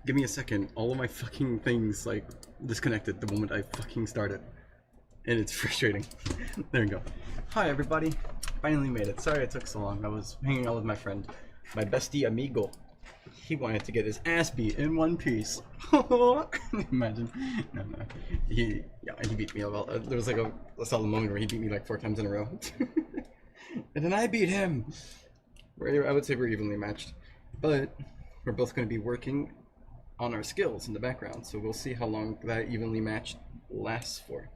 Give me a second. All of my fucking things like disconnected the moment I fucking started. And it's frustrating. There we go. Hi everybody. Finally made it. Sorry it took so long. I was hanging out with my friend. My bestie amigo. He wanted to get his ass beat in one piece. Imagine. No. He beat me. Well, there was like a solid moment where he beat me like 4 times in a row. And then I beat him. I would say we're evenly matched. But we're both going to be working on our skills in the background. So we'll see how long that evenly matched lasts for.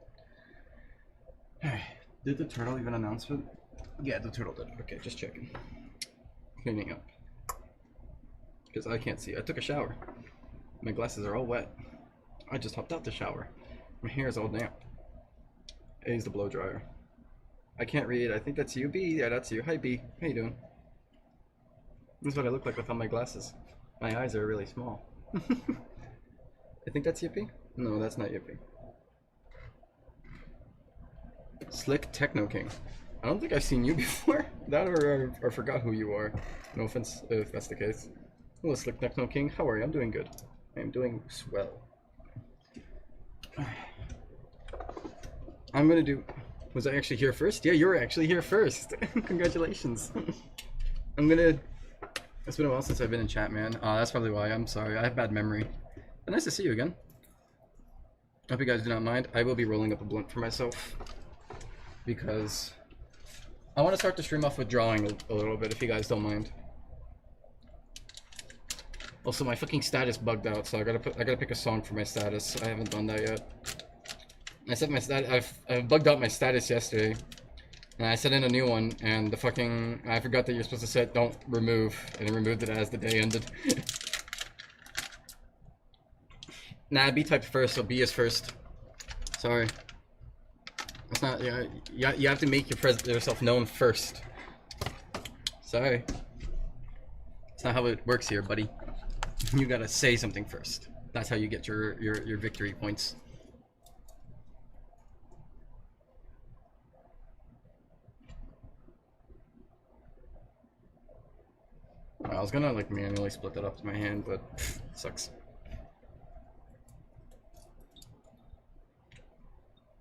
Did the turtle even announce it? Yeah, the turtle did. Okay, just checking. Cleaning up. Because I can't see. I took a shower. My glasses are all wet. I just hopped out the shower. My hair is all damp. A's the blow dryer. I can't read. I think that's you, B. Yeah, that's you. Hi, B. How you doing? This is what I look like without my glasses. My eyes are really small. I think that's Yippee? No, that's not Yippee. Slick Techno King. I don't think I've seen you before. That or forgot who you are. No offense if that's the case. Hello, Slick Techno King. How are you? I'm doing good. I'm doing swell. I'm gonna do... Was I actually here first? Yeah, you were actually here first. Congratulations. I'm gonna... It's been a while since I've been in chat, man. That's probably why. I'm sorry. I have bad memory. But nice to see you again. Hope you guys do not mind. I will be rolling up a blunt for myself. Because I want to start the stream off with drawing a little bit, if you guys don't mind. Also, my fucking status bugged out, so I gotta pick a song for my status. I haven't done that yet. I set my I bugged out my status yesterday, and I set in a new one, and I forgot that you're supposed to set don't remove, and it removed it as the day ended. Nah, B typed first, so B is first. Sorry. It's not, you have to make yourself known first. Sorry. It's not how it works here, buddy. You gotta say something first. That's how you get your victory points. I was gonna like manually split that up to my hand, but pff, sucks.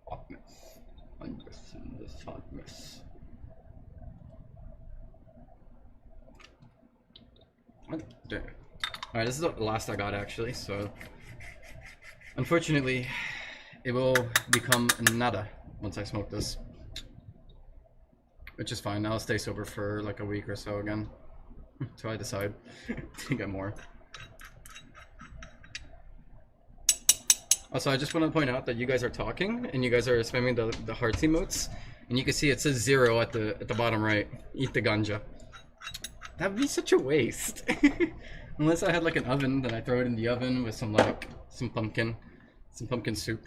Hotness. Undress in this hotness. Alright, this is the last I got actually, so unfortunately it will become nada once I smoke this. Which is fine, I'll stay sober for like a week or so again. Until I decide to get more. Also, I just want to point out that you guys are talking and you guys are spamming the hearts emotes, and you can see it says 0 at the bottom right. Eat the ganja. That would be such a waste. Unless I had like an oven, then I throw it in the oven with some pumpkin soup,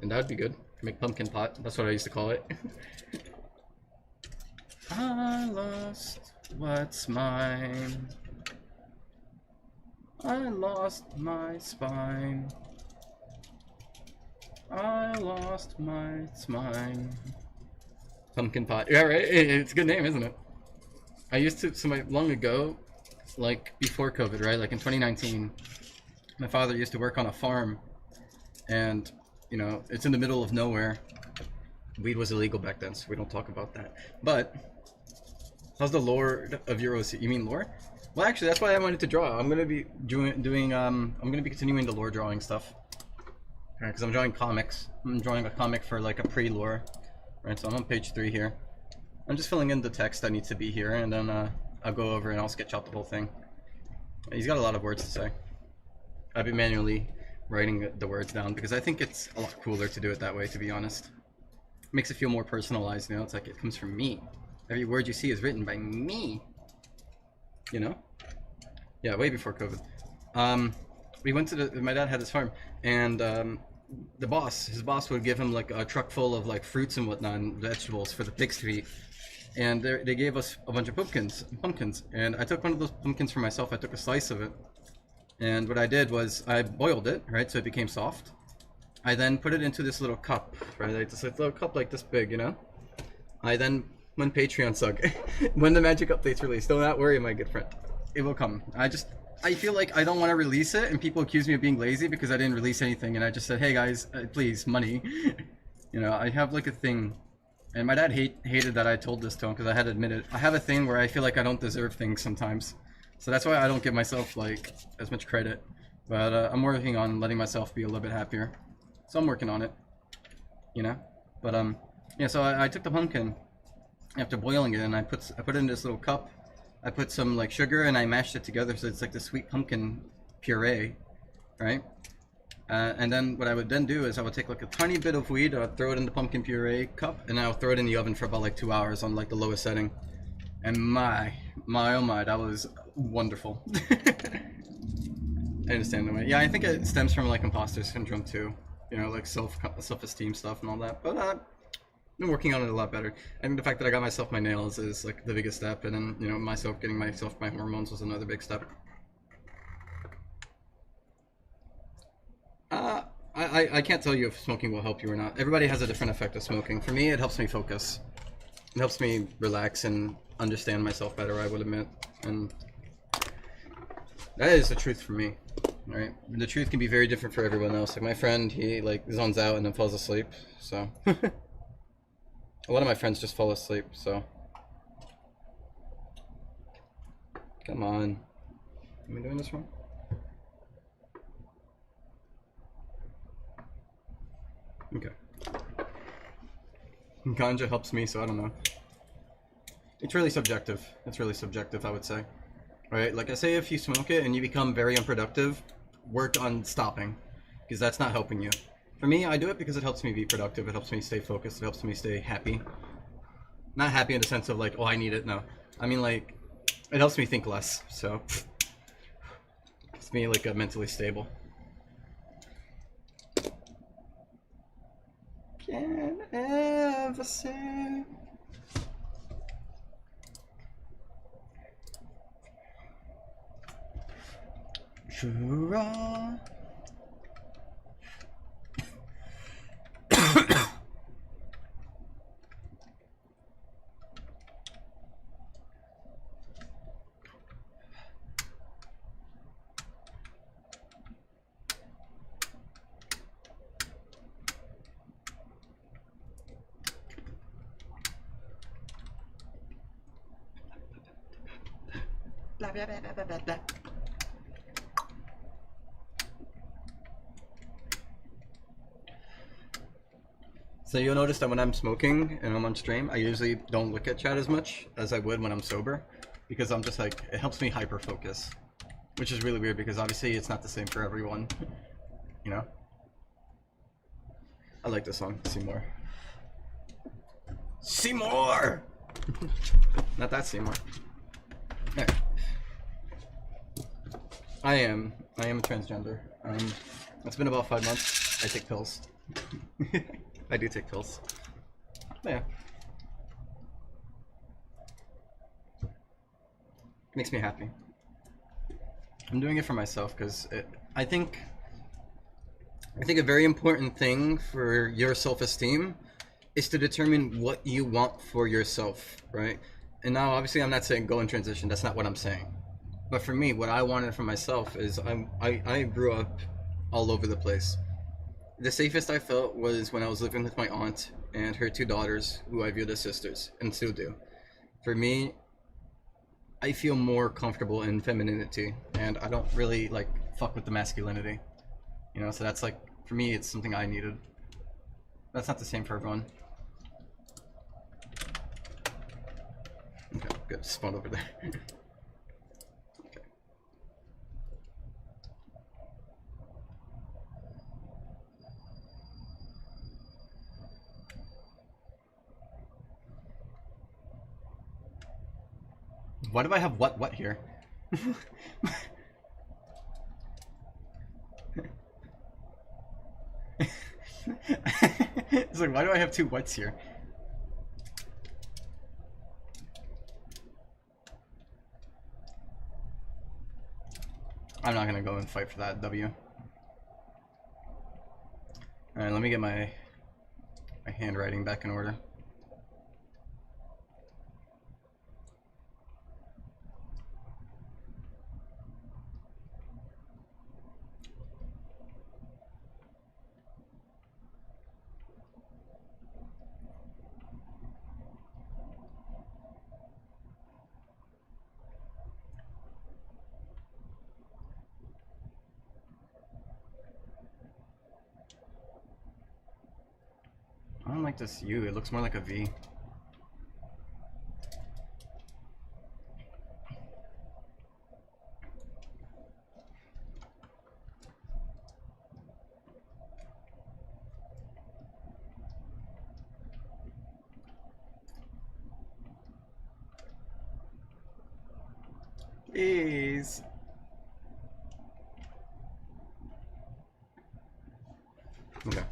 and that would be good. Make pumpkin pot. That's what I used to call it. I lost what's mine. I lost my spine. I lost my spine. Pumpkin pot. Yeah, right? It's a good name, isn't it? I used to, long ago, like before COVID, right? Like in 2019, my father used to work on a farm, and, you know, it's in the middle of nowhere. Weed was illegal back then, so we don't talk about that. But, how's the lore of your OC? You mean lore? Well, actually, that's why I wanted to draw. I'm gonna be I'm gonna be continuing the lore drawing stuff. Right, because I'm drawing comics. I'm drawing a comic for like a pre-lore. Right, so I'm on page 3 here. I'm just filling in the text that needs to be here, and then I'll go over and I'll sketch out the whole thing. He's got a lot of words to say. I've been manually writing the words down because I think it's a lot cooler to do it that way, to be honest. It makes it feel more personalized, you know? It's like it comes from me. Every word you see is written by me. You know? Yeah, way before COVID. We went to my dad had this farm, and his boss would give him like a truck full of like fruits and whatnot and vegetables for the pigs to eat. And they gave us a bunch of pumpkins, and I took one of those pumpkins for myself. I took a slice of it, and what I did was I boiled it, right, so it became soft. I then put it into this little cup, right, like this little cup like this big, you know. I then, when Patreon Sug, when the magic update's released, don't not worry, my good friend, it will come. I just I feel like I don't want to release it, and people accuse me of being lazy because I didn't release anything, and I just said, hey guys, please, money. You know, I have like a thing, and my dad hated that I told this to him because I had to admit it. I have a thing where I feel like I don't deserve things sometimes, so that's why I don't give myself like as much credit. But I'm working on letting myself be a little bit happier, so I'm working on it. You know, but yeah. So I took the pumpkin after boiling it, and I put it in this little cup. I put some like sugar and I mashed it together so it's like the sweet pumpkin puree, right? And then what I would then do is I would take like a tiny bit of weed, I would throw it in the pumpkin puree cup, and I would throw it in the oven for about like 2 hours on like the lowest setting. And my oh my, that was wonderful. I understand the way. Yeah, I think it stems from like imposter syndrome too. You know, like self-esteem stuff and all that. But been working on it a lot better. I think the fact that I got myself my nails is like the biggest step, and then, you know, getting myself my hormones was another big step. I can't tell you if smoking will help you or not. Everybody has a different effect of smoking. For me, it helps me focus. It helps me relax and understand myself better, I would admit. And that is the truth for me, right? The truth can be very different for everyone else. Like my friend, he like zones out and then falls asleep, so... A lot of my friends just fall asleep, so... Come on. Am I doing this wrong? Okay. Ganja helps me, so I don't know. It's really subjective. It's really subjective, I would say. Right? Like I say, if you smoke it and you become very unproductive, work on stopping. Because that's not helping you. For me, I do it because it helps me be productive, it helps me stay focused, it helps me stay happy. Not happy in the sense of like, oh, I need it, no. I mean like, it helps me think less, so. It's me like mentally stable. Can't ever say. Sure. Blah, blah, blah, blah, blah, blah. So you'll notice that when I'm smoking and I'm on stream, I usually don't look at chat as much as I would when I'm sober, because I'm just like, it helps me hyper focus, which is really weird because obviously it's not the same for everyone, you know? I like this song, Seymour. Seymour! Not that Seymour. Yeah. I am a transgender. It's been about 5 months. I take pills. I do take pills. Yeah. Makes me happy. I'm doing it for myself because I think a very important thing for your self-esteem is to determine what you want for yourself, right? And now, obviously, I'm not saying go and transition. That's not what I'm saying. But for me, what I wanted for myself is I grew up all over the place. The safest I felt was when I was living with my aunt and her 2 daughters, who I viewed as sisters, and still do. For me, I feel more comfortable in femininity, and I don't really, like, fuck with the masculinity. You know, so that's, like, for me, it's something I needed. That's not the same for everyone. Okay, good. Spawn over there. Okay. Why do I have what here? It's like, why do I have 2 whats here? I'm not gonna go and fight for that W. Alright, let me get my handwriting back in order. like this U. It looks more like a V. Please. Okay.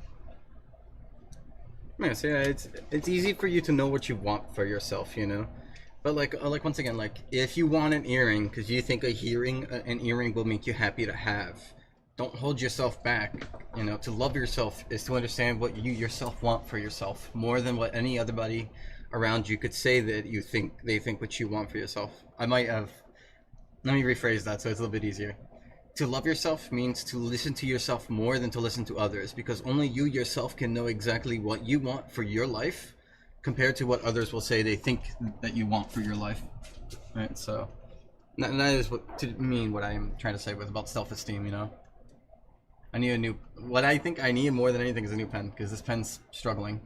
Yeah, so yeah, it's easy for you to know what you want for yourself, you know. But like once again, like if you want an earring because you think an earring will make you happy to have, don't hold yourself back. You know, to love yourself is to understand what you yourself want for yourself more than what any other body around you could say that they think what you want for yourself. I might have. Let me rephrase that so it's a little bit easier. To love yourself means to listen to yourself more than to listen to others, because only you yourself can know exactly what you want for your life compared to what others will say they think that you want for your life. Right? So that is what I am trying to say with about self-esteem, you know. I need a new what I think I need more than anything is a new pen, because this pen's struggling.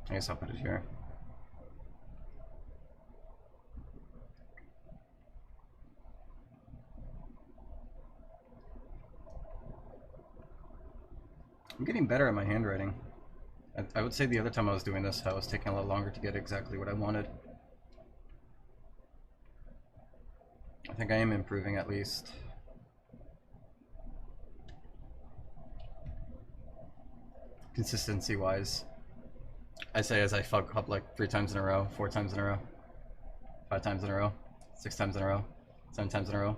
I guess I'll put it here. I'm getting better at my handwriting. I would say the other time I was doing this, I was taking a lot longer to get exactly what I wanted. I think I am improving at least. Consistency-wise. I say as I fuck up like 3 times in a row, 4 times in a row, 5 times in a row, 6 times in a row, 7 times in a row.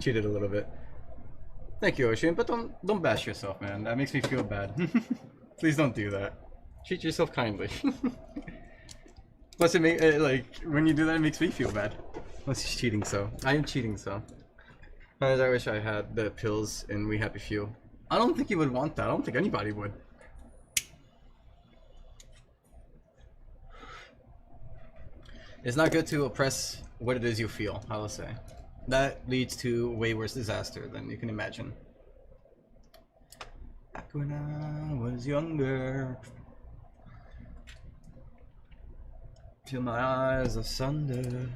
Cheated a little bit. Thank you, Ocean, but don't bash yourself, man. That makes me feel bad. Please don't do that. Treat yourself kindly. Plus, like when you do that, it makes me feel bad. Unless he's cheating, so I am cheating, so. I wish I had the pills in We Happy Few. I don't think you would want that. I don't think anybody would. It's not good to oppress what it is you feel, I will say. That leads to way worse disaster than you can imagine. Back when I was younger, till my eyes asunder.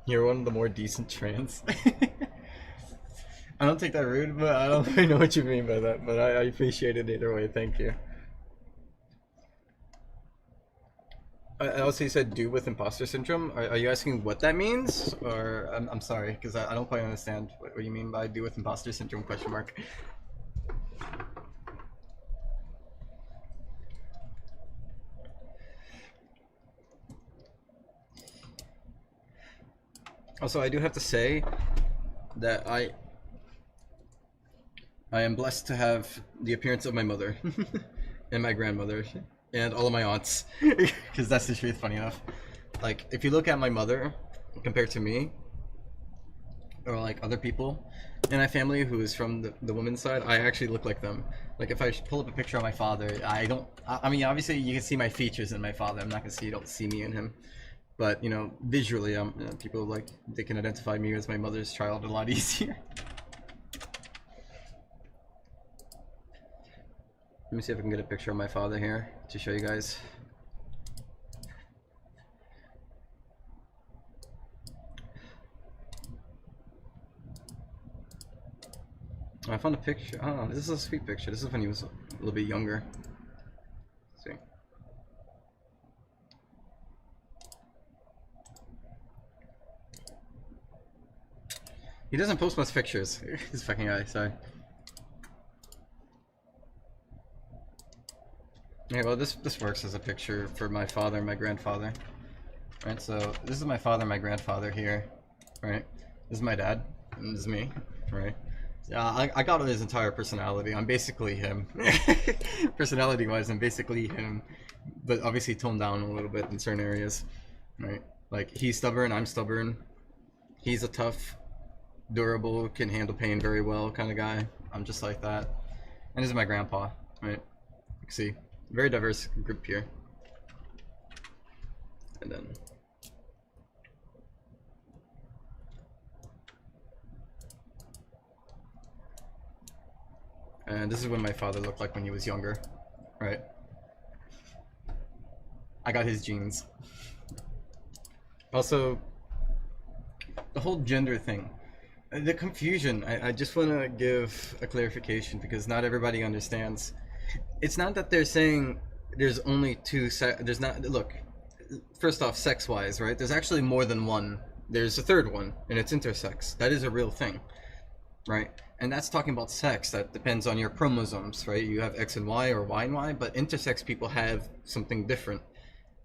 You're one of the more decent trans. I don't take that rude, but I don't really know what you mean by that. But I appreciate it either way. Thank you. I also said do with imposter syndrome. Are you asking what that means? Or I'm sorry, because I don't quite understand what you mean by do with imposter syndrome question mark. Also, I do have to say that I am blessed to have the appearance of my mother and my grandmother and all of my aunts, because that's the truth. Funny enough, like if you look at my mother compared to me, or like other people in my family who is from the woman's side, I actually look like them. Like if I pull up a picture of my father, I don't. I mean, obviously you can see my features in my father. I'm not gonna say you don't see me in him, but you know, visually, people like they can identify me as my mother's child a lot easier. Let me see if I can get a picture of my father here to show you guys. I found a picture. Oh, this is a sweet picture. This is when he was a little bit younger. Let's see. He doesn't post much pictures. This fucking guy, sorry. Okay, well this works as a picture for my father and my grandfather. Right, so this is my father and my grandfather here. Right? This is my dad, and this is me. Right? Yeah, I got his entire personality. I'm basically him. Personality-wise, I'm basically him, but obviously toned down a little bit in certain areas. Right? Like he's stubborn, I'm stubborn. He's a tough, durable, can handle pain very well kind of guy. I'm just like that. And this is my grandpa. Right? You can see, very diverse group here. And then. And this is what my father looked like when he was younger, right? I got his genes. Also, the whole gender thing, the confusion, I just want to give a clarification because not everybody understands. It's not that they're saying there's only two there's not, look, first off, sex-wise, right? There's actually more than one. There's a third one, and it's intersex. That is a real thing, right? And that's talking about sex. That depends on your chromosomes, right? You have X and Y or Y and Y, but intersex people have something different.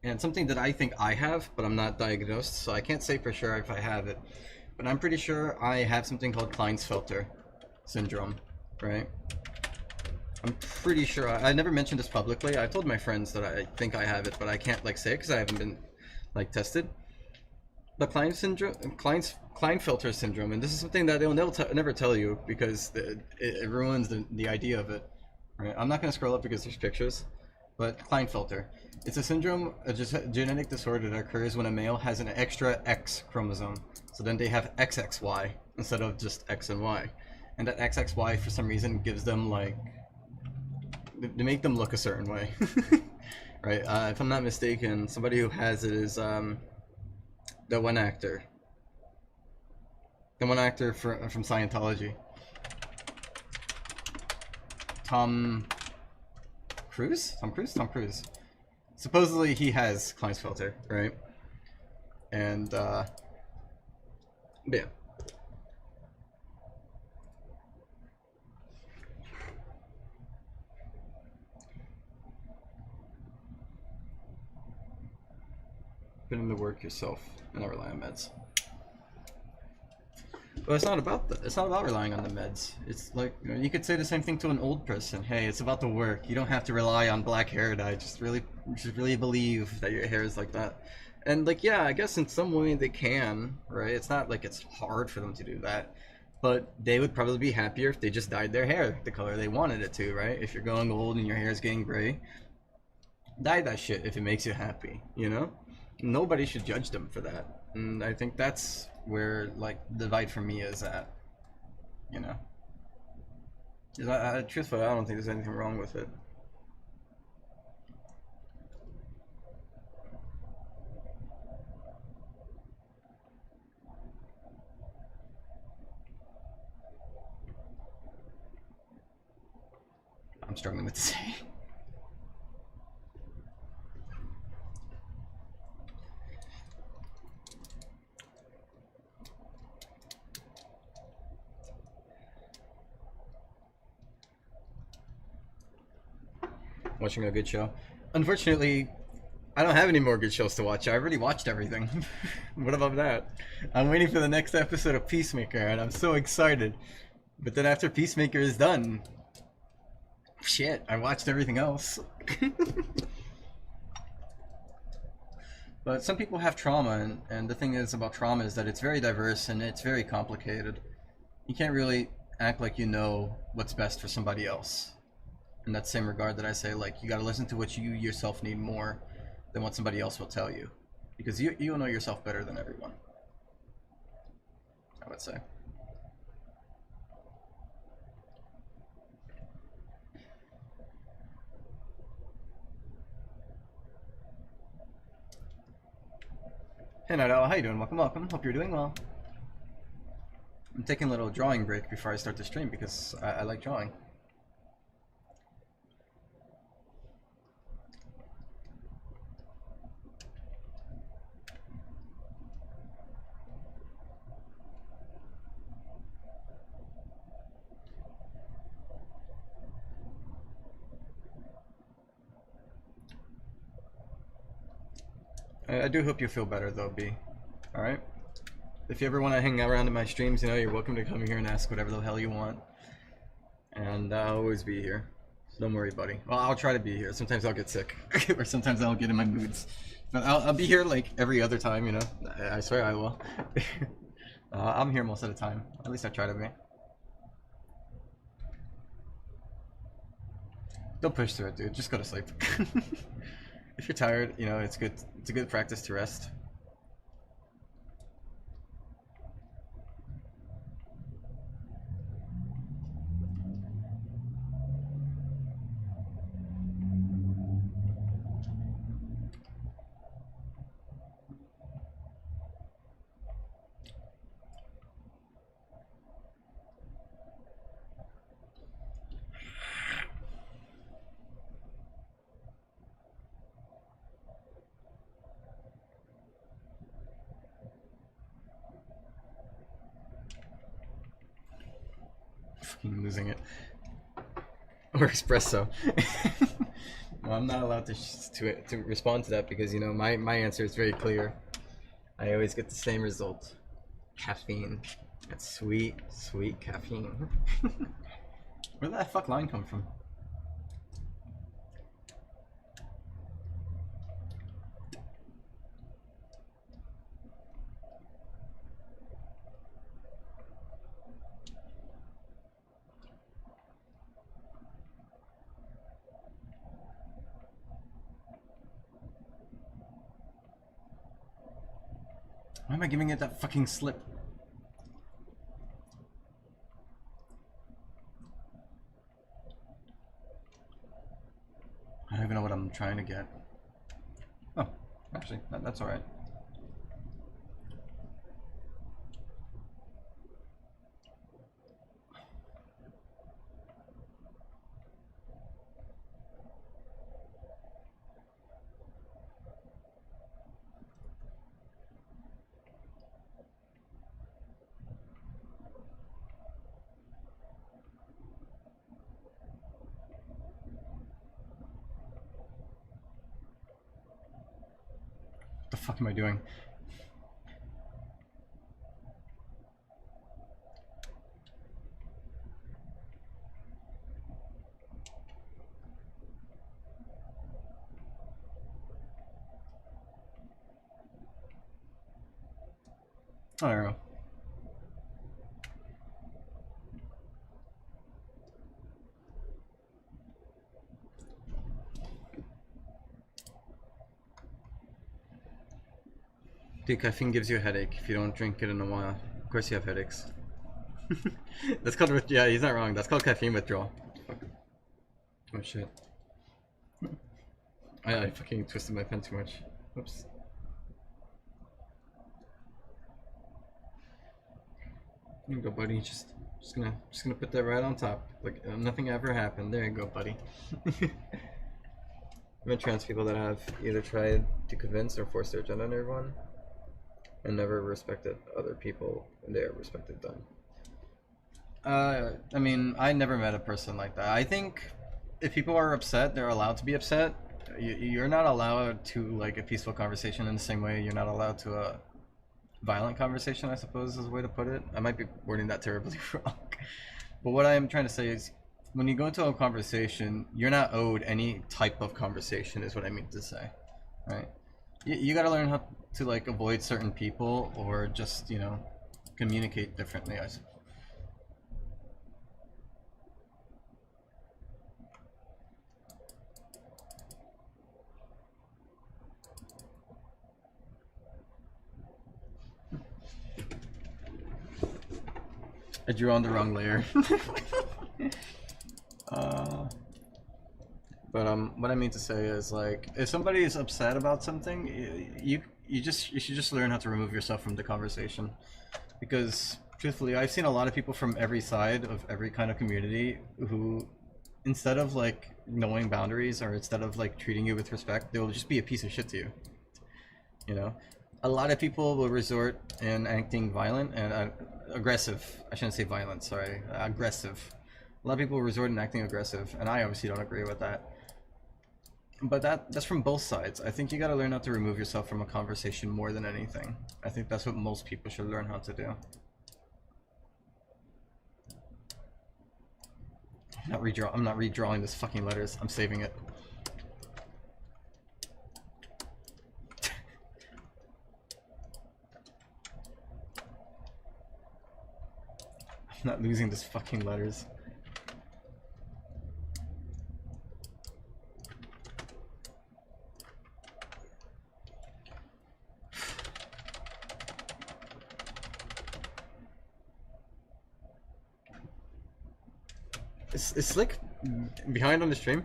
And something that I think I have, but I'm not diagnosed, so I can't say for sure if I have it. But I'm pretty sure I have something called Klinefelter syndrome, right? I'm pretty sure. I never mentioned this publicly. I told my friends that I think I have it, but I can't like say it because I haven't been like tested. The Klinefelter syndrome, and this is something that they'll never tell you because it ruins the idea of it. Right? I'm not going to scroll up because there's pictures, but Klinefelter. It's a syndrome, a genetic disorder that occurs when a male has an extra X chromosome. So then they have XXY instead of just X and Y. And that XXY for some reason gives them like, they make them look a certain way. Right? If I'm not mistaken, somebody who has it is the one actor from Scientology, Tom Cruise. Supposedly he has Klinefelter, right? And yeah. Put in the work yourself and not rely on meds. But it's not about that. It's not about relying on the meds. It's like, you know, you could say the same thing to an old person. Hey, it's about the work. You don't have to rely on black hair dye. Just really believe that your hair is like that. And like, yeah, I guess in some way they can, right? It's not like it's hard for them to do that. But they would probably be happier if they just dyed their hair the color they wanted it to, right? If you're going old and your hair is getting gray, dye that shit if it makes you happy, you know? Nobody should judge them for that. And I think that's where like the divide for me is at, you know. Truthfully, I don't think there's anything wrong with it. I'm struggling with the say. Watching a good show. Unfortunately, I don't have any more good shows to watch. I already watched everything. What about that? I'm waiting for the next episode of Peacemaker, and I'm so excited. But then after Peacemaker is done, shit, I watched everything else. But some people have trauma, and the thing is about trauma is that it's very diverse and it's very complicated. You can't really act like you know what's best for somebody else. In that same regard that I say, like, you gotta listen to what you yourself need more than what somebody else will tell you. Because you know yourself better than everyone, I would say. Hey Nadal, how you doing? Welcome, welcome. Hope you're doing well. I'm taking a little drawing break before I start the stream because I like drawing. I do hope you feel better though, B. Alright? If you ever want to hang around in my streams, you know, you're welcome to come here and ask whatever the hell you want. And I'll always be here. So don't worry, buddy. Well, I'll try to be here. Sometimes I'll get sick. Or sometimes I'll get in my moods. But I'll be here like every other time, you know. I swear I will. I'm here most of the time. At least I try to be. Don't push through it, dude. Just go to sleep. If you're tired, you know, it's good. It's a good practice to rest. Fucking losing it. Or espresso. Well, I'm not allowed to respond to that because, you know, my answer is very clear. I always get the same result. Caffeine. That's sweet, sweet caffeine. Where did that fuck line come from? Why am I giving it that fucking slip? I don't even know what I'm trying to get. Oh, actually, that's alright. What the fuck am I doing? I don't know. Dude, caffeine gives you a headache if you don't drink it in a while. Of course you have headaches. That's called, yeah, he's not wrong. That's called caffeine withdrawal. Fuck. Oh shit. I fucking twisted my pen too much. Oops. There you go, buddy. Just gonna put that right on top. Like nothing ever happened. There you go, buddy. I've met trans people that have either tried to convince or force their agenda on everyone, and never respected other people, and they are respected them. I mean, I never met a person like that. I think if people are upset, they're allowed to be upset. you're not allowed to like a peaceful conversation in the same way you're not allowed to a violent conversation, I suppose is a way to put it. I might be wording that terribly wrong. But what I'm trying to say is when you go into a conversation, you're not owed any type of conversation is what I mean to say. Right? You got to learn how to like avoid certain people or just, you know, communicate differently, I suppose. I drew on the wrong layer. uh, but what I mean to say is like if somebody is upset about something, you should just learn how to remove yourself from the conversation, because truthfully, I've seen a lot of people from every side of every kind of community who, instead of like knowing boundaries or instead of like treating you with respect, they will just be a piece of shit to you. You know, a lot of people will resort in acting violent and aggressive. I shouldn't say violent. Sorry, aggressive. A lot of people resort in acting aggressive, and I obviously don't agree with that. But that's from both sides. I think you got to learn how to remove yourself from a conversation more than anything. I think that's what most people should learn how to do. I'm not redrawing this fucking letters. I'm saving it. I'm not losing this fucking letters. Is Slick behind on the stream?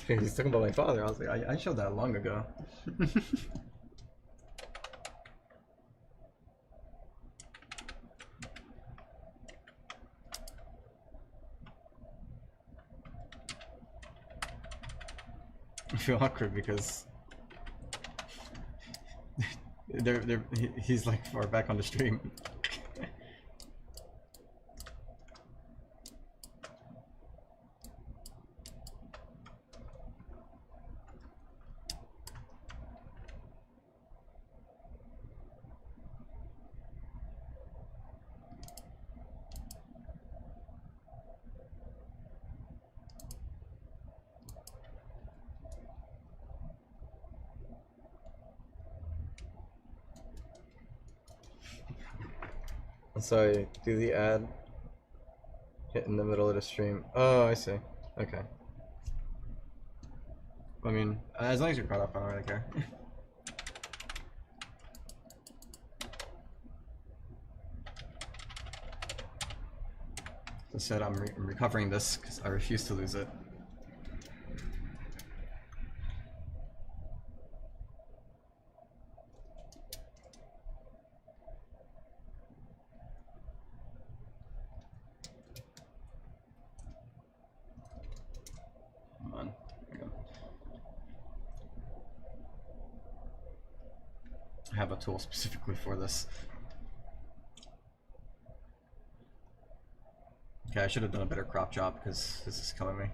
He's talking about my father. I was like, I showed that long ago. I feel awkward because he's like far back on the stream. Sorry, do the ad hit in the middle of the stream? Oh, I see. Okay. I mean, as long as you're caught up, I don't really care. As I said, I'm recovering this because I refuse to lose it. I have a tool specifically for this. Okay, I should have done a better crop job because this is killing me.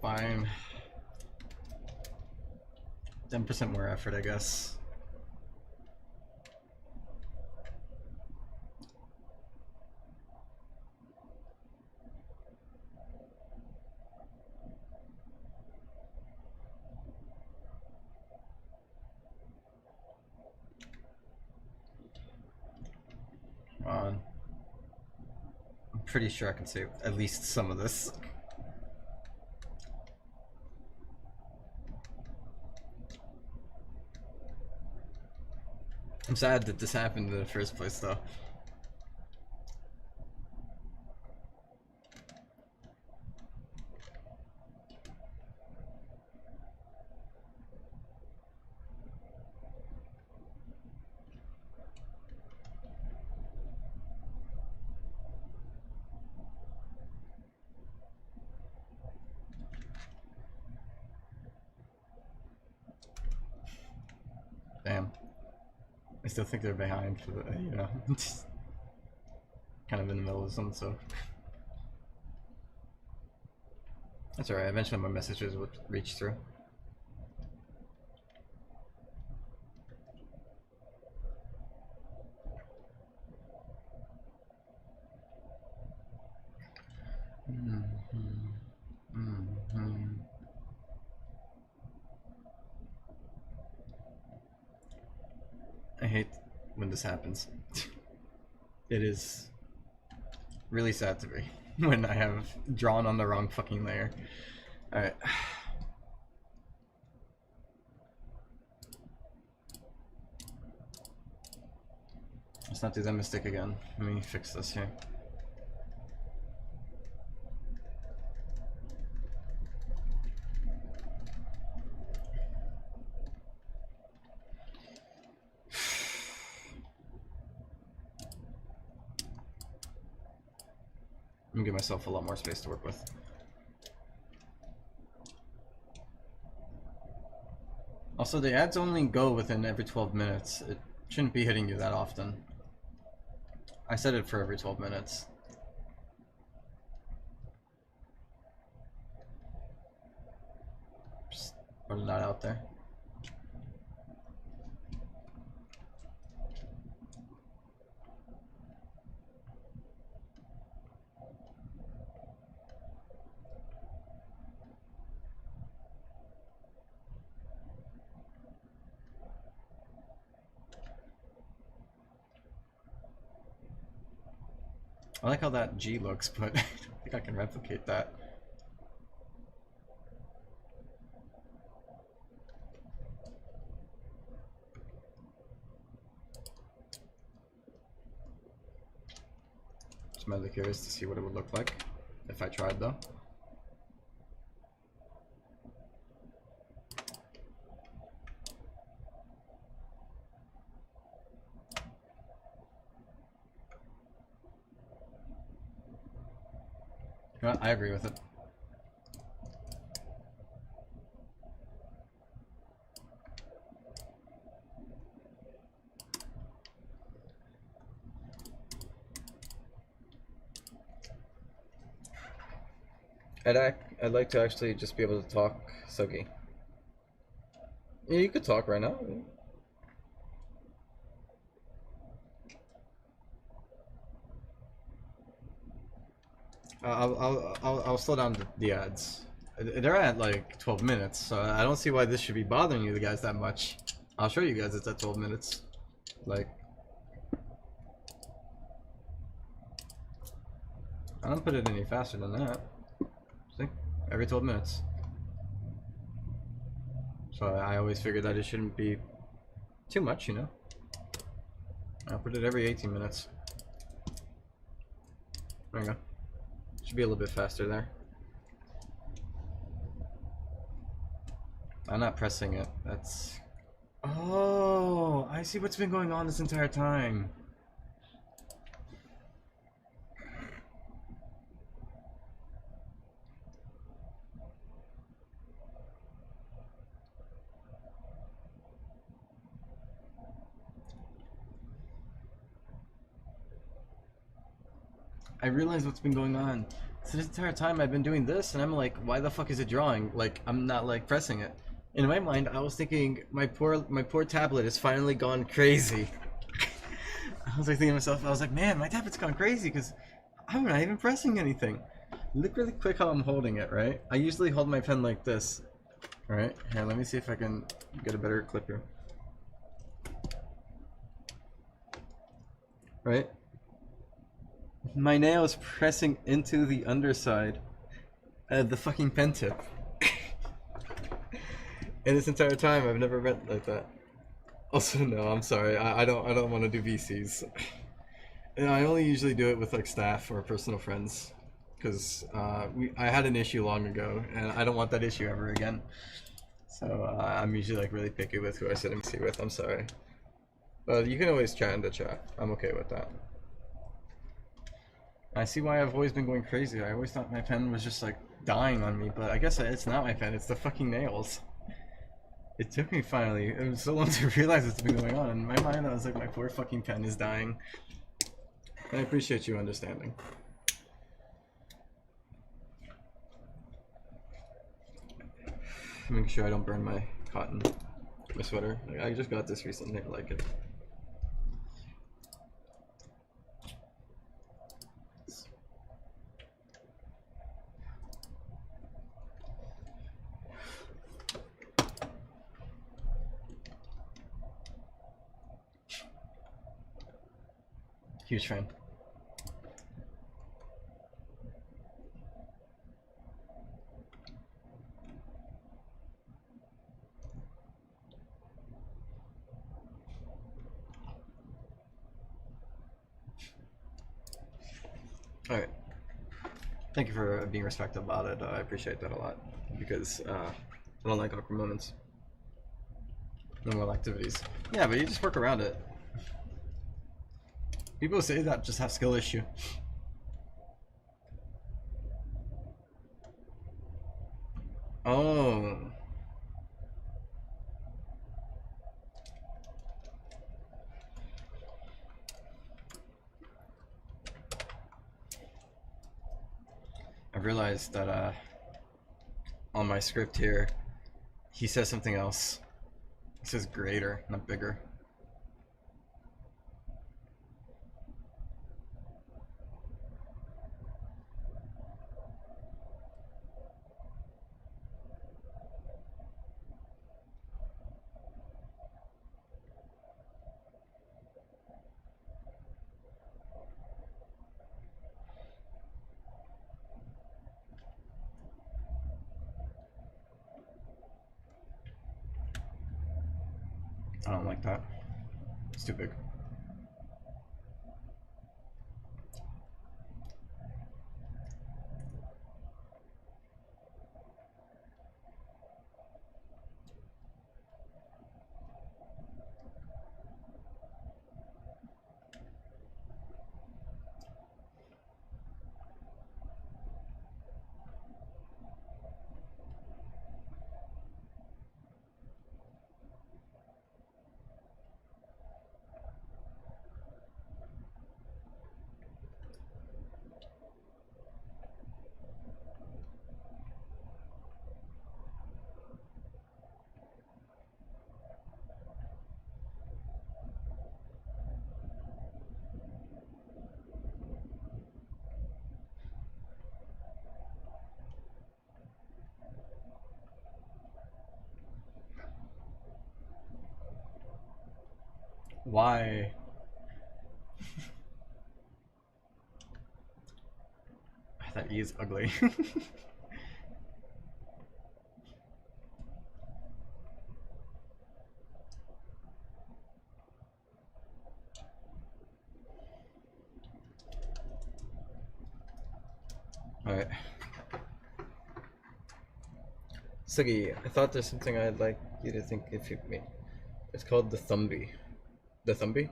Fine. 10% more effort, I guess. pretty sure I can save at least some of this. I'm sad that this happened in the first place, though. Damn. I still think they're behind for the, you know, kind of in the middle of something, so. That's alright, eventually my messages would reach through. I hate when this happens. It is really sad to me when I have drawn on the wrong fucking layer. Alright. Let's not do that mistake again. Let me fix this here. I'm gonna give myself a lot more space to work with. Also, the ads only go within every 12 minutes. It shouldn't be hitting you that often. I set it for every 12 minutes. Just putting that out there. I like how that G looks, but I don't think I can replicate that. Just mildly curious to see what it would look like if I tried, though. You know what? I agree with it. I'd like to actually just be able to talk, Suggy. Yeah, you could talk right now. I'll slow down the ads. They're at like 12 minutes, so I don't see why this should be bothering you guys that much. I'll show you guys it's at 12 minutes. Like, I don't put it any faster than that. See? Every 12 minutes. So I always figured that it shouldn't be too much, you know? I'll put it every 18 minutes. There you go. Should be a little bit faster there. I'm not pressing it. That's... Oh, I see what's been going on this entire time. I realize what's been going on. So this entire time I've been doing this, and I'm like, why the fuck is it drawing? Like, I'm not like pressing it. In my mind, I was thinking, my poor tablet has finally gone crazy. I was like thinking to myself, I was like, man, my tablet's gone crazy because I'm not even pressing anything. Look really quick how I'm holding it, right? I usually hold my pen like this. Right? Here, let me see if I can get a better clip here. Right? My nail is pressing into the underside of the fucking pen tip. And this entire time, I've never bent like that. Also, no, I'm sorry. I don't want to do VCs. And I only usually do it with like staff or personal friends, because I had an issue long ago, and I don't want that issue ever again. So I'm usually like really picky with who I sit MC with. I'm sorry, but you can always chat in the chat. I'm okay with that. I see why I've always been going crazy. I always thought my pen was just like dying on me, but I guess it's not my pen. It's the fucking nails. It took me finally. It was so long to realize it's been going on. In my mind, I was like, my poor fucking pen is dying. I appreciate you understanding. Making sure I don't burn my cotton, my sweater. Like, I just got this recently. I like it. Huge fan. Alright. Thank you for being respectful about it. I appreciate that a lot, because I don't like awkward moments. Normal activities. Yeah, but you just work around it. People say that just have skill issue. Oh. I realized that on my script here, he says something else. He says greater, not bigger. I don't like that. It's too big. Why? That E is ugly. Alright. Suggy, I thought there's something I'd like you to think if you me. It's called the Thumbie. The Thumbie?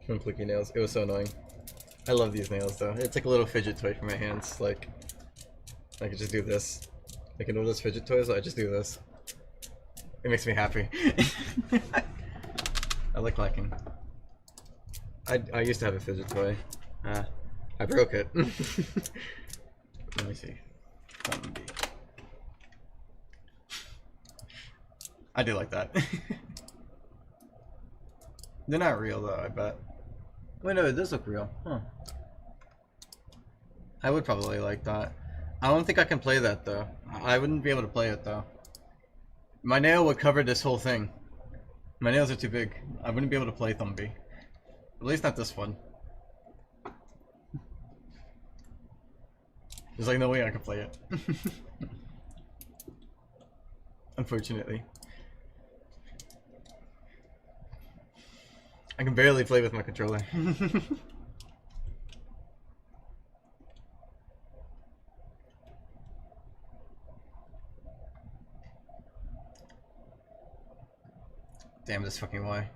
From clicky nails. It was so annoying. I love these nails though. It's like a little fidget toy for my hands. Like, I could just do this. Like in all those fidget toys, I just do this. It makes me happy. I like liking. I used to have a fidget toy. I broke it. Let me see. Thumbie. I do like that. They're not real though, I bet. Wait, no, it does look real. Huh. I would probably like that. I don't think I can play that though. I wouldn't be able to play it though. My nail would cover this whole thing. My nails are too big. I wouldn't be able to play Thumbie. At least not this one. There's like no way I could play it. Unfortunately. I can barely play with my controller. Damn this fucking Y.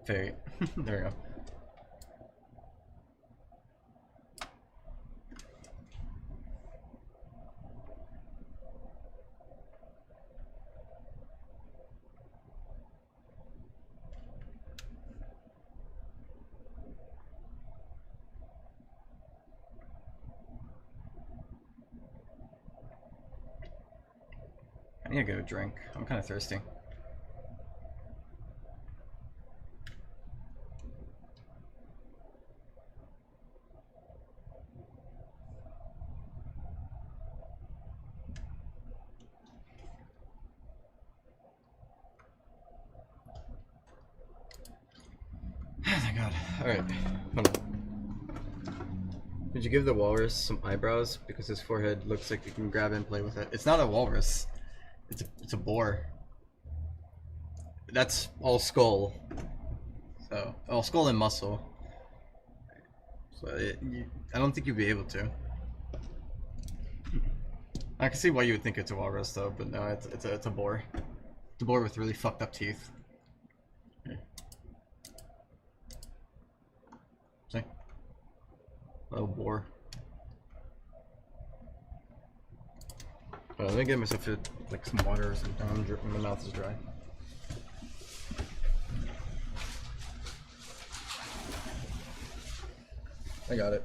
Fairy. There we go. I need to get a drink. I'm kind of thirsty. Thank God. Alright. Hold on. Did you give the walrus some eyebrows? Because his forehead looks like you can grab it and play with it. It's not a walrus. It's a boar. That's all skull. So, all skull and muscle. So I don't think you'd be able to. I can see why you would think it's a walrus though, but no, it's a boar. It's a boar with really fucked up teeth. Here. See? Little boar. Let me get myself like some water or something. My mouth is dry. I got it.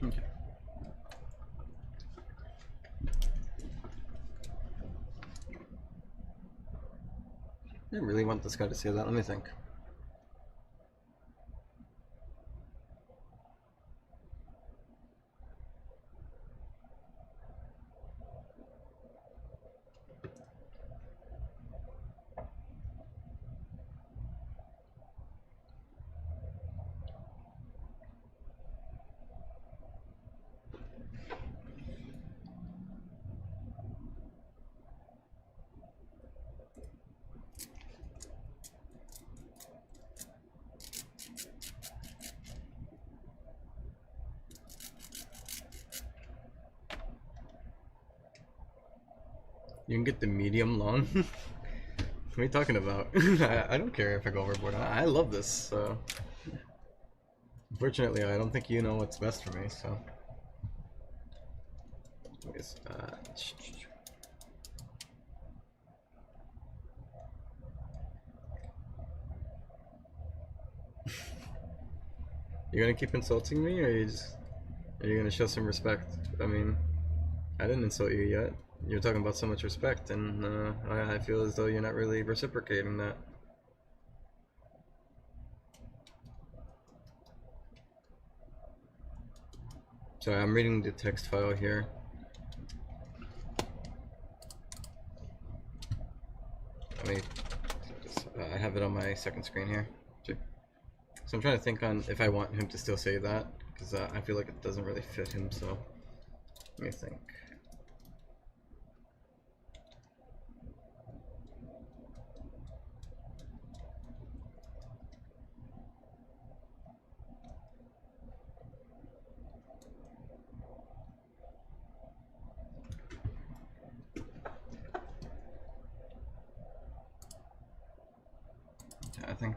Okay. I really want this guy to say that. Let me think. You can get the medium long. What are you talking about? I don't care if I go overboard. I love this. So. Unfortunately, I don't think you know what's best for me. So. You're gonna keep insulting me, or are you gonna show some respect? I mean, I didn't insult you yet. You're talking about so much respect, and I feel as though you're not really reciprocating that. So I'm reading the text file here. I have it on my second screen here. So I'm trying to think on if I want him to still say that, because I feel like it doesn't really fit him, so let me think. I think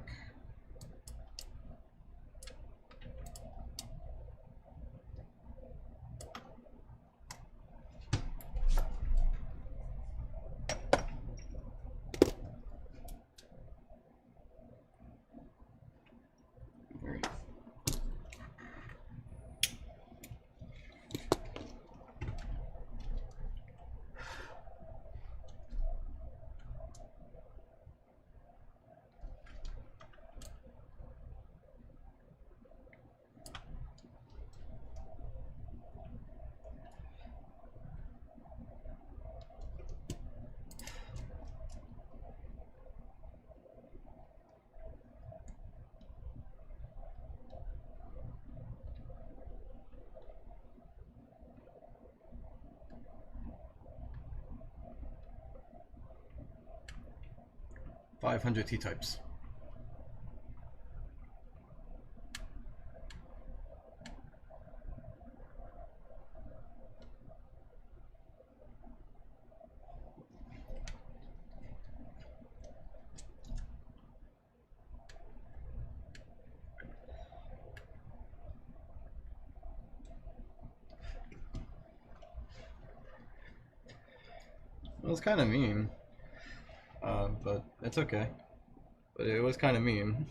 500 T-types. It was kind of mean, but it's okay. But it was kind of mean.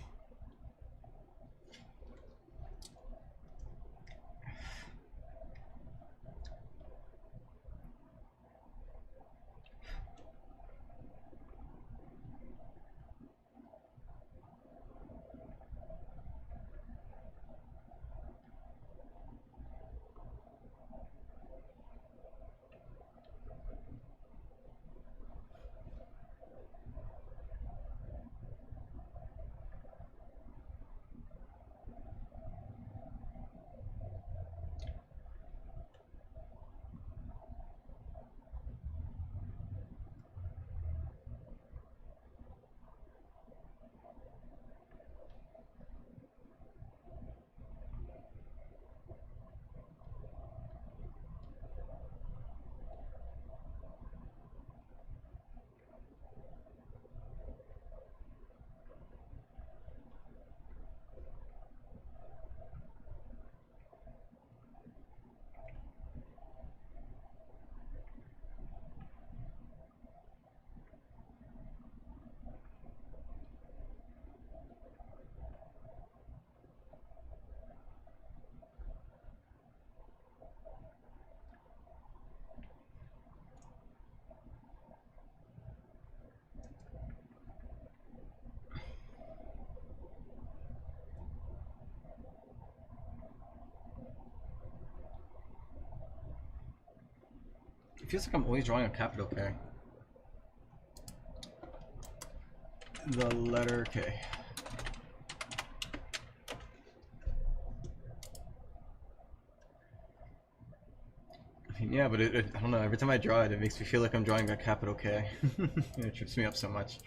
It feels like I'm always drawing a capital K. The letter K. I mean, yeah, but I don't know, every time I draw it, it makes me feel like I'm drawing a capital K. It trips me up so much.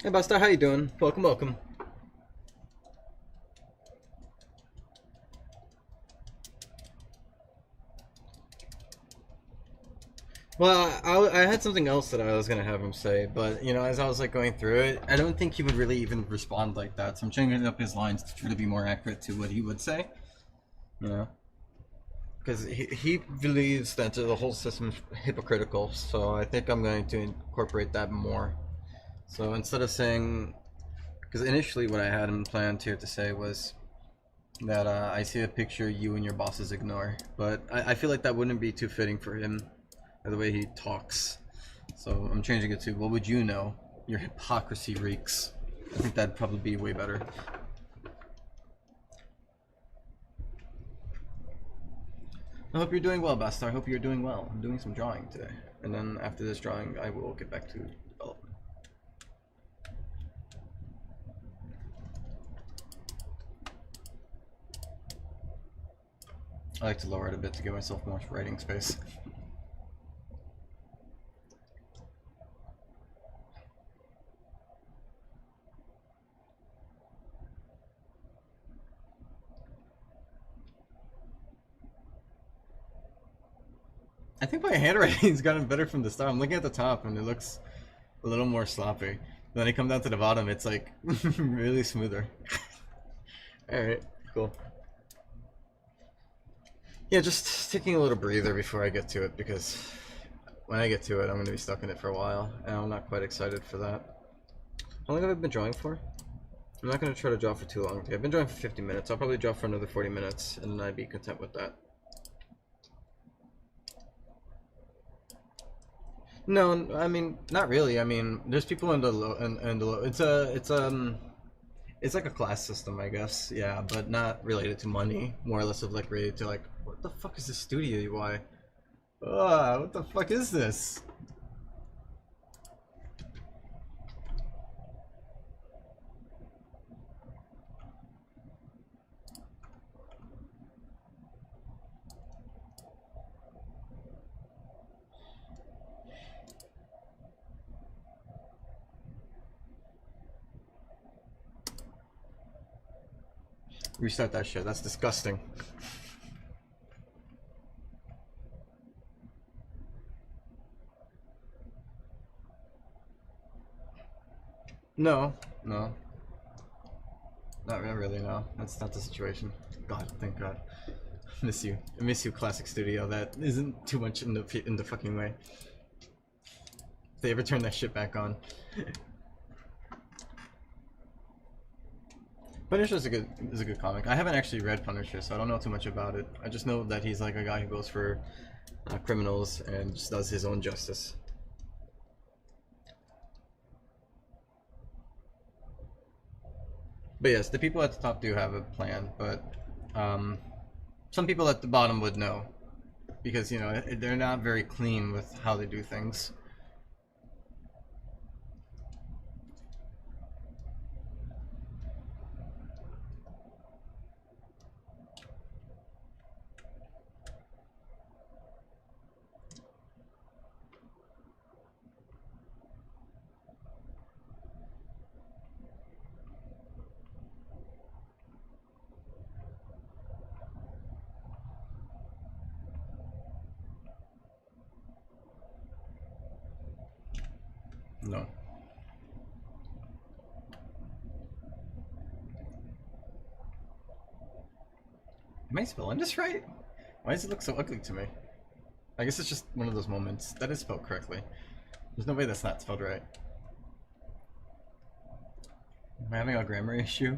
Hey Buster, how you doing? Welcome, welcome. Well, I had something else that I was gonna have him say, but you know, as I was like going through it, I don't think he would really even respond like that. So I'm changing up his lines to try to be more accurate to what he would say. You know, because he believes that the whole system is hypocritical. So I think I'm going to incorporate that more. So instead of saying Because initially what I had him planned here to say was that I see a picture you and your bosses ignore. But I feel like that wouldn't be too fitting for him, or the way he talks. So I'm changing it to, what would you know? Your hypocrisy reeks. I think that'd probably be way better. I hope you're doing well, Bastar. I hope you're doing well. I'm doing some drawing today. And then after this drawing, I will get back to development. I like to lower it a bit to give myself more writing space. I think my handwriting's gotten better from the start. I'm looking at the top and it looks a little more sloppy. Then I come down to the bottom, it's like really smoother. Alright, cool. Yeah, just taking a little breather before I get to it, because when I get to it, I'm going to be stuck in it for a while, and I'm not quite excited for that. How long have I been drawing for? I'm not going to try to draw for too long. I've been drawing for 50 minutes. I'll probably draw for another 40 minutes, and then I'd be content with that. No, I mean, not really. I mean, there's people in the low, and the low. It's like a class system, I guess. Yeah, but not related to money. More or less of like related to like, what the fuck is this studio UI? Ah, what the fuck is this? Restart that shit. That's disgusting. No, no. Not really, no. That's not the situation. God, thank God. Miss you. I miss you, Classic Studio. That isn't too much in the fucking way. If they ever turn that shit back on. Punisher is a good comic. I haven't actually read Punisher, so I don't know too much about it. I just know that he's like a guy who goes for criminals and just does his own justice. But yes, the people at the top do have a plan, but some people at the bottom would know, because you know they're not very clean with how they do things. No. Am I spelling this right? Why does it look so ugly to me? I guess it's just one of those moments. That is spelled correctly. There's no way that's not spelled right. Am I having a grammar issue?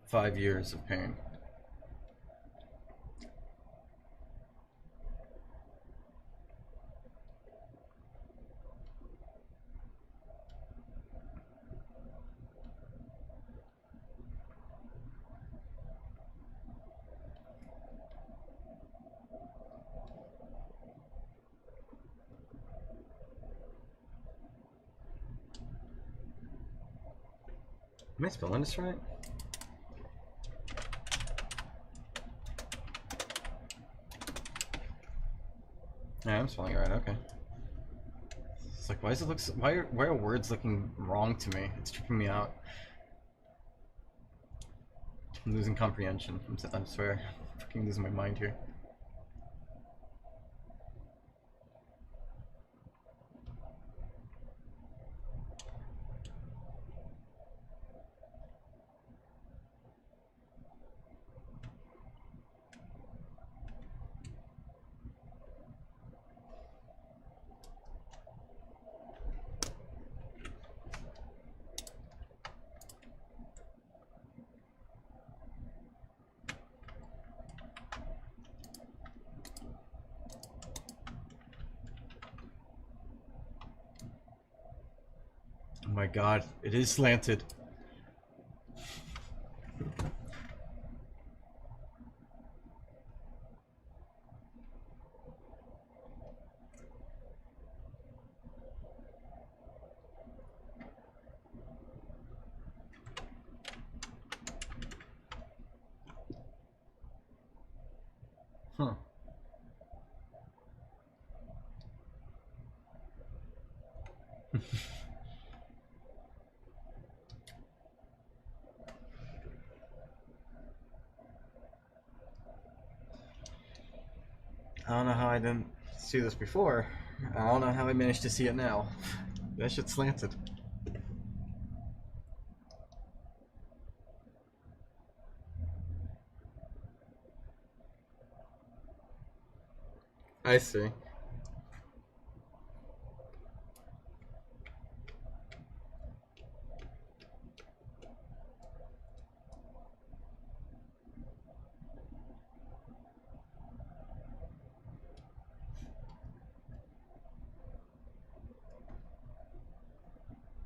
"5 years of pain." Am I spelling this right? Yeah, I'm spelling it right. Okay. It's like, why does it look? Why are words looking wrong to me? It's tripping me out. I'm losing comprehension. I swear, I'm fucking losing my mind here. Oh my god, it is slanted. Huh. I don't know how I didn't see this before. I don't know how I managed to see it now. That shit's slanted. I see.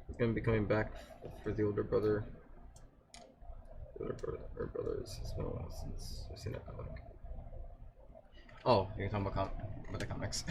He's gonna be coming back for the older brother. The older brother or brothers. It's been a while since I've seen that comic. Oh, you're talking about the comics.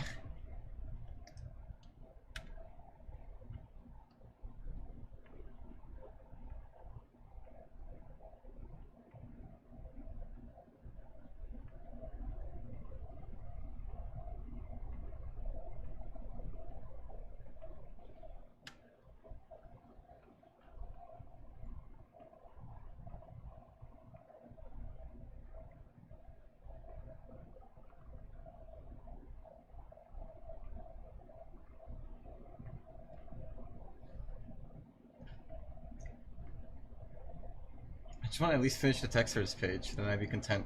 I just want to at least finish the Texters page, then I'd be content.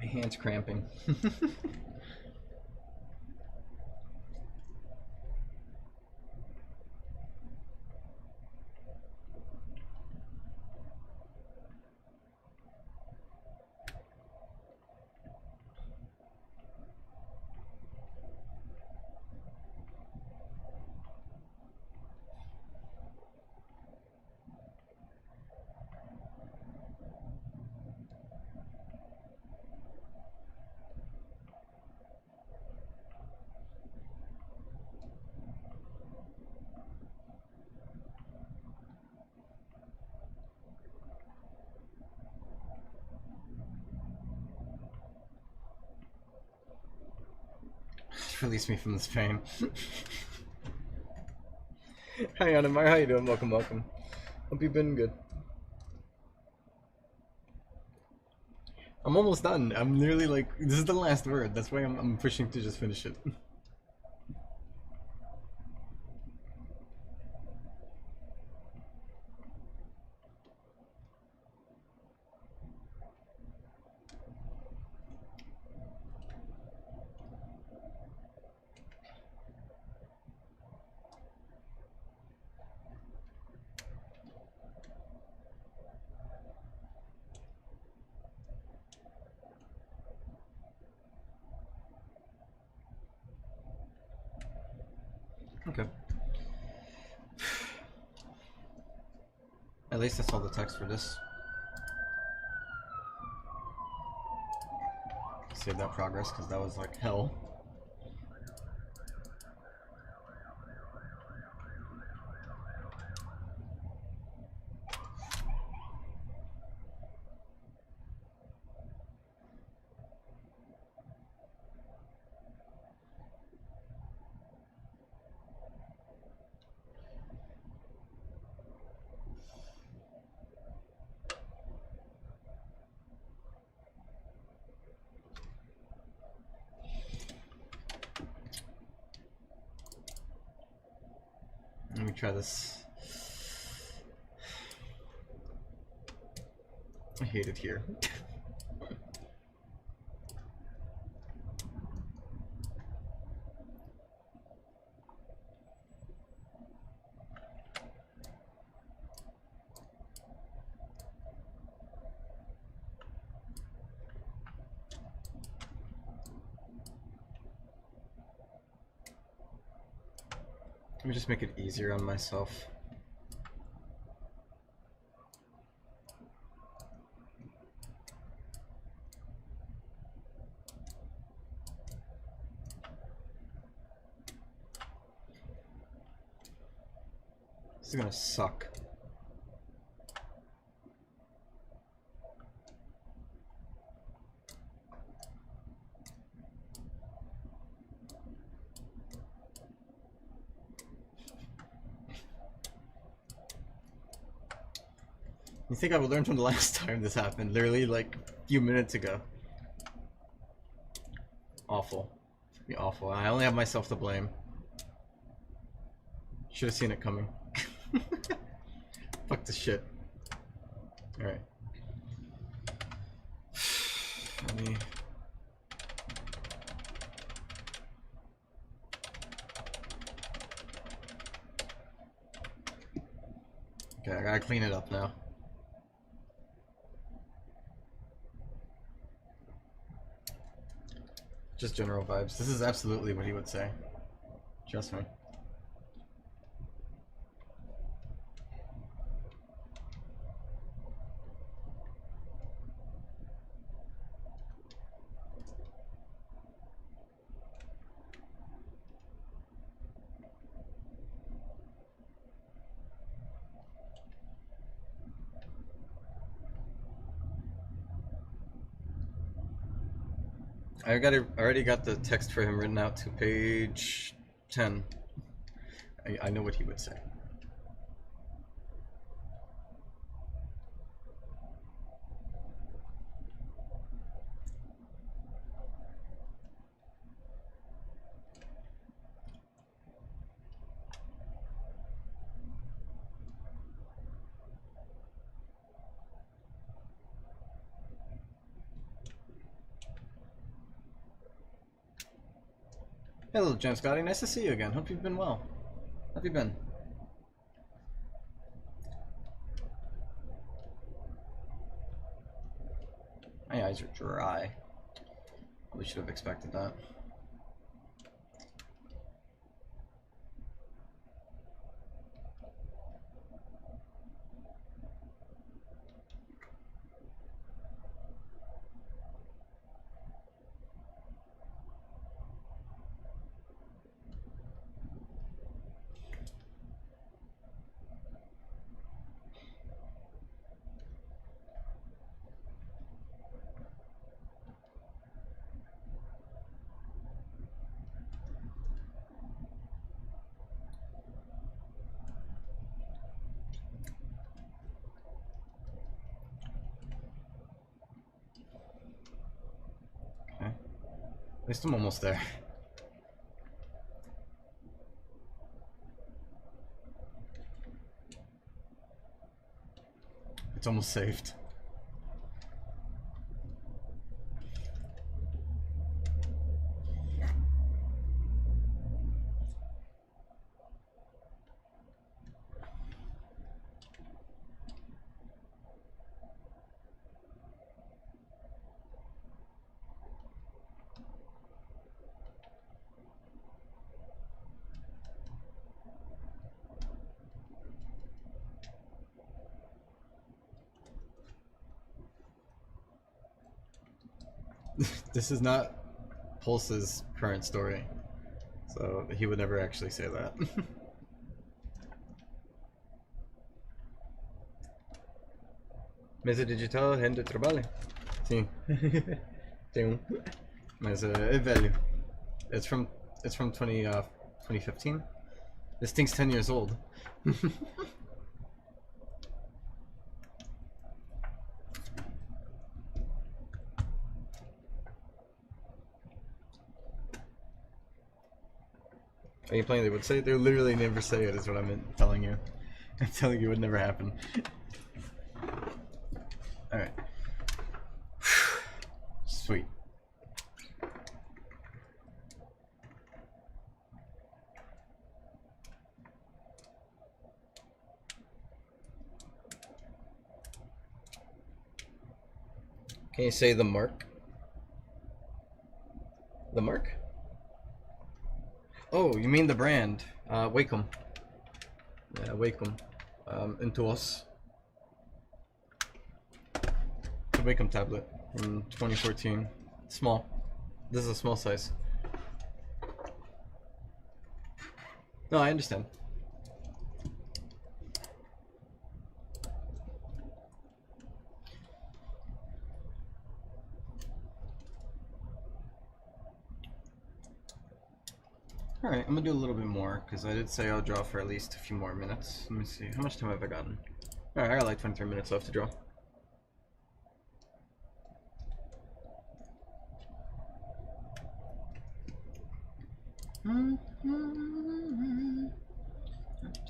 My hand's cramping. Release me from this pain. Hi Anamar, how you doing? Welcome, welcome. Hope you've been good. I'm almost done. I'm literally like, this is the last word. That's why I'm pushing to just finish it. Okay. At least I saw the text for this. Save that progress because that was like hell. Let me try this. I hate it here. Let me just make it easier on myself. This is gonna suck. You think I would learn from the last time this happened? Literally like a few minutes ago. Awful. Be awful. I only have myself to blame. Should have seen it coming. Fuck this shit. Alright. Let me... Okay, I gotta clean it up now. Just general vibes. This is absolutely what he would say. Trust me. I already got the text for him written out to page 10. I know what he would say. Hello, Gem Scotty. Nice to see you again. Hope you've been well. How have you been? My eyes are dry. We should have expected that. At least I'm almost there. It's almost saved. This is not Pulse's current story, so he would never actually say that. Mesa digital rende trabalho? Sim. Tem um. Mas é velho. It's from 2015. This thing's 10 years old. Are you playing? They would say. They literally never say it. Is what I'm telling you. I'm telling you, it would never happen. All right. Sweet. Can you say the mark? The mark? Oh, you mean the brand? Wacom. Yeah, Wacom. Into us. The Wacom tablet from 2014. Small. This is a small size. No, I understand. Alright, I'm gonna do a little bit more, because I did say I'll draw for at least a few more minutes. Let me see, how much time have I gotten? Alright, I got like 23 minutes left to draw.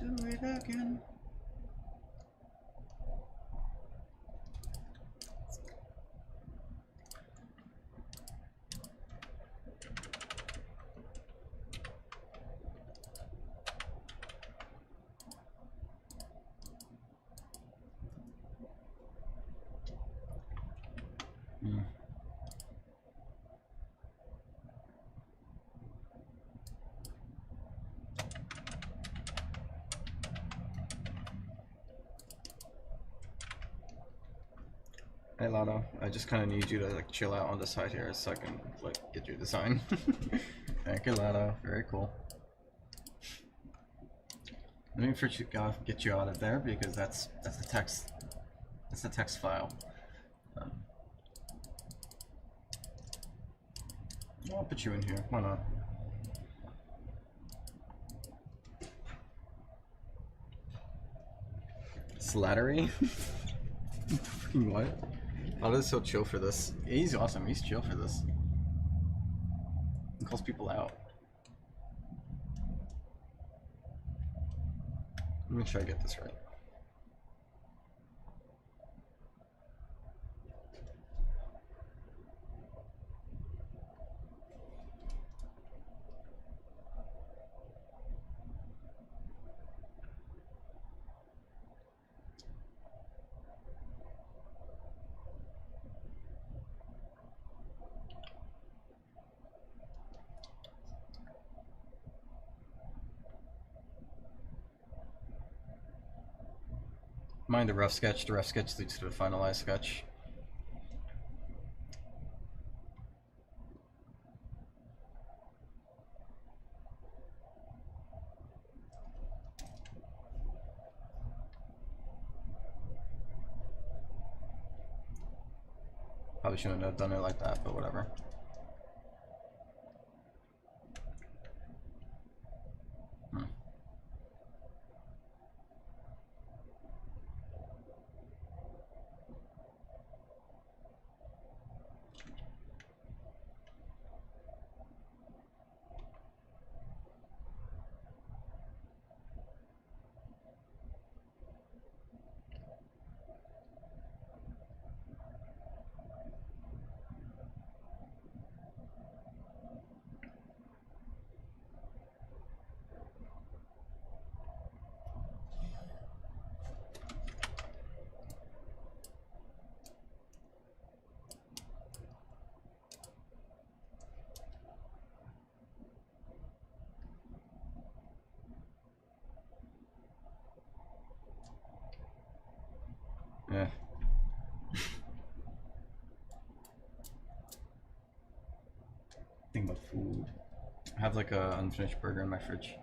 Do it again. Hey Lotto, I just kind of need you to like chill out on the side here so I can like get your design. Thank you, Lotto. Very cool. Let me first get you out of there because that's the text. That's the text file. I'll put you in here. Why not? Slattery? Fucking what? Otto's so chill for this. He's awesome. He's chill for this. He calls people out. Let me make sure I get this right. Mind the rough sketch. The rough sketch leads to the finalized sketch. Probably shouldn't have done it like that, but whatever. about food. I have like a unfinished burger in my fridge.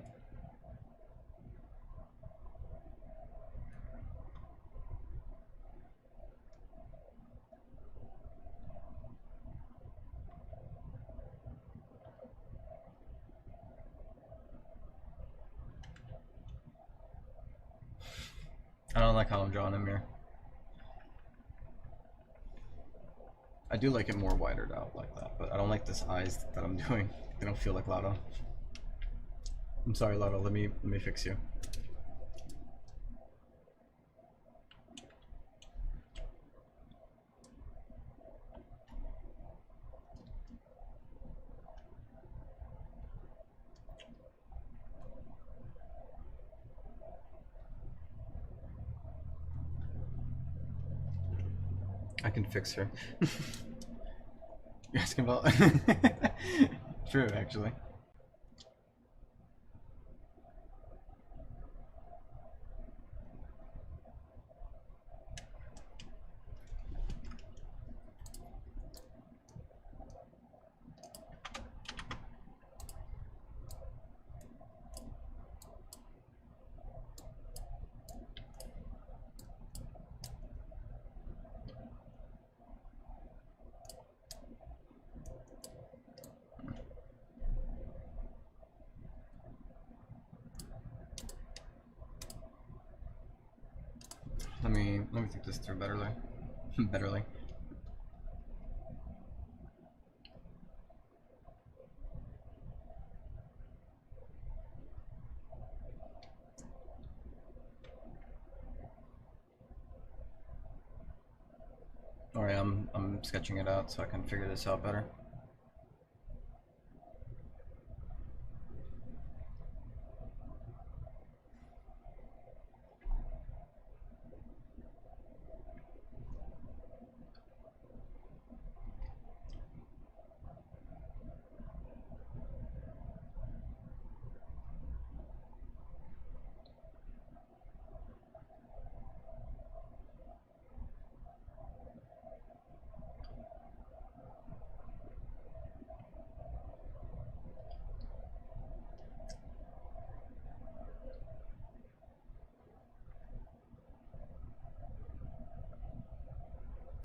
I don't like how I'm drawing a mirror. I do like it more widered out like that, but I don't like this eyes that I'm doing. They don't feel like Lotto. I'm sorry, Lotto. Let me fix you. I can fix her. You're asking about? True, actually. Let me think this through betterly. Betterly. Alright, I'm sketching it out so I can figure this out better.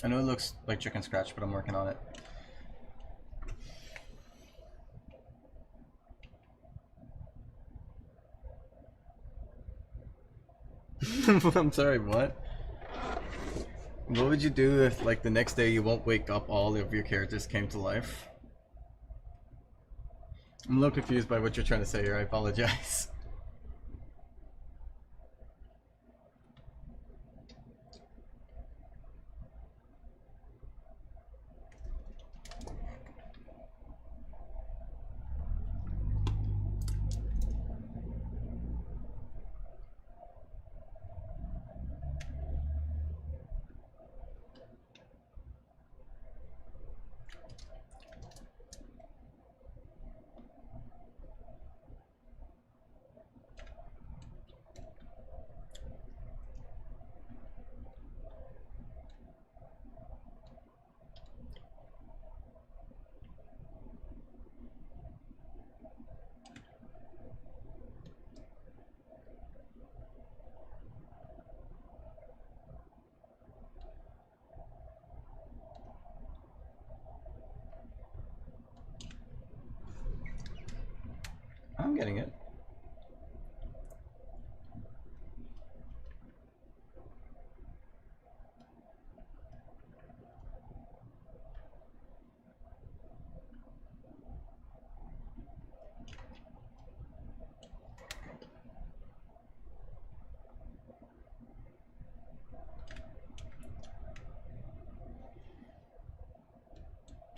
I know it looks like chicken scratch, but I'm working on it. I'm sorry, what? What would you do if, like, the next day you won't wake up, all of your characters came to life? I'm a little confused by what you're trying to say here, I apologize. I'm getting it.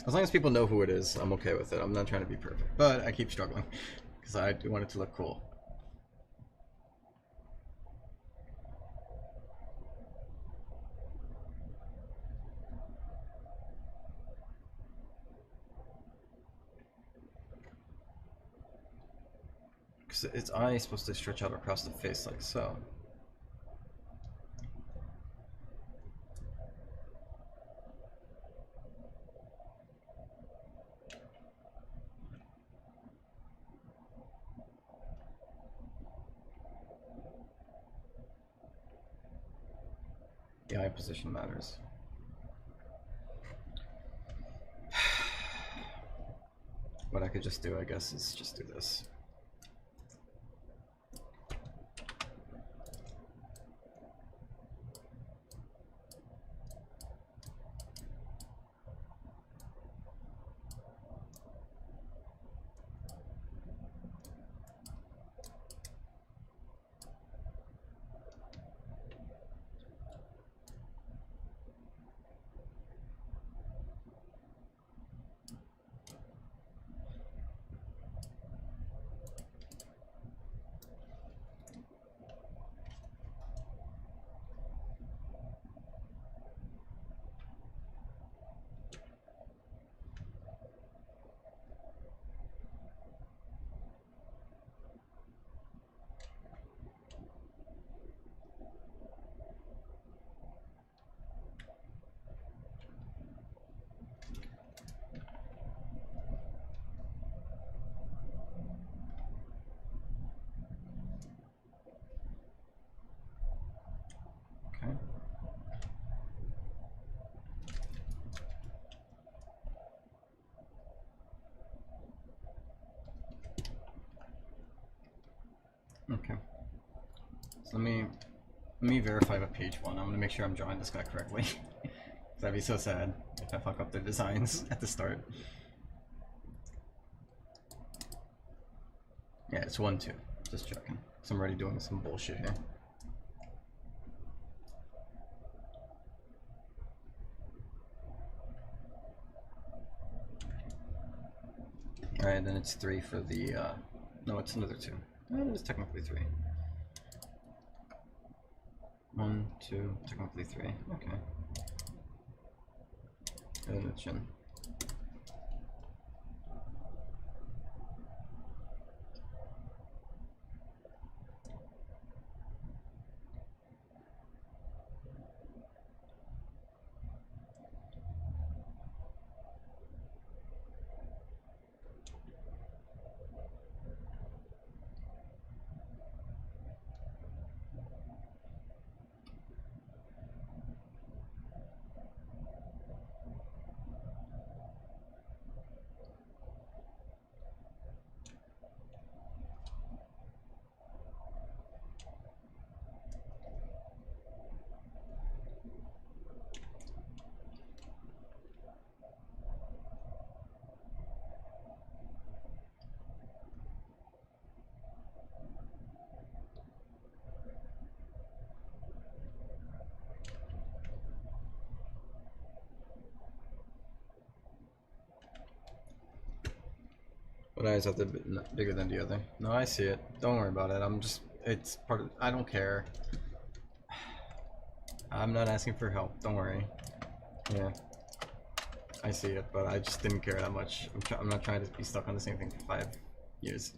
As long as people know who it is, I'm okay with it. I'm not trying to be perfect, but I keep struggling because I do want it to look cool. Because its eye is supposed to stretch out across the face like so. The eye position matters. What I could just do, I guess, is just do this. Okay. Okay. So let me verify with page 1. I'm gonna make sure I'm drawing this guy correctly. That'd be so sad if I fuck up the designs at the start. Yeah, it's 1-2. Just checking. So I'm already doing some bullshit here. Alright, then it's 3 for the, no, it's another 2. It is technically 3. 1, 2, technically 3. Okay. And then the chin. One eye's out there bigger than the other. No, I see it. Don't worry about it. I'm just, it's part of, I don't care. I'm not asking for help. Don't worry. Yeah. I see it, but I just didn't care that much. I'm not trying to be stuck on the same thing for 5 years.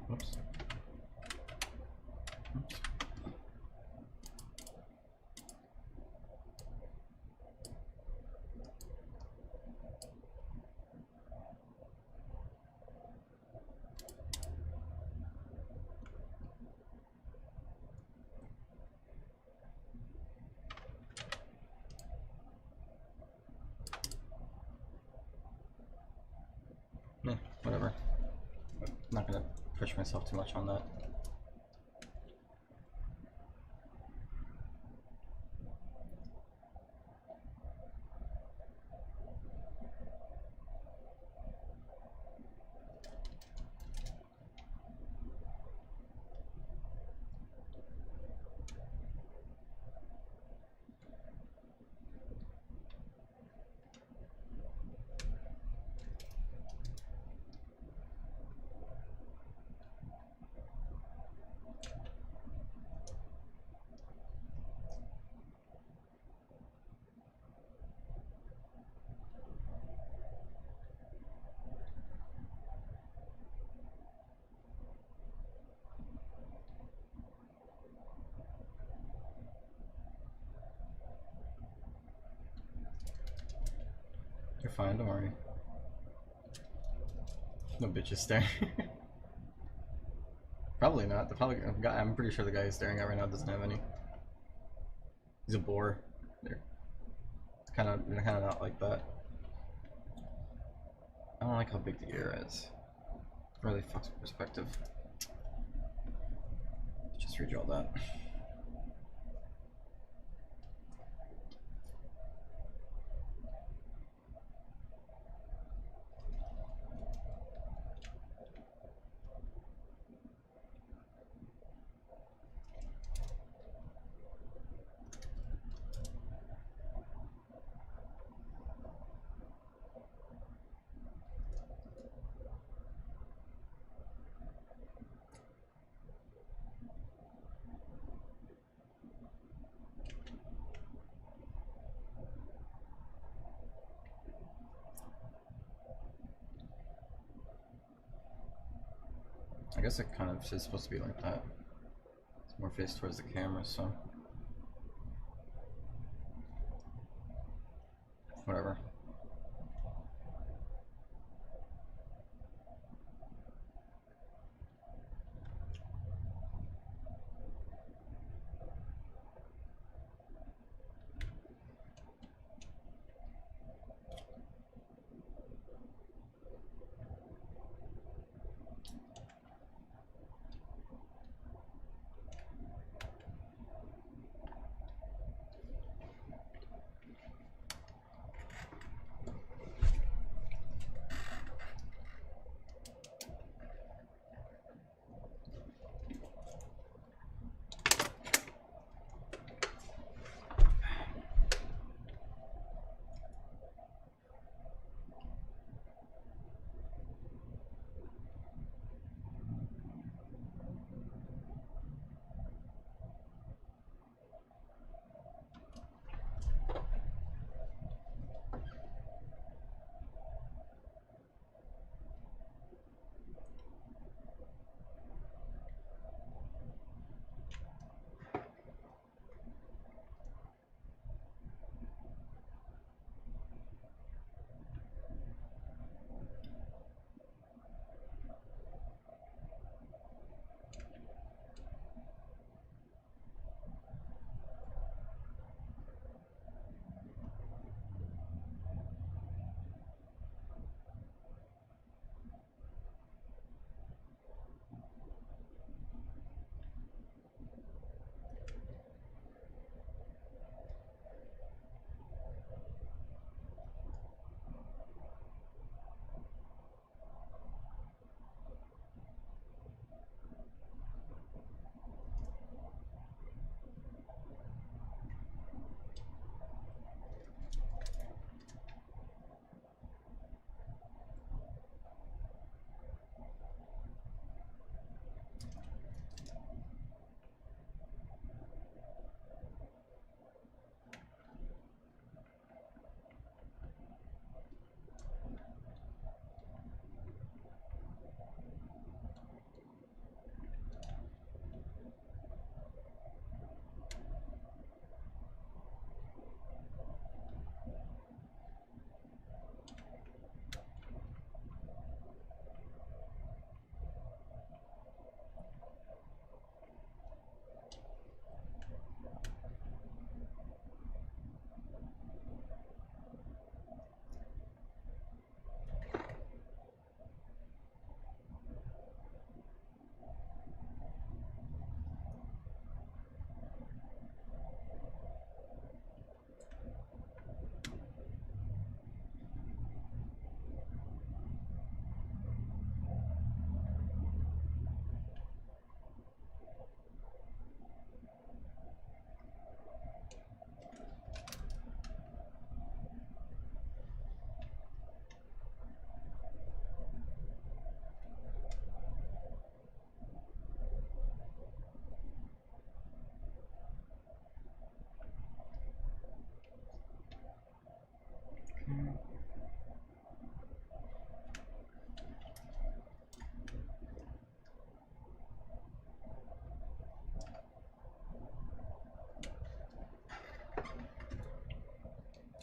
Oops. Oops. Yeah, whatever. I'm not gonna push myself too much on that. fine, don't worry. No bitches staring. Probably not. The probably guy, I'm pretty sure the guy he's staring at right now doesn't have any. He's a bore. They're kind of not like that. I don't like how big the ear is. It really fucks with perspective. Just redraw that. I guess it kind of is supposed to be like that. It's more face towards the camera, so whatever.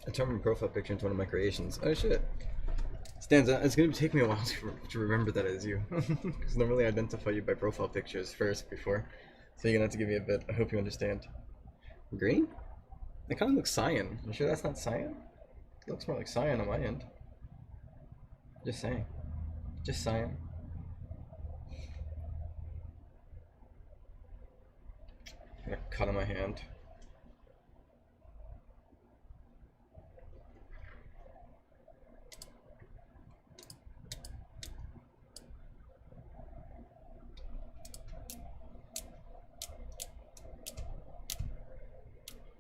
I turned my profile picture into one of my creations. Oh shit. Stands out. It's gonna take me a while to remember that it's you. Because normally I identify you by profile pictures first before. So you're gonna have to give me a bit. I hope you understand. Green? It kind of looks cyan. You sure that's not cyan? It looks more like cyan on my end. Just saying. Just cyan. I got a cut on my hand.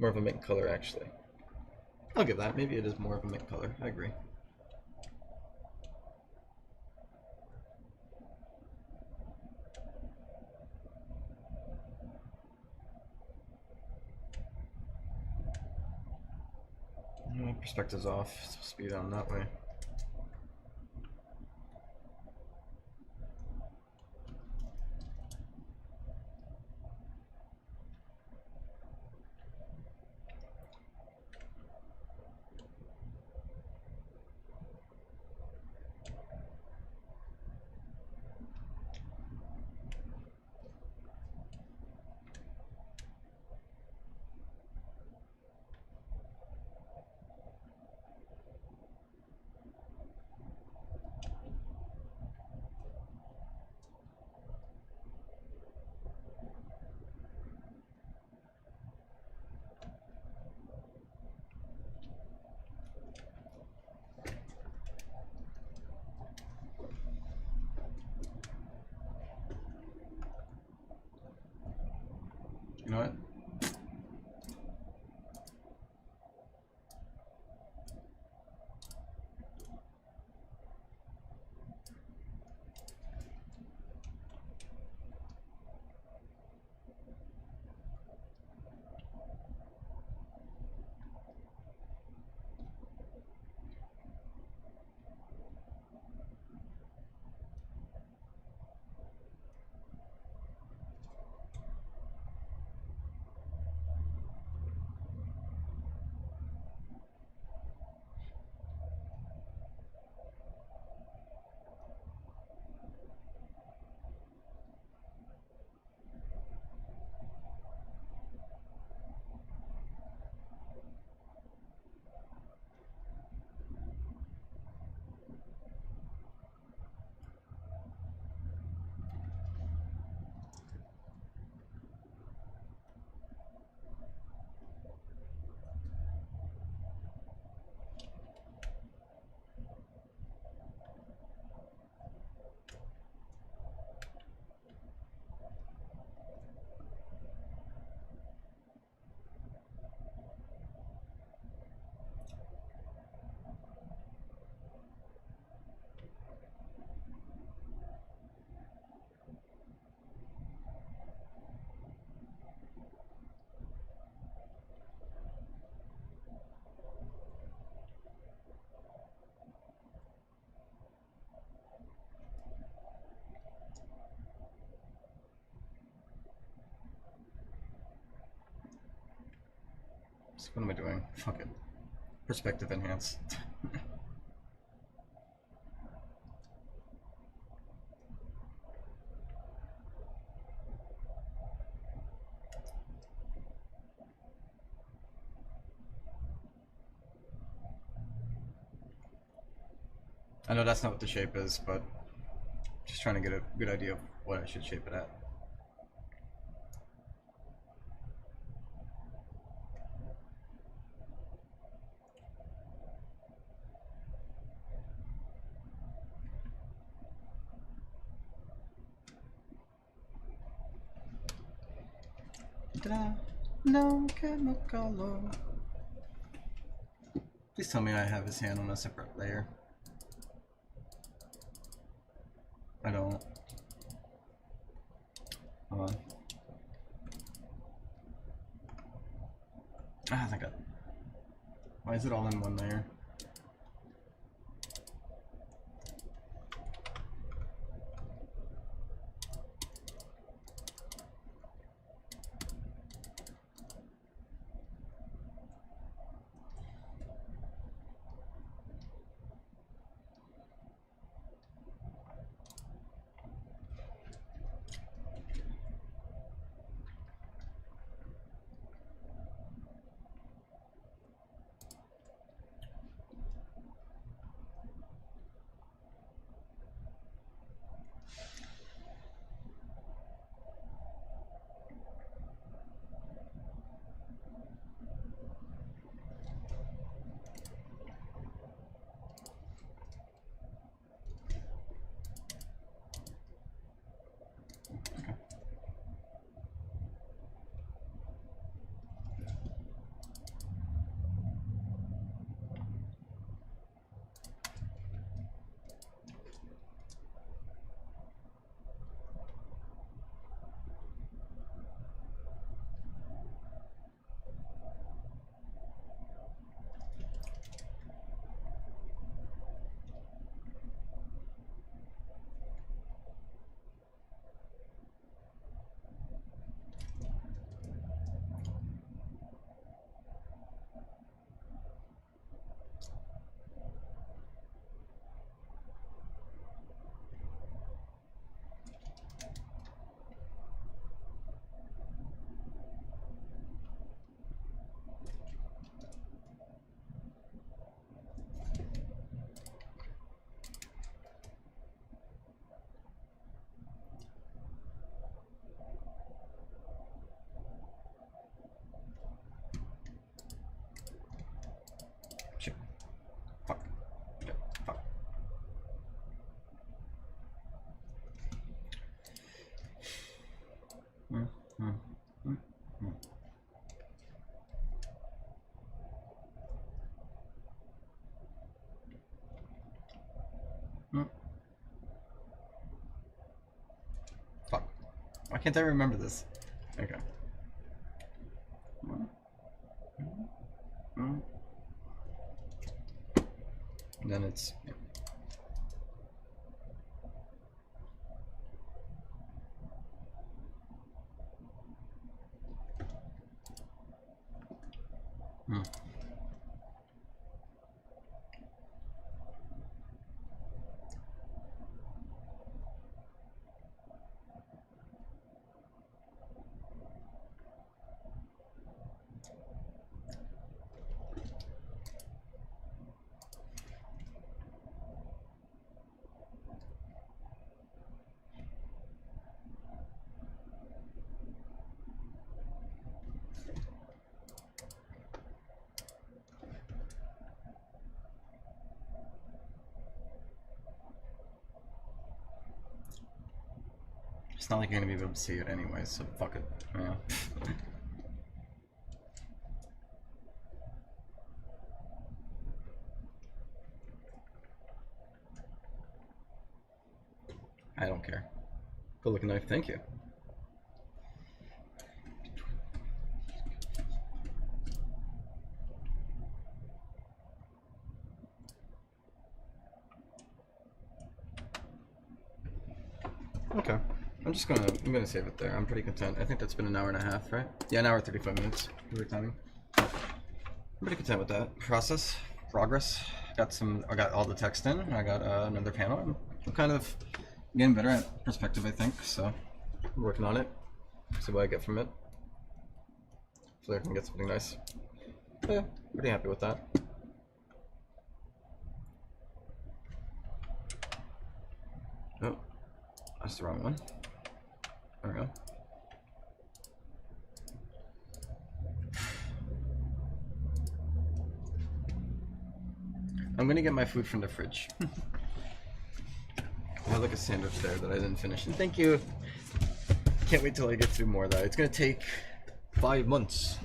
More of a mint color, actually. I'll give that. Maybe it is more of a mint color. I agree. My perspective's off. It's supposed to be down that way. You know what? So what am I doing? Fuck it. Perspective enhance. I know that's not what the shape is, but just trying to get a good idea of what I should shape it at. No chemical. Please tell me I have his hand on a separate layer. I don't. Hold on. Ah, thank God. Why is it all in one layer? Fuck. Why can't I remember this? Okay. And then it's... Yeah. It's not like you're gonna be able to see it anyway, so fuck it. Yeah. I don't care. Good looking knife, thank you. Okay. I'm gonna save it there. I'm pretty content. I think that's been an hour and a half, right? Yeah, an hour 35 minutes. Weird timing. I'm pretty content with that. Progress. I got all the text in. I got another panel. I'm kind of getting better at perspective, I think. So I'm working on it. See what I get from it. Hopefully I can get something nice. But yeah, pretty happy with that. Oh, that's the wrong one. There we go. I'm gonna get my food from the fridge. I have like a sandwich there that I didn't finish. And thank you. Can't wait till I get through more of that. It's gonna take 5 months.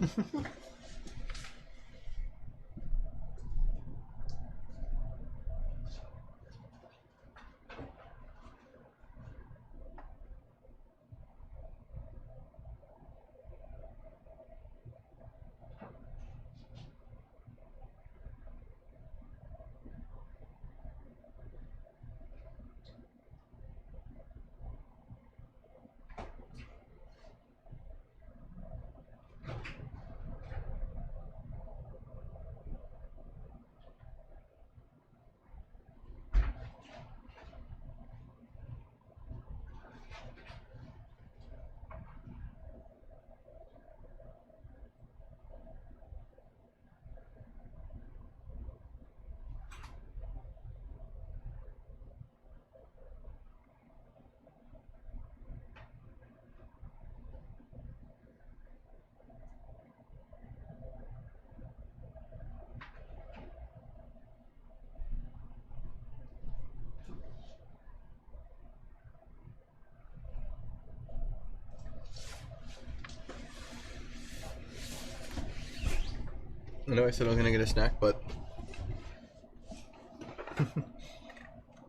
I know I said I was gonna get a snack, but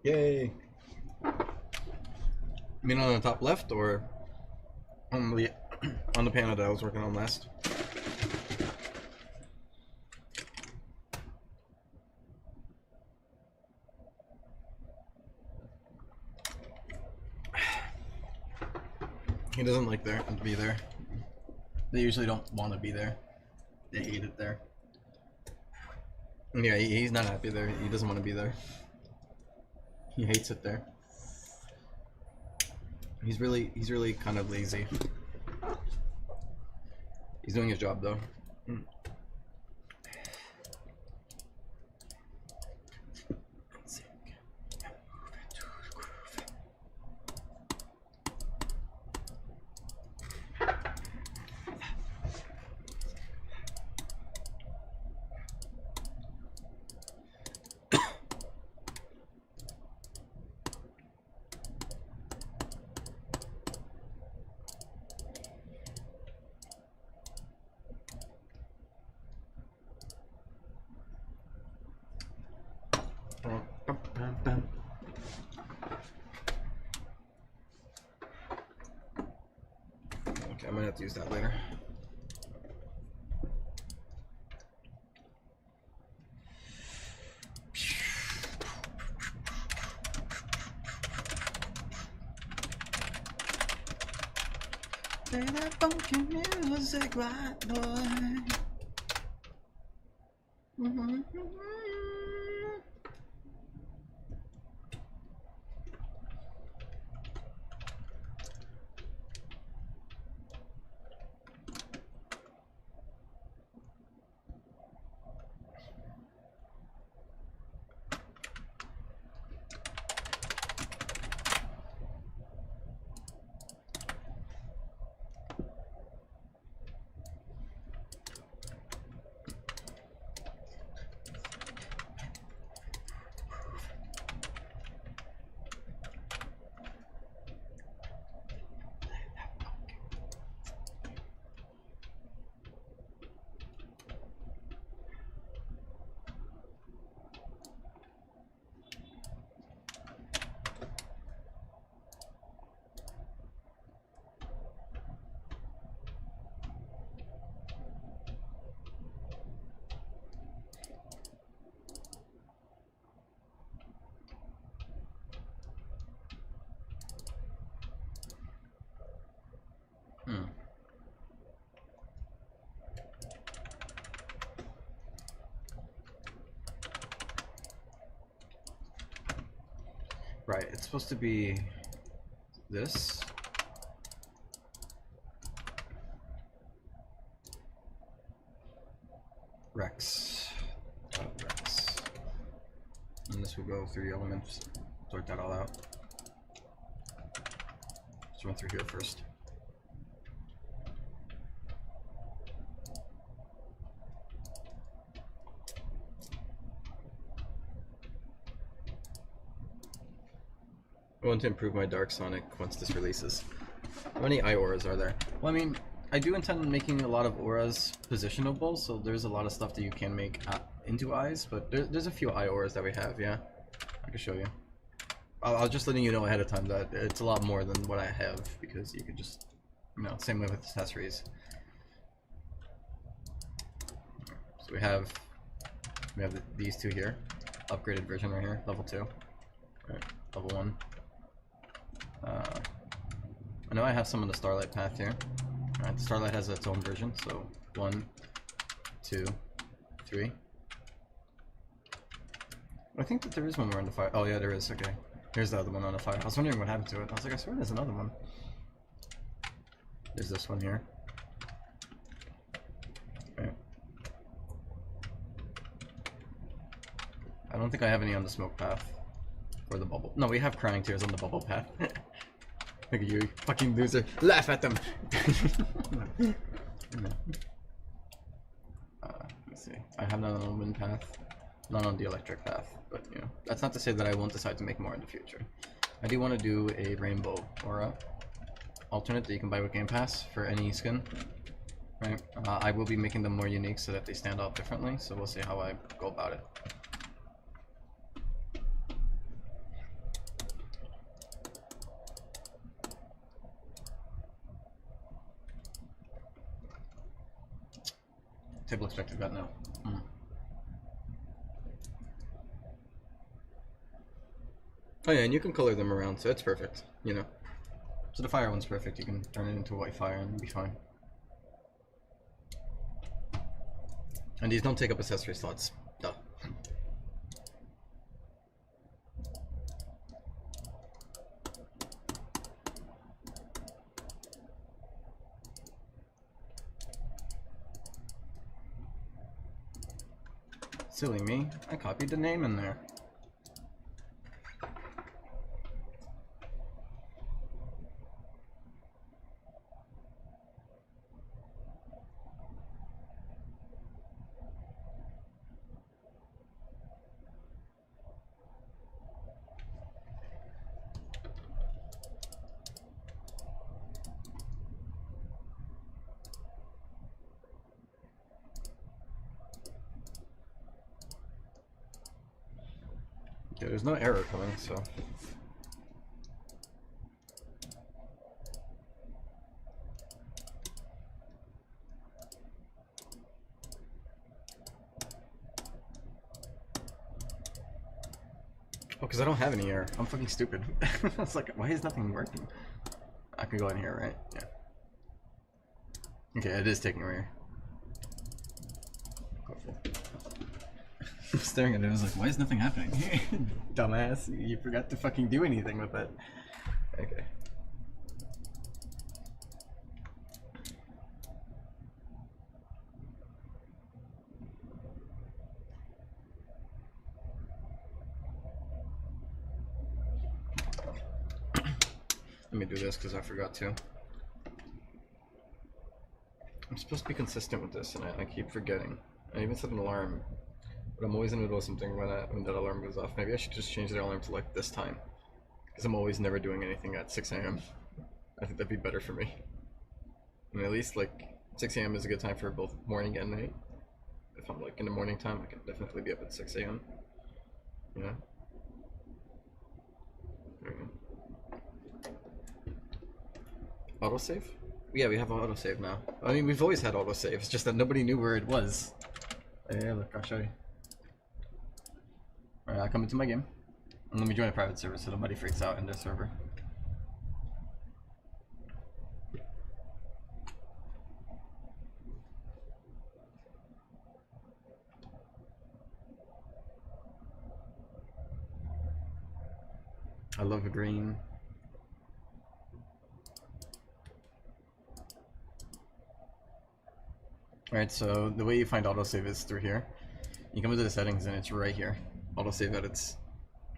yay! You mean on the top left or on the on the panel that I was working on last? He doesn't like there to be there. They usually don't want to be there. They hate it there. Yeah, he's not happy there. He doesn't want to be there. He hates it there. He's really kind of lazy. He's doing his job though. might have to use that later. Play that funky music, right, boy. Right, it's supposed to be this. Rex. Rex. And this will go through the elements. Sort that all out. Let's run through here first. I want to improve my Dark Sonic once this releases. How many eye auras are there? Well, I mean, I do intend on making a lot of auras positionable, so there's a lot of stuff that you can make into eyes, but there's a few eye auras that we have, yeah? I can show you. I'll just letting you know ahead of time that it's a lot more than what I have, because you could just, you know, same way with accessories. So we have these two here, upgraded version right here, level 2, right, level 1. I know I have some of the Starlight path here. Alright, the Starlight has its own version, so 1, 2, 3. I think that there is one more on the fire. Oh yeah, there is, okay. Here's the other one on the fire. I was wondering what happened to it. I was like, I swear there's another one. There's this one here. Okay. I don't think I have any on the smoke path. Or the bubble. No, we have crying tears on the bubble path. Look at you, fucking loser. Laugh at them! Let's see. I have none on the wind path. None on the electric path. But, you know, that's not to say that I won't decide to make more in the future. I do want to do a rainbow aura alternate that you can buy with Game Pass for any skin. Right? I will be making them more unique so that they stand out differently, so we'll see how I go about it. Table expected got now. Oh yeah, and you can color them around, so it's perfect, you know. So the fire one's perfect, you can turn it into a white fire and it'll be fine. And these don't take up accessory slots. Duh. Silly me, I copied the name in there. Okay, there's no error coming, so. because I don't have any air. I'm fucking stupid. I was like, why is nothing working? I can go in here, right? Yeah. Okay, it is taking air. I'm staring at it, I was like, why is nothing happening? Dumbass, you forgot to fucking do anything with it. Okay. Let me do this because I forgot to. I'm supposed to be consistent with this and I keep forgetting. I even set an alarm, but I'm always in the middle of something when that alarm goes off. Maybe I should just change the alarm to like this time, because I'm always never doing anything at 6 a.m. I think that'd be better for me. I mean, at least like 6 a.m. is a good time for both morning and night. If I'm like in the morning time, I can definitely be up at 6 a.m. You know? There we go. Autosave? Yeah, we have autosave now. I mean, we've always had autosave, it's just that nobody knew where it was. Yeah, look, I'll show you. Alright, I'll come into my game. And let me join a private server so nobody freaks out in their server. I love green. Alright, so the way you find autosave is through here. You come into the settings and it's right here. Autosave edits.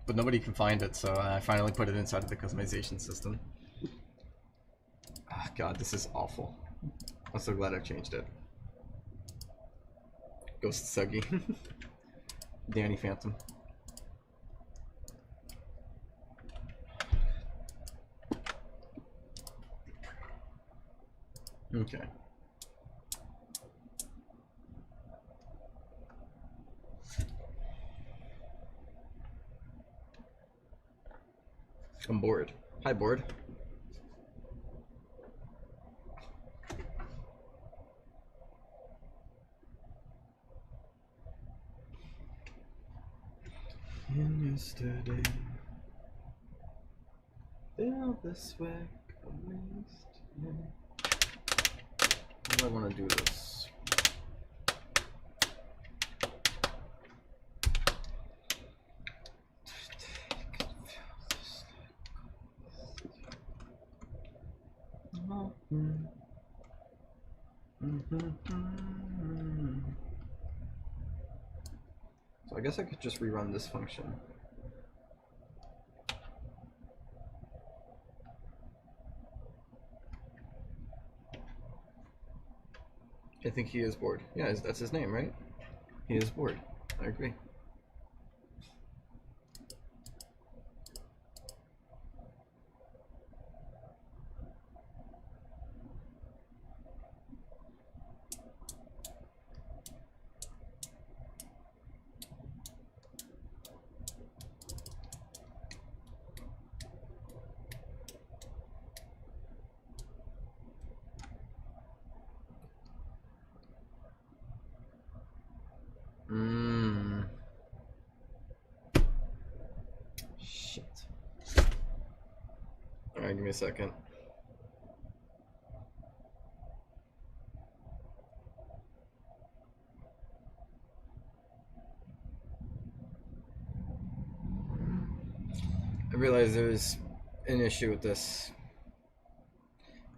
But nobody can find it, so I finally put it inside of the customization system. Ah, God, this is awful. I'm so glad I've changed it. Ghost Suggy. Danny Phantom. Okay. I'm bored. Hi, bored. And yesterday, feel this way. How do I want to do this? So I guess I could just rerun this function. I think he is bored. Yeah, that's his name, right? He is bored. I agree. Shit. Alright, give me a second. I realize there's an issue with this,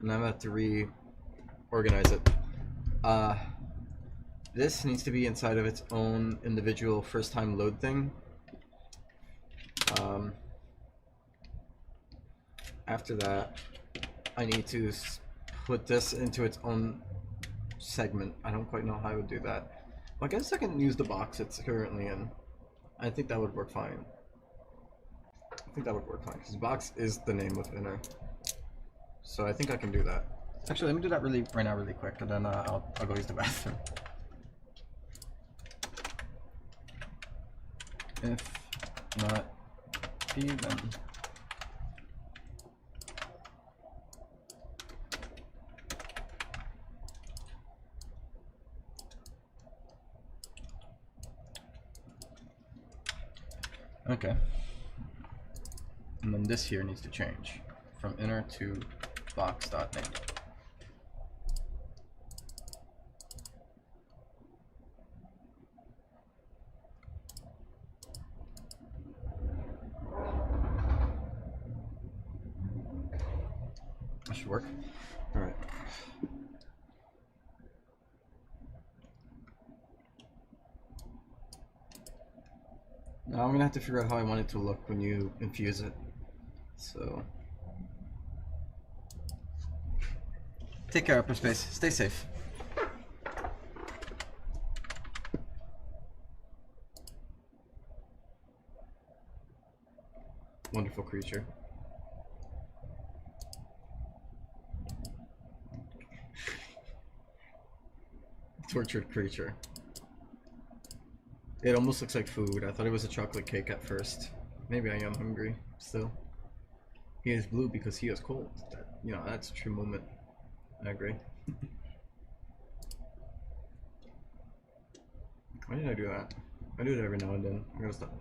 and I'm about to reorganize it. This needs to be inside of its own individual first-time load thing. After that, I need to put this into its own segment. I don't quite know how I would do that. Well, I guess I can use the box it's currently in. I think that would work fine. I think that would work fine, because box is the name of inner. So I think I can do that. Actually, let me do that right now really quick, and then I'll go use the bathroom. If not P, then... Okay. And then this here needs to change from inner to box.name. That should work. All right. Now I'm gonna have to figure out how I want it to look when you infuse it. So take care, Hyperspace. Stay safe. Wonderful creature. Tortured creature. It almost looks like food. I thought it was a chocolate cake at first. Maybe I am hungry still. He is blue because he is cold. That, you know, that's a true moment. I agree. Why did I do that? I do it every now and then. I gotta stop.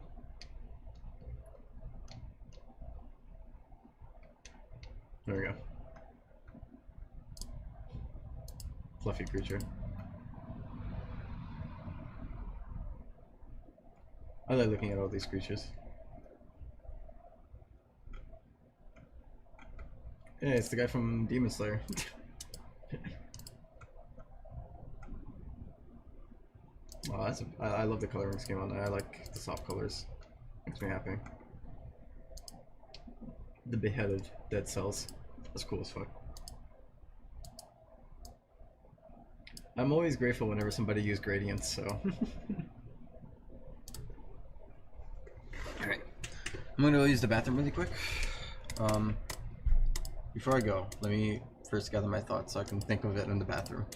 There we go. Fluffy creature. I like looking at all these creatures. Yeah, it's the guy from Demon Slayer. Oh, that's I love the coloring scheme on that. I like the soft colors. Makes me happy. The beheaded dead cells. That's cool as fuck. I'm always grateful whenever somebody uses gradients, so. Alright. I'm gonna go use the bathroom really quick. Before I go, let me first gather my thoughts so I can think of it in the bathroom.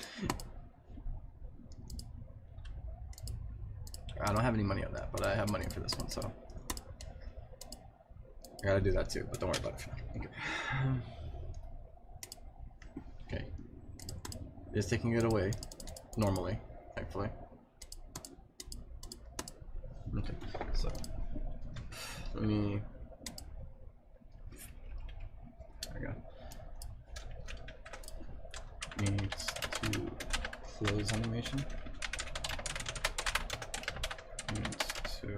I don't have any money on that, but I have money for this one, so I gotta do that too, but don't worry about it for now. Okay. Okay. Just taking it away, normally, thankfully. Okay, so let me. There we go. Needs to close animation. Needs to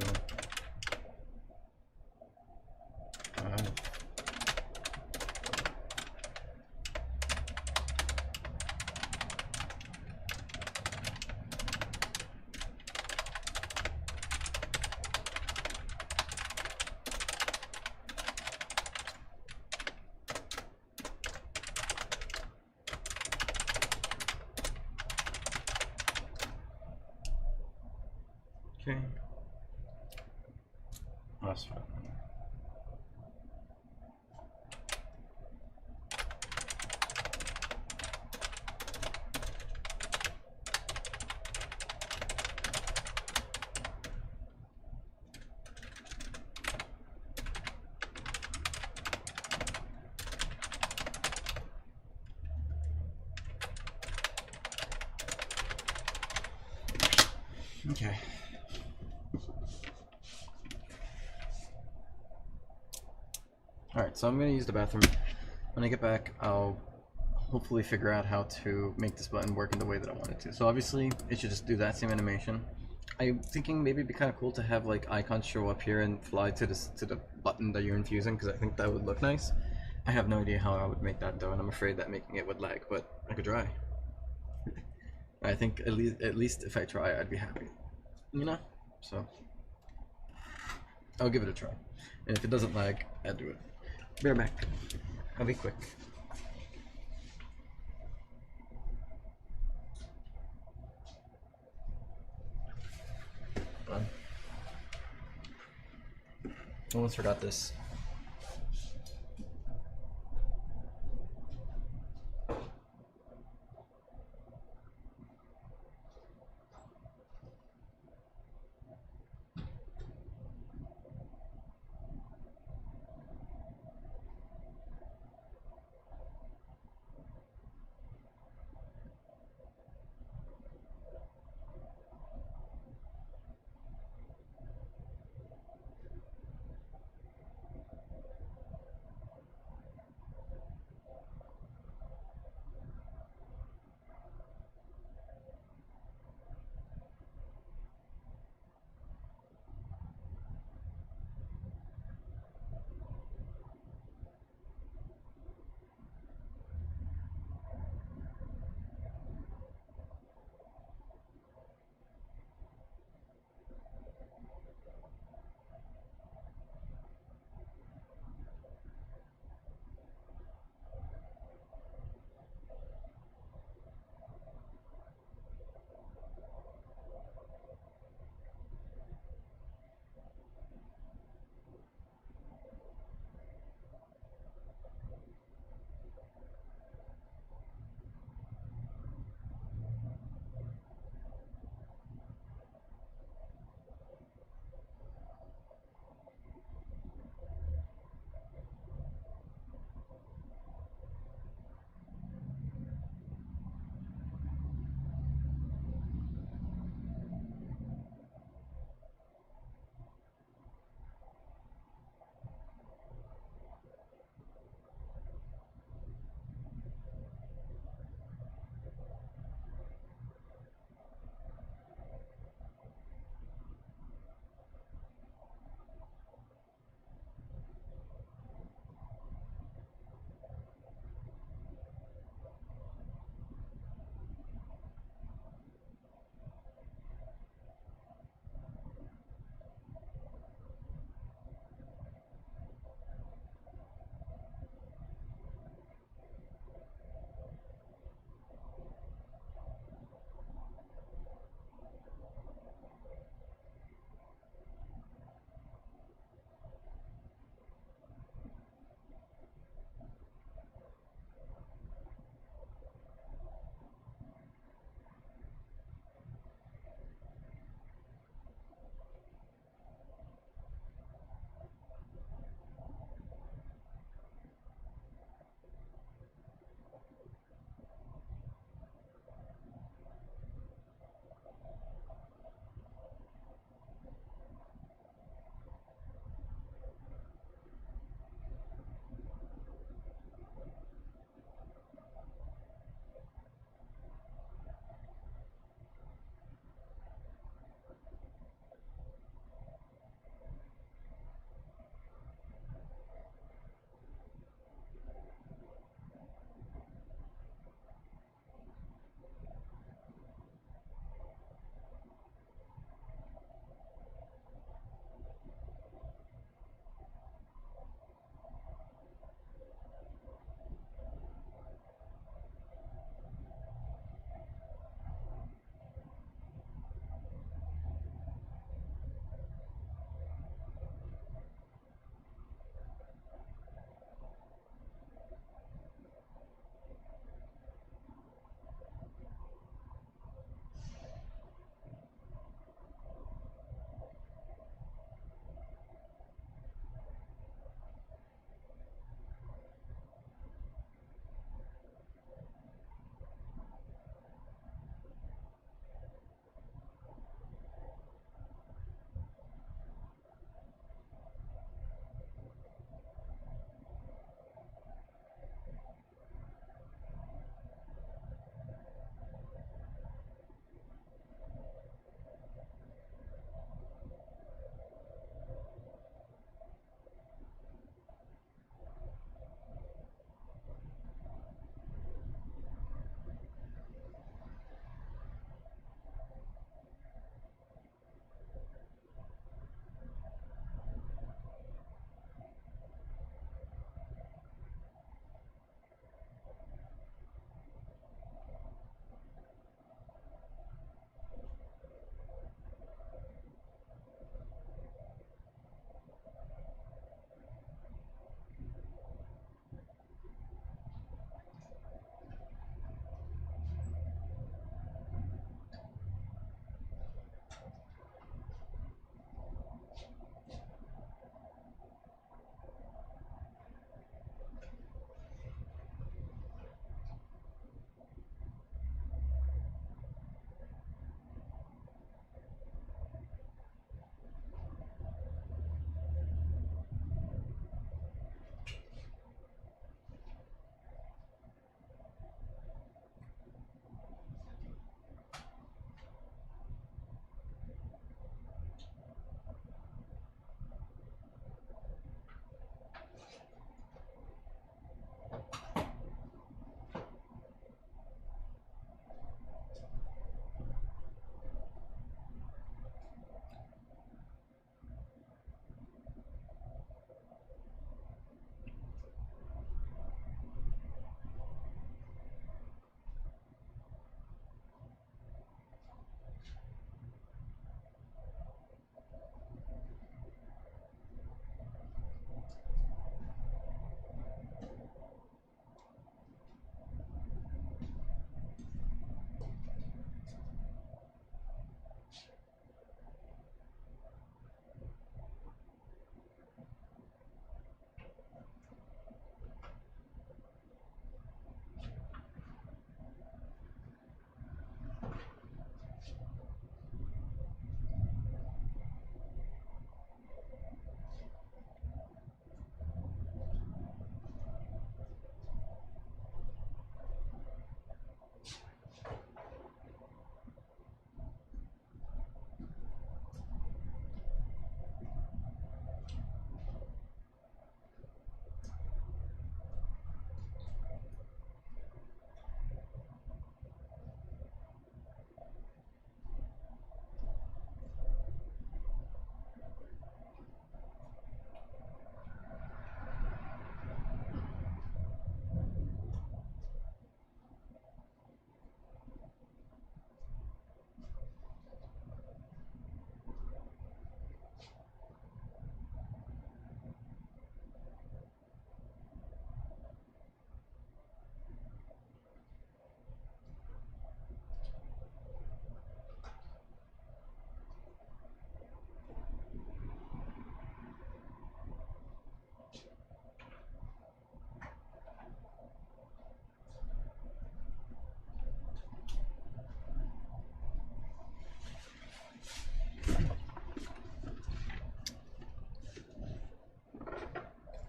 okay. That's fine. Okay. Alright, so I'm going to use the bathroom. When I get back, I'll hopefully figure out how to make this button work in the way that I want it to. So obviously, it should just do that same animation. I'm thinking maybe it'd be kind of cool to have like icons show up here and fly to the button that you're infusing, because I think that would look nice. I have no idea how I would make that though, and I'm afraid that making it would lag, but I could try. I think at least if I try, I'd be happy. You know? So I'll give it a try. And if it doesn't lag, I'll do it. Be right back. I'll be quick. I almost forgot this.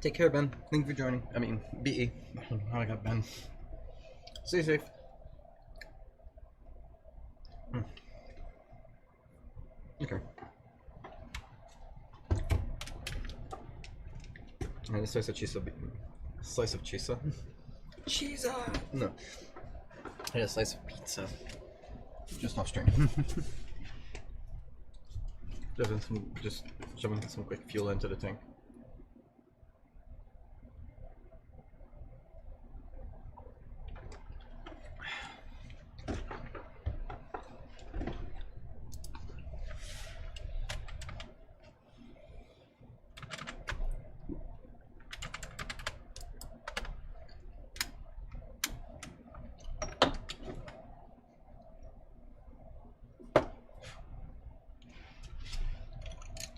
Take care, Ben. Thank you for joining. I mean, BE. I don't know how I got Ben. Stay safe. Okay. And a slice of cheese. Slice of cheese. Cheese! No. I had a slice of pizza. Just off stream. Just shoving some quick fuel into the tank.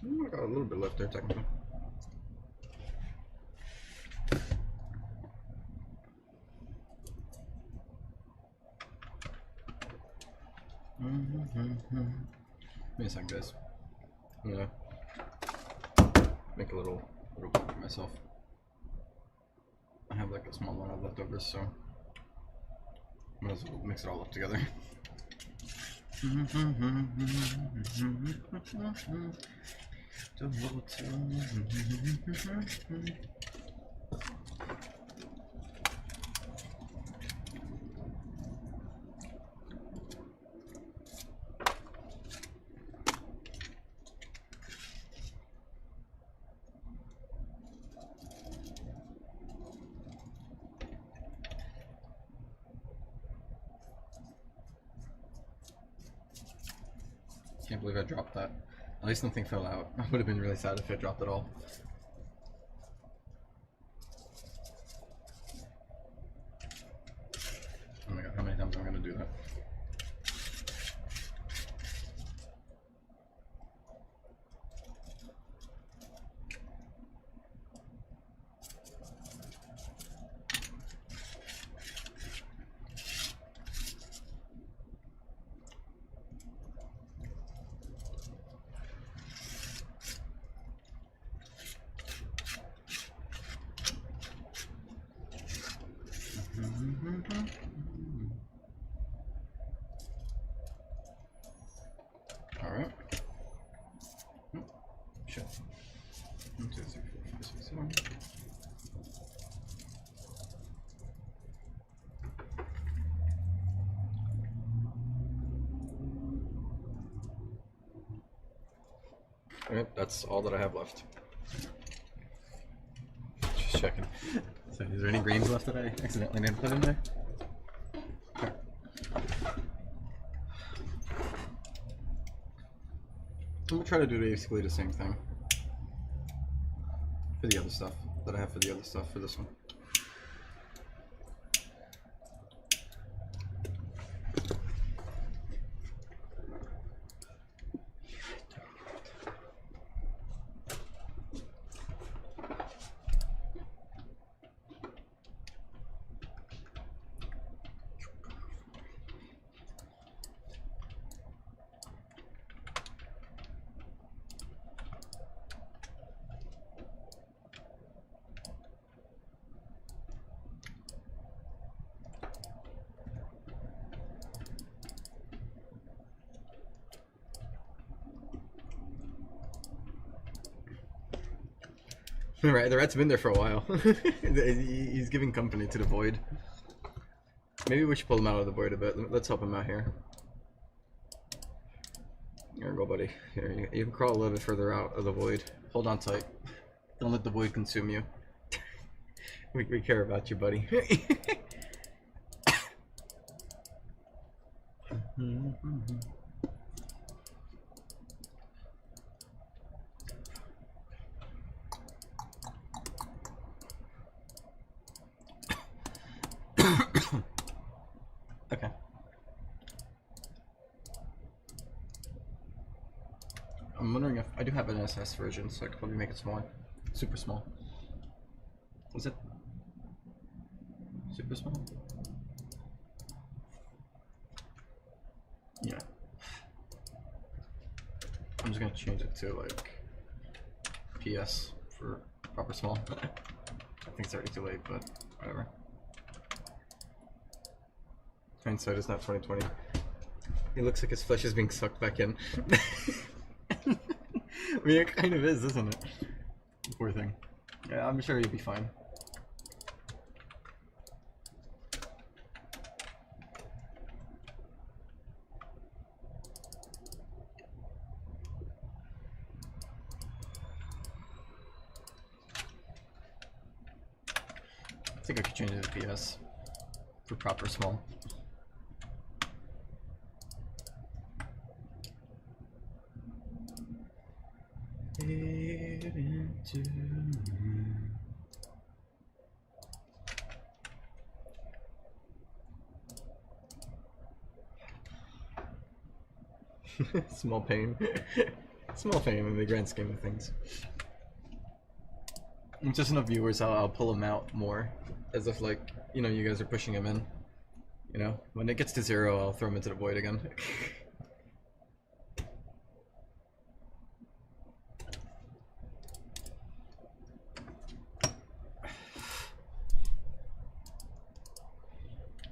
I got a little bit left there, technically. Give me a second, guys. I'm gonna make a little bit for myself. I have like a small amount of leftovers, so I might as well mix it all up together. Can't believe I dropped that. At least nothing fell out. I would have been really sad if I dropped it all. Oh my god, how many times am I gonna do that? Alright. Oh, shit. 1, 2, 3, 4, 5, 6, 7. Alright, that's all that I have left. Just checking. So, is there any grains left that I accidentally didn't put in there? Okay. I'm gonna try to do basically the same thing for the other stuff that I have for the other stuff for this one. Right, the rat's been there for a while. He's giving company to the void. Maybe we should pull him out of the void a bit. Let's help him out here. Here we go, buddy. Here, you can crawl a little bit further out of the void. Hold on tight. Don't let the void consume you. We care about you, buddy. Okay. I'm wondering if I do have an SS version, so I could probably make it small, super small. Is it super small? Yeah. I'm just gonna change it to like PS for proper small. I think it's already too late, but whatever. Hindsight is not 2020. He looks like his flesh is being sucked back in. I mean, it kind of is, isn't it? Poor thing. Yeah, I'm sure he'll be fine. I think I could change it to PS for proper small. Small pain. Small pain in the grand scheme of things. Just enough viewers, I'll pull him out more. As if, like, you know, you guys are pushing him in. You know, when it gets to 0, I'll throw him into the void again.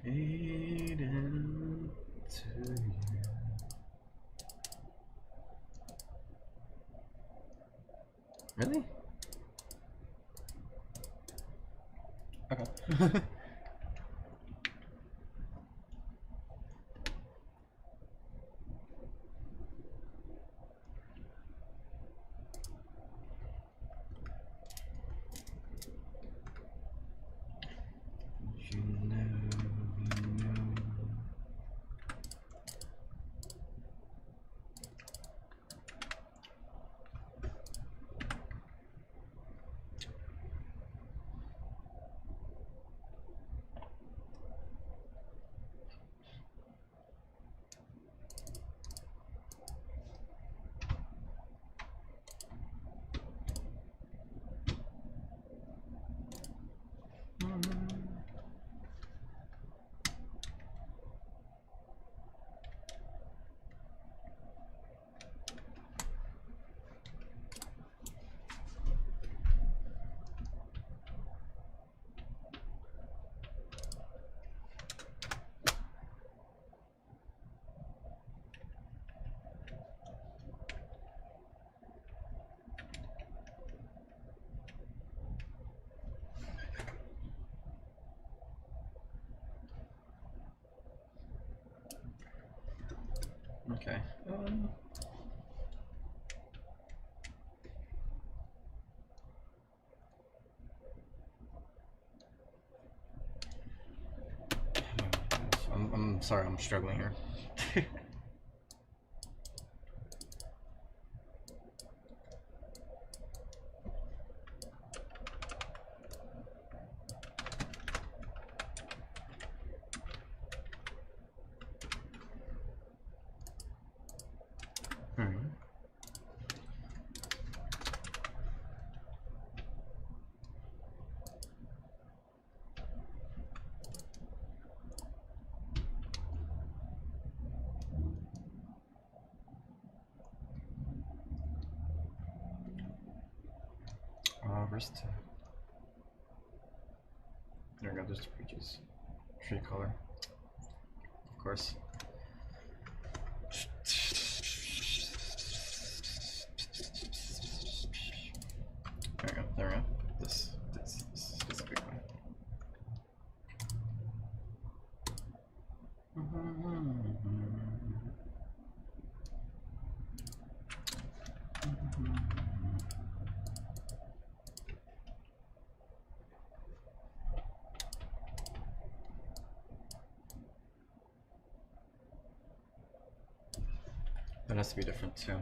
Aiden to you. Really? Okay. Okay. I'm sorry, I'm struggling here. Wrist. There we go, there's the peaches. Tree color. Of course. There we go, there we go. This is a big one. That has to be different too.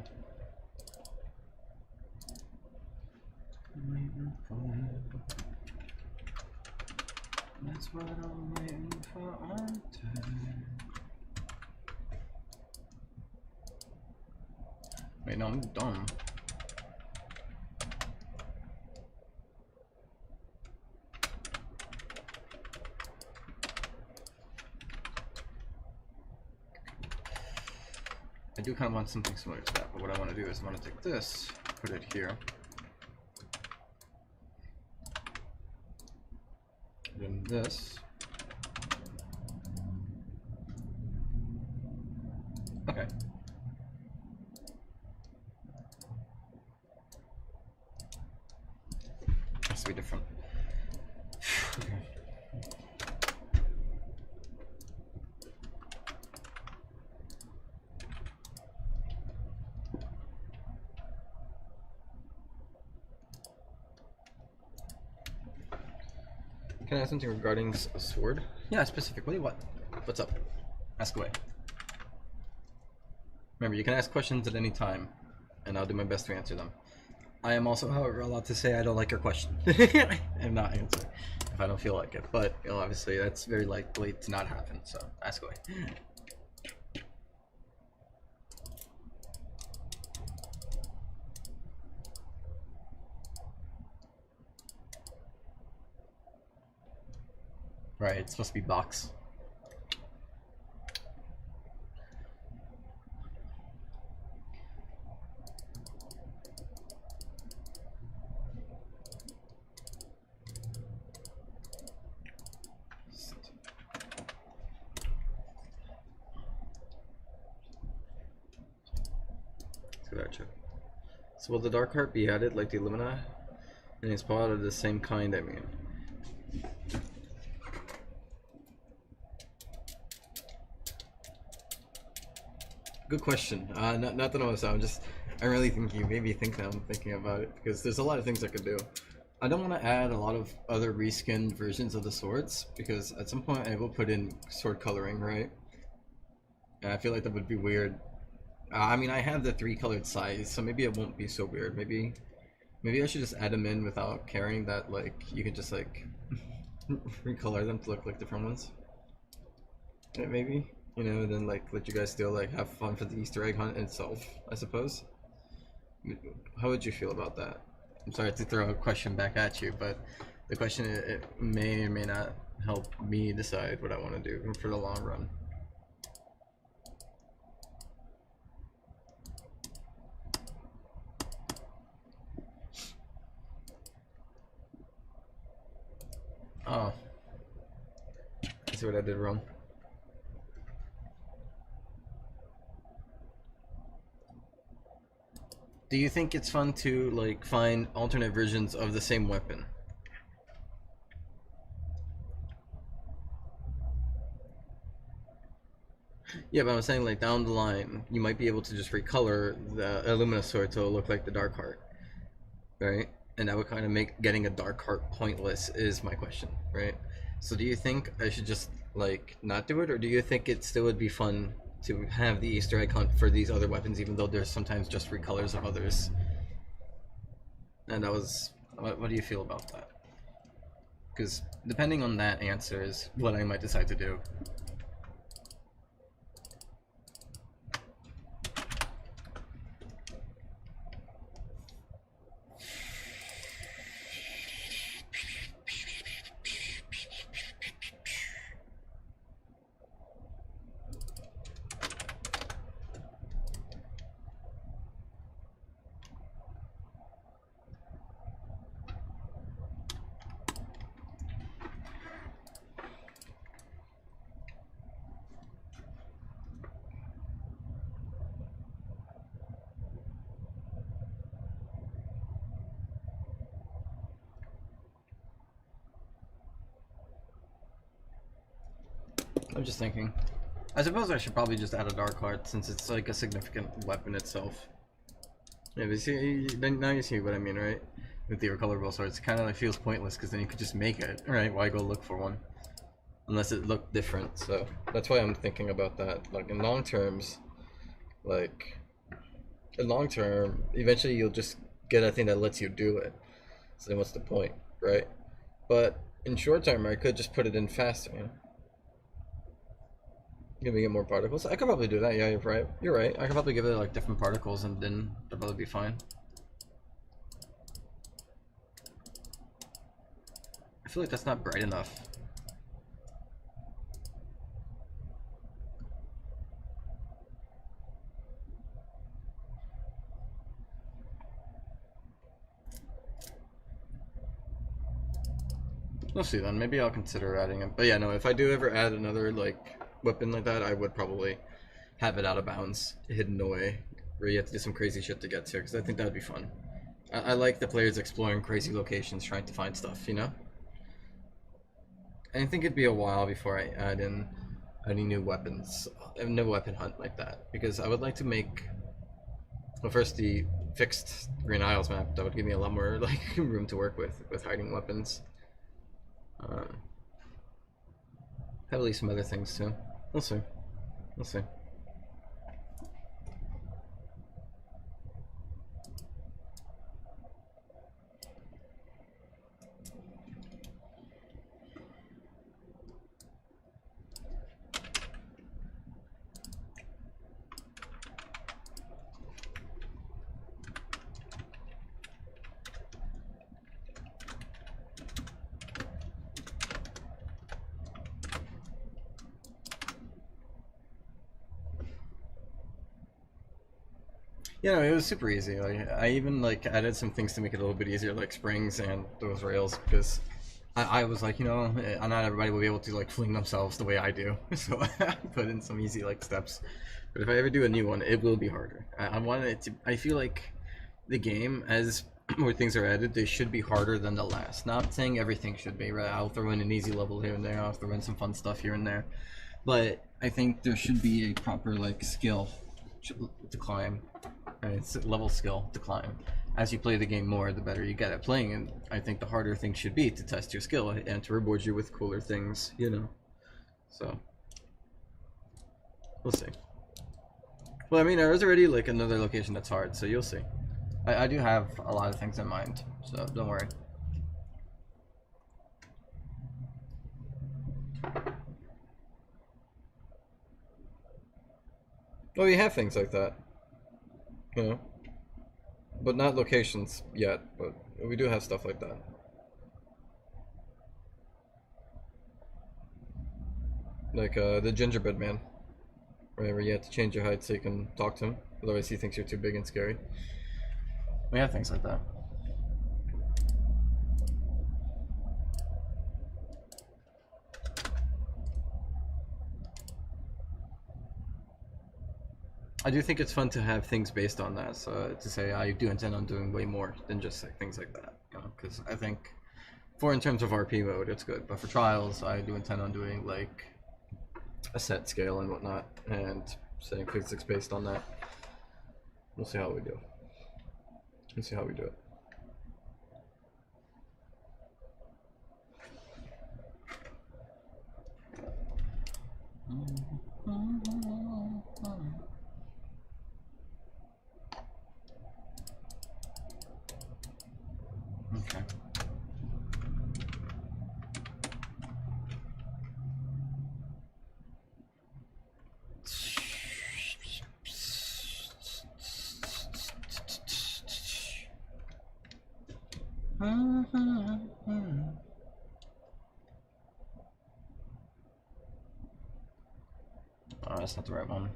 That's what I'm waiting for. Wait, no, I'm dumb. I do kind of want something similar to that, but what I want to do is I want to take this, put it here. then this. Okay. Has to be different. Okay. Can I ask something regarding sword? Yeah, specifically what? What's up? Ask away. Remember, you can ask questions at any time, and I'll do my best to answer them. I am also, however, allowed to say I don't like your question and not answer if I don't feel like it. But you know, obviously, that's very likely to not happen. So ask away. Right, it's supposed to be box. Gotcha. So will the dark heart be added like the Illumina? And it's part of the same kind, I mean. Good question. Not that I'm really thinking, you made me think that I'm thinking about it, because there's a lot of things I could do. I don't want to add a lot of other reskinned versions of the swords, because at some point I will put in sword coloring, right? And I feel like that would be weird. I mean, I have the 3-colored size, so maybe it won't be so weird. Maybe I should just add them in without caring that, like, you could just, like, recolor them to look like different ones. Yeah, maybe, you know, then, like, let you guys still, like, have fun for the Easter egg hunt itself, I suppose. How would you feel about that? I'm sorry to throw a question back at you, but the question, it may or may not help me decide what I want to do for the long run. Oh. I see what I did wrong. Do you think it's fun to, like, find alternate versions of the same weapon? Yeah, but I'm saying, like, down the line, you might be able to just recolor the Illumina sword to look like the Dark Heart, right? And that would kind of make getting a Dark Heart pointless, is my question, right? So do you think I should just, like, not do it, or do you think it still would be fun to have the Easter egg hunt for these other weapons, even though there's sometimes just recolors of others? And that was, what do you feel about that? Because depending on that answer is what I might decide to do. I'm just thinking. I suppose I should probably just add a Dark Heart since it's like a significant weapon itself. Yeah, but see, now you see what I mean, right? With the recolorable swords, it kind of like feels pointless because then you could just make it, right? Why go look for one? Unless it looked different, so that's why I'm thinking about that. Like in long terms, like in long term, eventually you'll just get a thing that lets you do it. So then what's the point, right? But in short term, I could just put it in faster, you know? Give me more particles. I could probably do that. Yeah, you're right. You're right. I could probably give it like different particles, and then it'll probably be fine. I feel like that's not bright enough. We'll see then. Maybe I'll consider adding it. But yeah, no, if I do ever add another like weapon like that, I would probably have it out of bounds, hidden away, where you have to do some crazy shit to get to, because I think that would be fun. I like the players exploring crazy locations, trying to find stuff, you know? And I think it'd be a while before I add in any new weapons, a new weapon hunt like that, because I would like to make, well, first the fixed Green Isles map. That would give me a lot more like room to work with hiding weapons. Probably some other things too. We'll see. We'll see. Yeah, no, it was super easy. Like I even like added some things to make it a little bit easier, like springs and those rails, because I was like, you know, not everybody will be able to like fling themselves the way I do, so I put in some easy like steps. But if I ever do a new one, it will be harder. I want it to. I feel like the game, as more things are added, they should be harder than the last. Not saying everything should be. Right? I'll throw in an easy level here and there. I'll throw in some fun stuff here and there. But I think there should be a proper like skill to climb. Right? It's a level skill to climb. As you play the game more, the better you get at playing, and I think the harder thing should be to test your skill and to reward you with cooler things, you know. So we'll see. Well, I mean, there's already like another location that's hard, so you'll see. I do have a lot of things in mind, so don't worry. Well, we have things like that, you know, but not locations yet. But we do have stuff like that. Like the gingerbread man, right, where you have to change your height so you can talk to him. Otherwise, he thinks you're too big and scary. We have things like that. I do think it's fun to have things based on that. So to say I do intend on doing way more than just like things like that, you know, because I think for in terms of RP mode, it's good. But for trials, I do intend on doing like a set scale and whatnot, and setting physics based on that. We'll see how we do. We'll see how we do it. Okay. Oh, that's not the right one.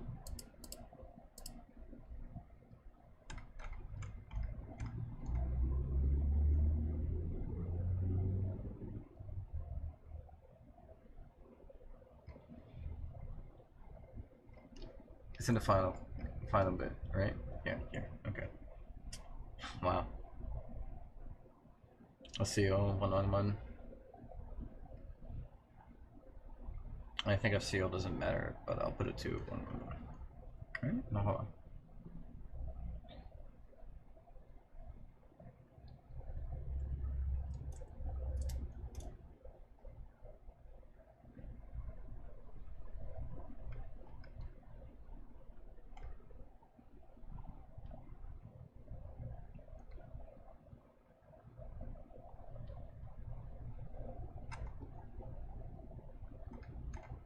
It's in the final bit, right? Yeah, here. Okay. Wow. Let's see. Oh, 1-on-1. I think FCO doesn't matter, but I'll put it to 1-on-1. Okay. No, hold on.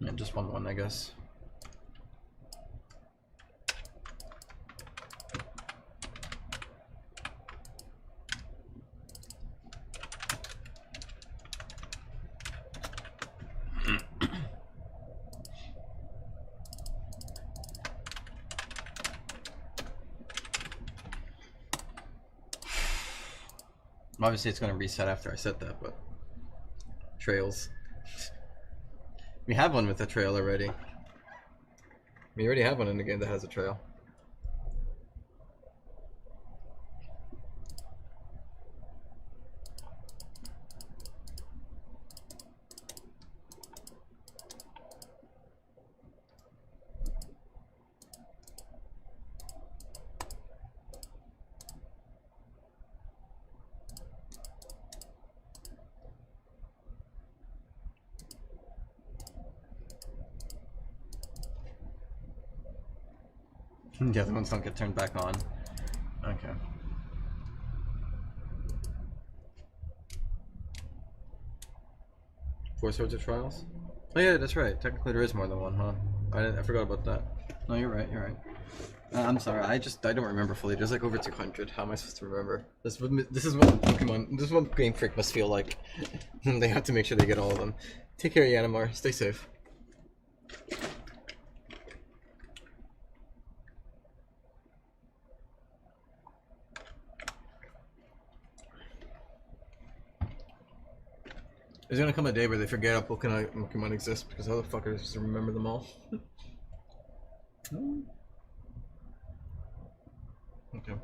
Yeah, just 1-1, I guess. Obviously, it's going to reset after I set that, but trails. We have one with a trail already. We already have one in the game that has a trail. The other ones don't get turned back on. Okay. Four Swords of Trials? Oh yeah, that's right. Technically there is more than one, huh? I forgot about that. No, you're right, you're right. I'm sorry, I don't remember fully. There's like over 200. How am I supposed to remember? This is what Pokemon, this is what Game Freak must feel like. They have to make sure they get all of them. Take care, Yanamar. Stay safe. There's gonna come a day where they forget a Pokemon exists because how the fuck are they supposed to remember them all? Okay.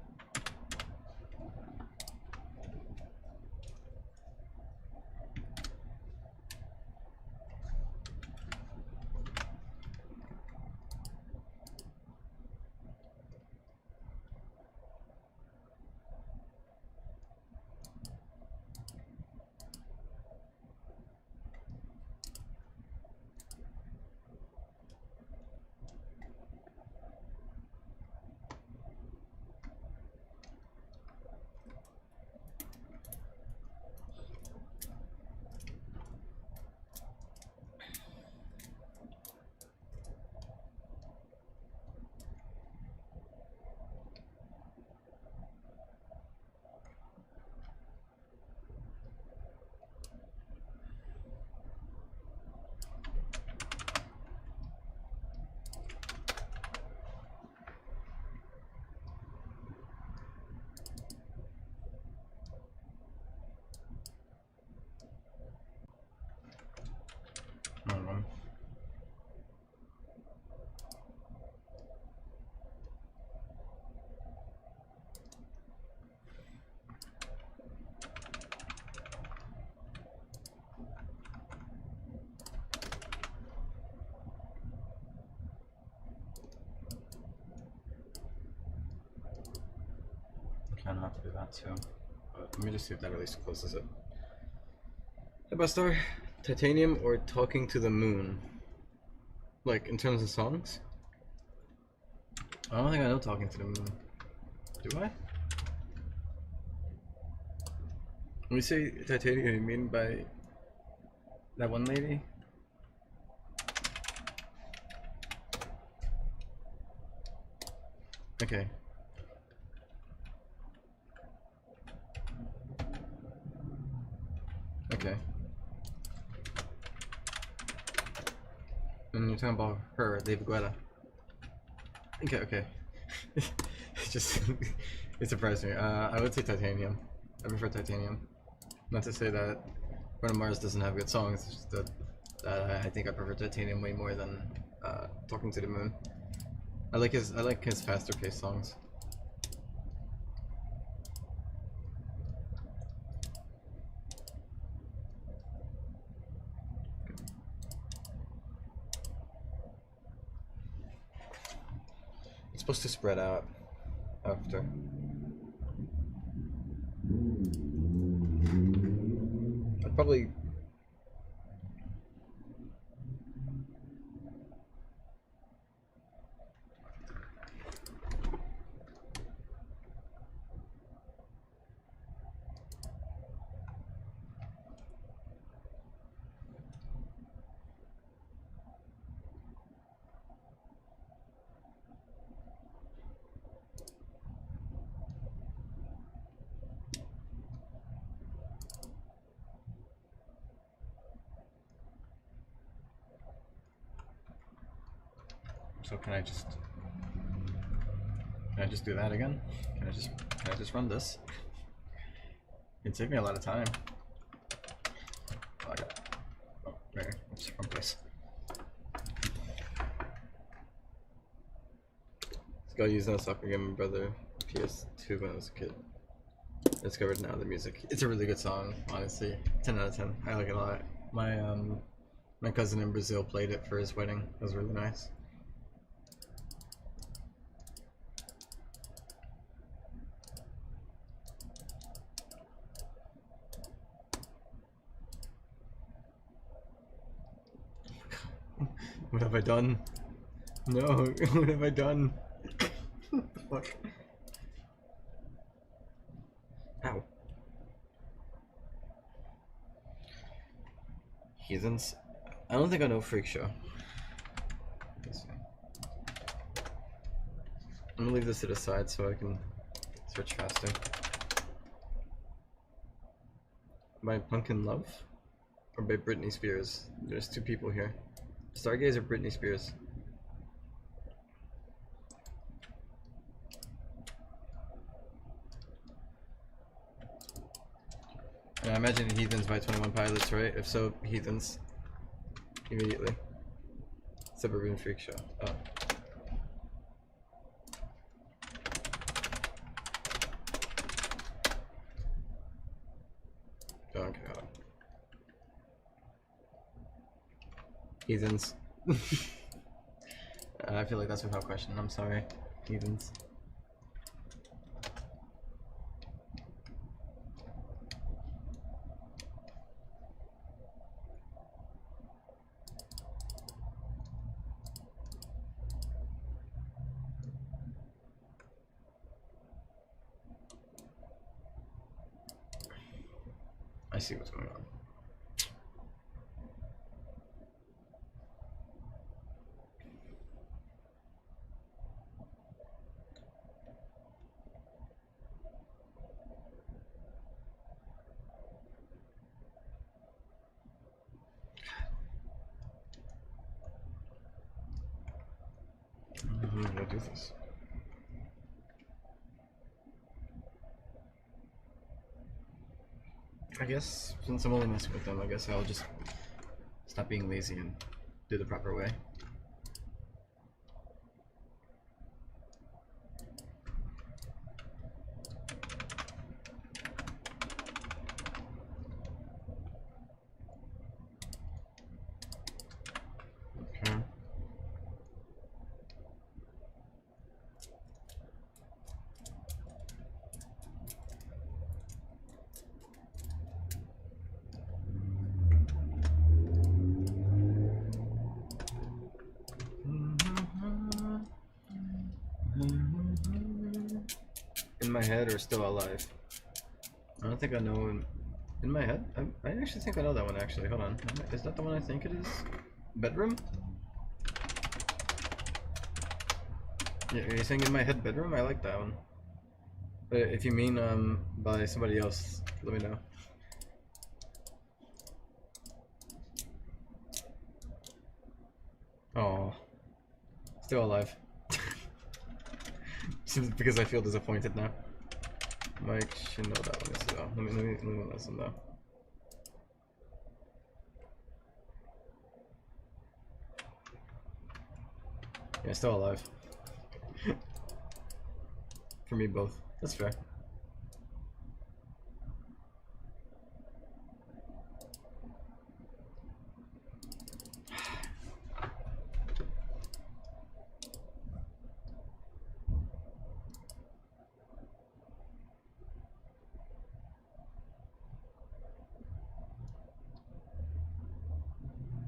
Kind of have to do that too. But let me just see if that at least closes it. Hey, Bustar, Titanium or Talking to the Moon? Like, in terms of songs? I don't think I know Talking to the Moon. Do I? When you say Titanium, you mean by that one lady? Okay. Okay. And you're talking about her, David Guetta. Okay, okay. It just it surprised me. I would say Titanium. I prefer Titanium. Not to say that Bruno Mars doesn't have good songs, it's just that I think I prefer Titanium way more than Talking to the Moon. I like his faster paced songs. It's supposed to spread out after. I'd probably So can I just do that again? Can I just run this? It'd save me a lot of time. Oh, Got used on a soccer game, my brother PS2 when I was a kid. Discovered now the music. It's a really good song, honestly. 10 out of 10. I like it a lot. My cousin in Brazil played it for his wedding. It was really nice. What have I done? No, what have I done? What the fuck? Ow. Heathens? I don't think I know Freak Show. Let's see. I'm gonna leave this to the side so I can search faster. By Pumpkin Love? Or by Britney Spears? There's two people here. Stargazer, Britney Spears. And I imagine Heathens by 21 Pilots, right? If so, Heathens. Immediately. Suburban Freak Show. Oh. Okay. Heathens. I feel like that's without question. I'm sorry. Heathens. I see what's going on. I'm gonna do this. I guess since I'm only messing with them, I guess I'll just stop being lazy and do the proper way. Okay. In my head or still alive? I don't think I know in my head. I actually think I know that one actually. Hold on. Is that the one I think it is? Bedroom? Yeah, are you saying in my head bedroom? I like that one. But if you mean by somebody else, let me know. Oh, still alive. Just because I feel disappointed now. Mike should know that one as well. Let me listen though. Yeah, still alive. For me, both. That's fair.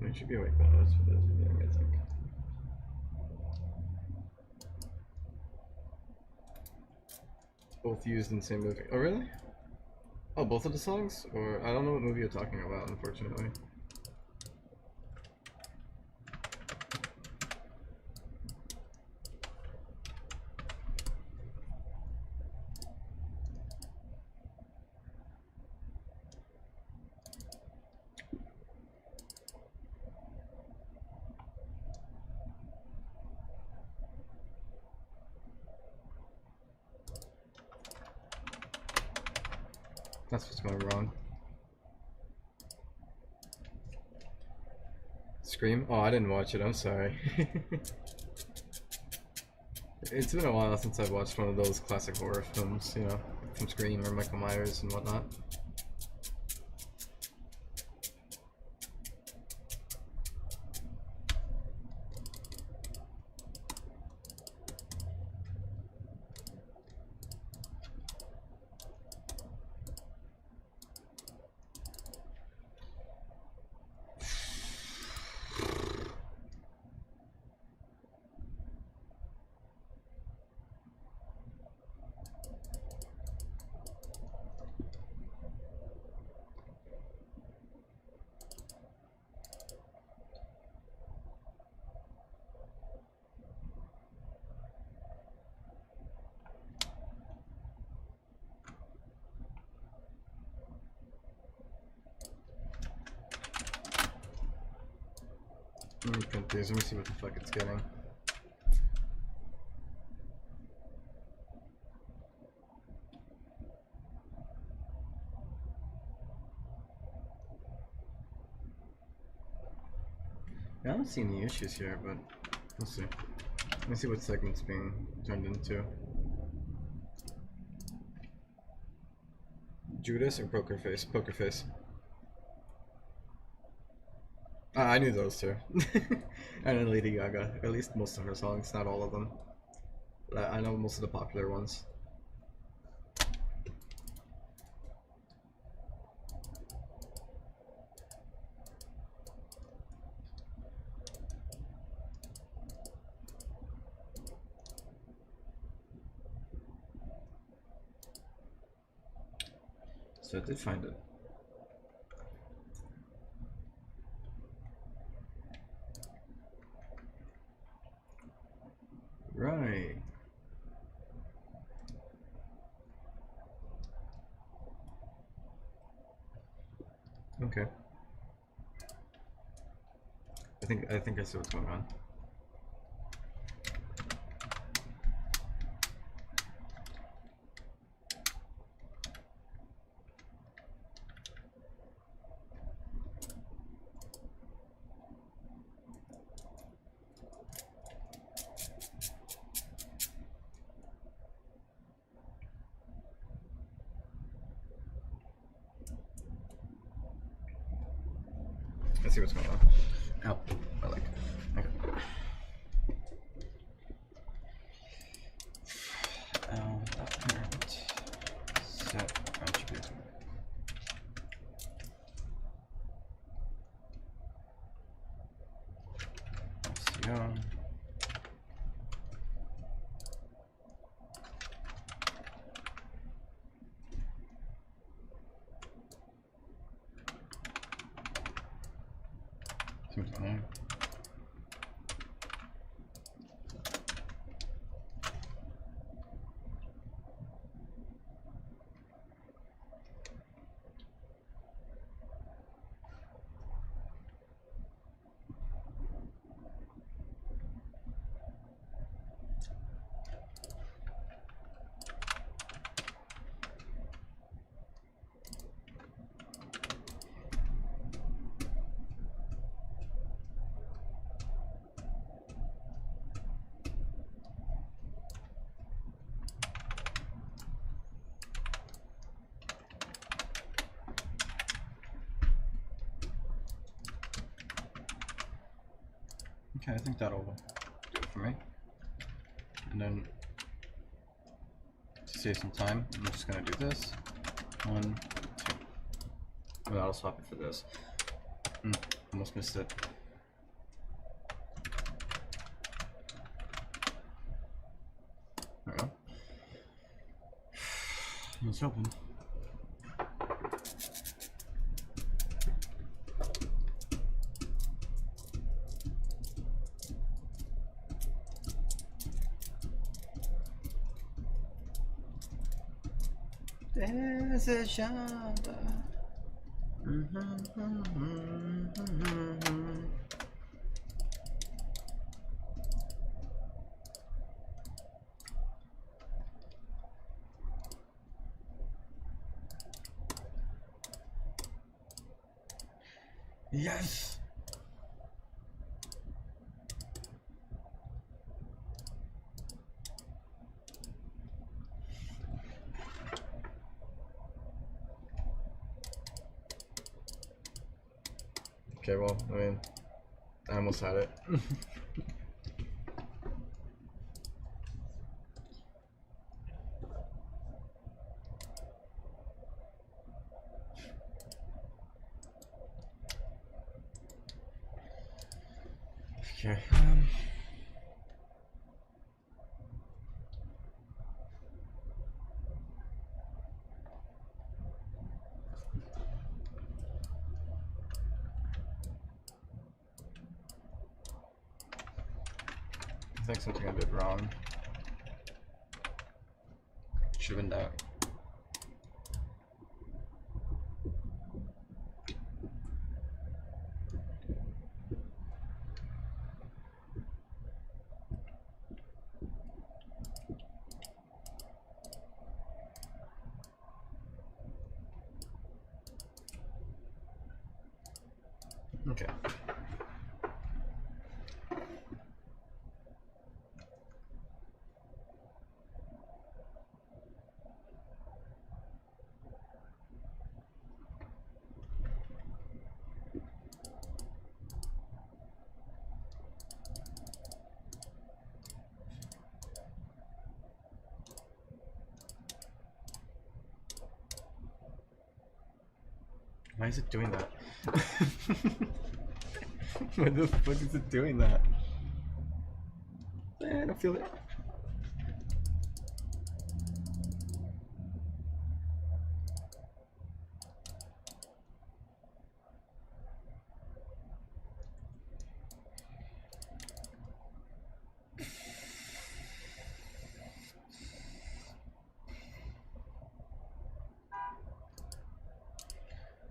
I should be awake now. That's what I think. Both used in the same movie. Oh, really? Oh, both of the songs? Or I don't know what movie you're talking about, unfortunately. That's what's going wrong. Scream? Oh, I didn't watch it. I'm sorry. It's been a while since I've watched one of those classic horror films, you know, from Scream or Michael Myers and whatnot. Let me print these, let me see what the fuck it's getting. I don't see any issues here, but we'll see. Let me see what segment's being turned into. Judas or Poker Face? Poker Face. I knew those two. And then Lady Gaga. At least most of her songs, not all of them. But I know most of the popular ones. So I did find it. Right. Okay. I think I see what's going on. I see what's going on. Ow. I like it. Okay. Parent set attribute. SEO. Okay, I think that'll do it for me. And then to save some time, I'm just gonna do this. 1, 2. And that'll swap it for this. Almost missed it. There we go. Let's open. Desejada. Yes. Okay, well, I mean, I almost had it. Okay. I think something I did wrong. Should have been that. Okay. Why is it doing that? Why the fuck is it doing that? I don't feel it.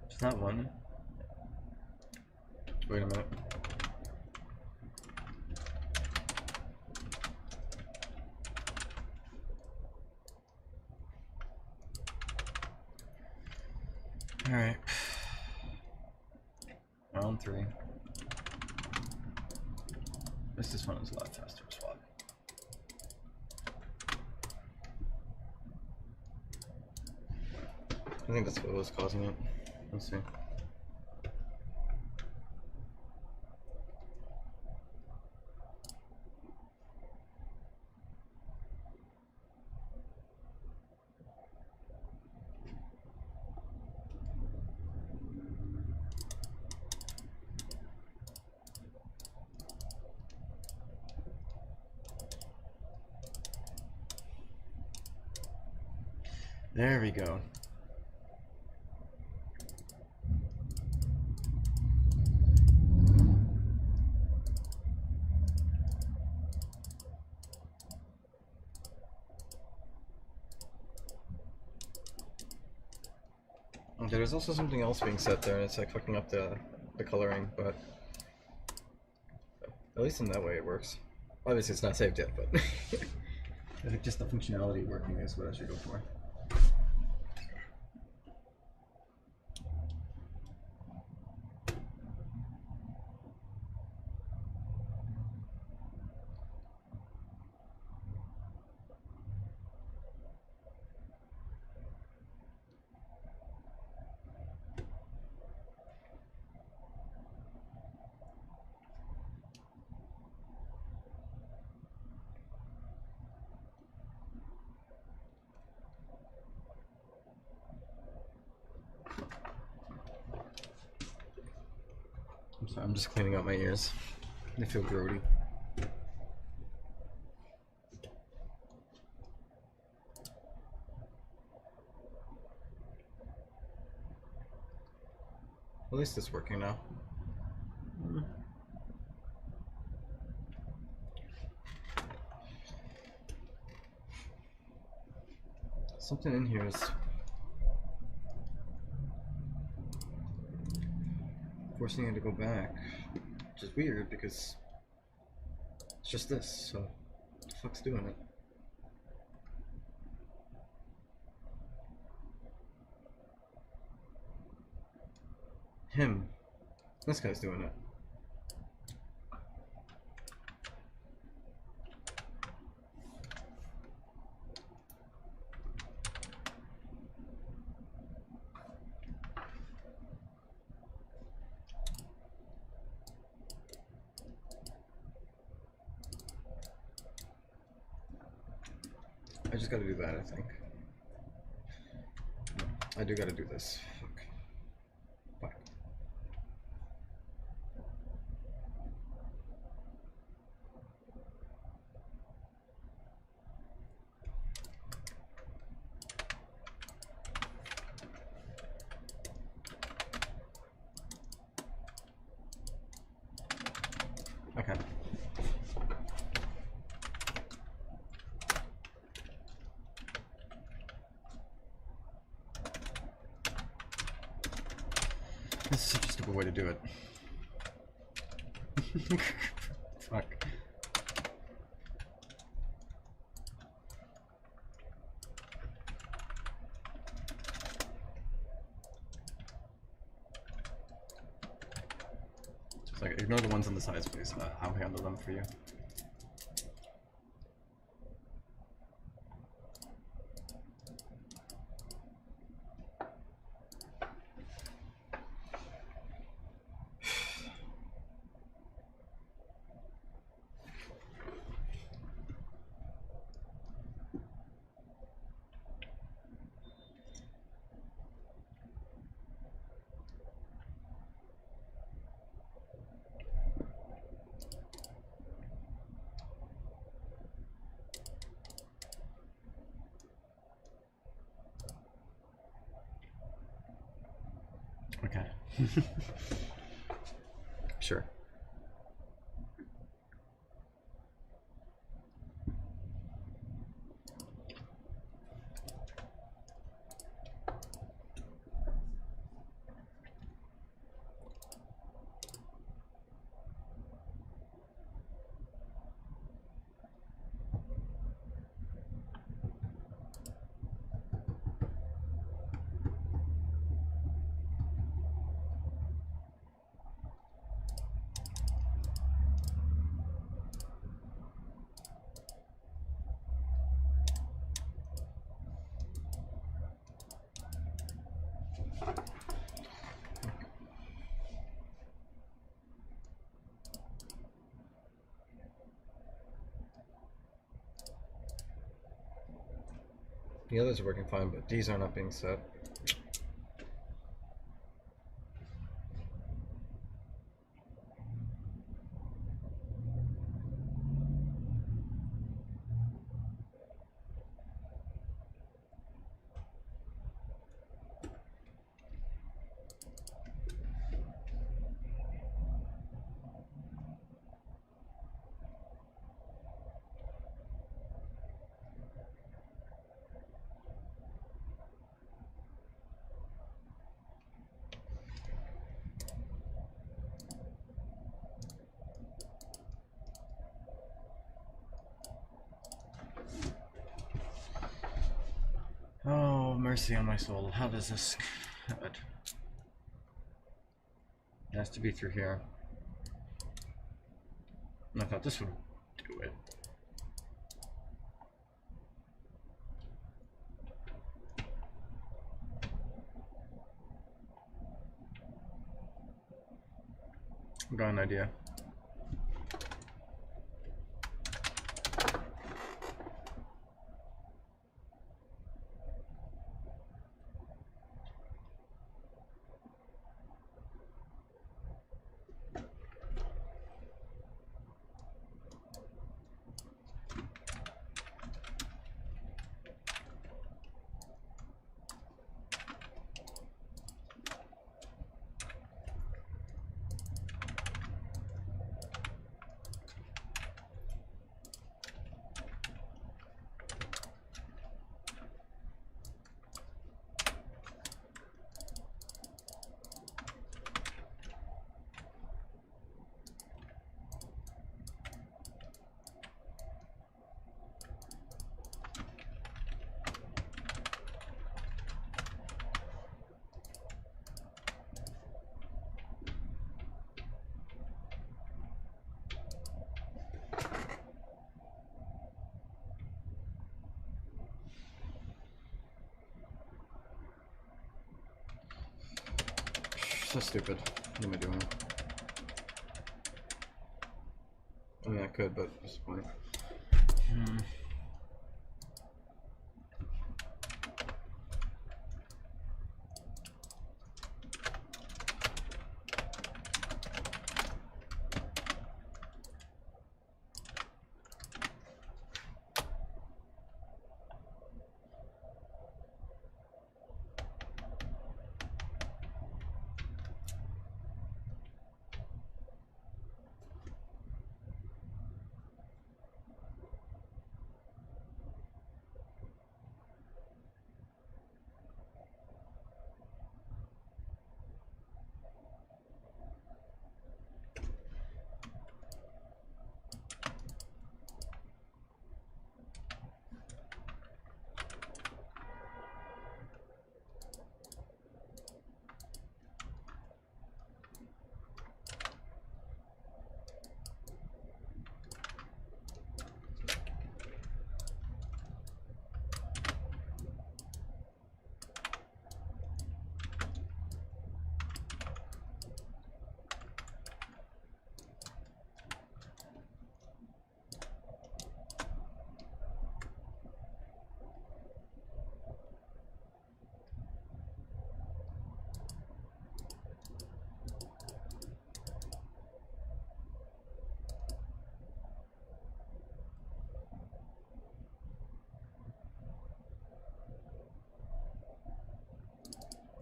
It's not one. Wait a minute. Alright. Round 3. This one is a lot faster to swap. I think that's what was causing it. Let's see. There we go. Okay, there's also something else being set there, and it's like fucking up the coloring, but at least in that way it works. Obviously it's not saved yet, but I think just the functionality working is what I should go for. I'm sorry, I'm just cleaning out my ears. They feel grody. At least it's working now. Something in here is forcing it to go back, which is weird because it's just this, so what the fuck's doing it? Him. This guy's doing it. just gotta do that, I think. No, I do gotta do this. Fuck. Fuck. Okay. This is such a stupid way to do it. Fuck. Just like, ignore the ones on the sides, please. I'll handle them for you. Okay. Sure. The others are working fine, but these are not being set. Oh, mercy on my soul. How does this happen? It has to be through here. I thought this would do it. I've got an idea. So stupid. What am I doing? I mean, I could, but what's the point?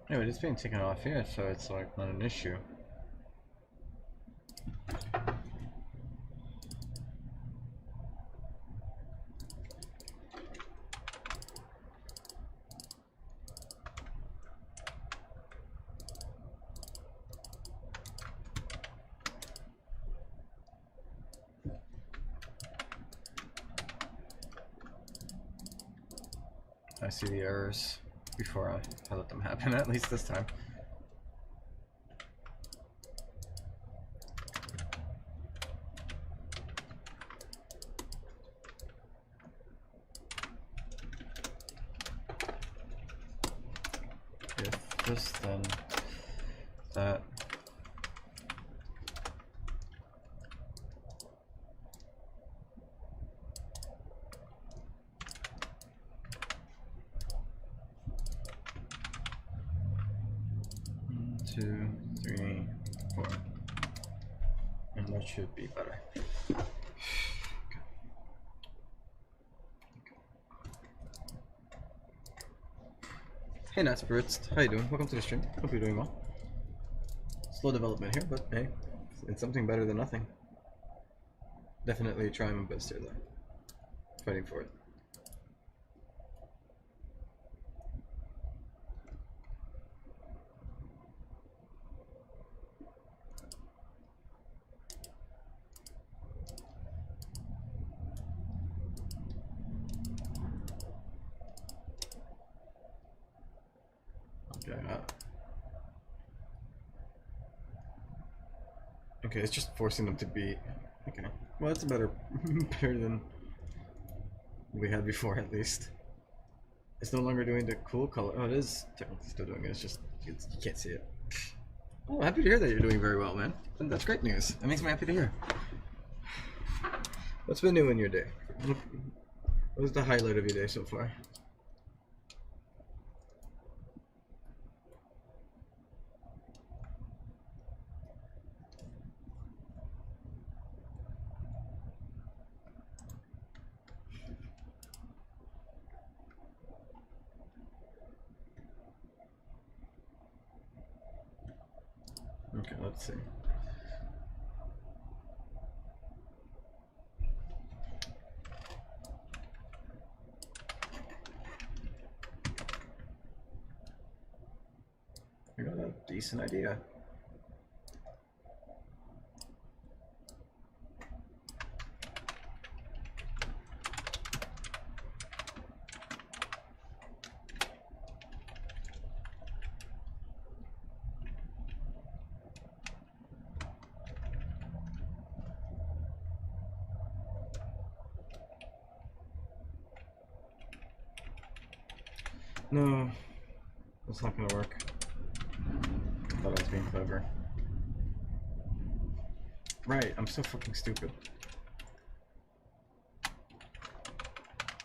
Anyway, it's being taken off here, so it's like not an issue. I see the errors before I let them happen, at least this time. If this, then that. Two, three, four. And that should be better. Hey Nat Spirits, how you doing? Welcome to the stream. Hope you're doing well. Slow development here, but hey, it's something better than nothing. Definitely trying my best here though. Fighting for it. Okay, it's just forcing them to be. Okay, well that's better, better than we had before at least. It's no longer doing the cool color. Oh, it is technically still doing it. It's just you can't see it. Oh, happy to hear that you're doing very well, man. And that's great news. That makes me happy to hear. What's been new in your day? What was the highlight of your day so far? Okay, let's see. I got a decent idea. No, that's not gonna work. I thought I was being clever. Right, I'm so fucking stupid.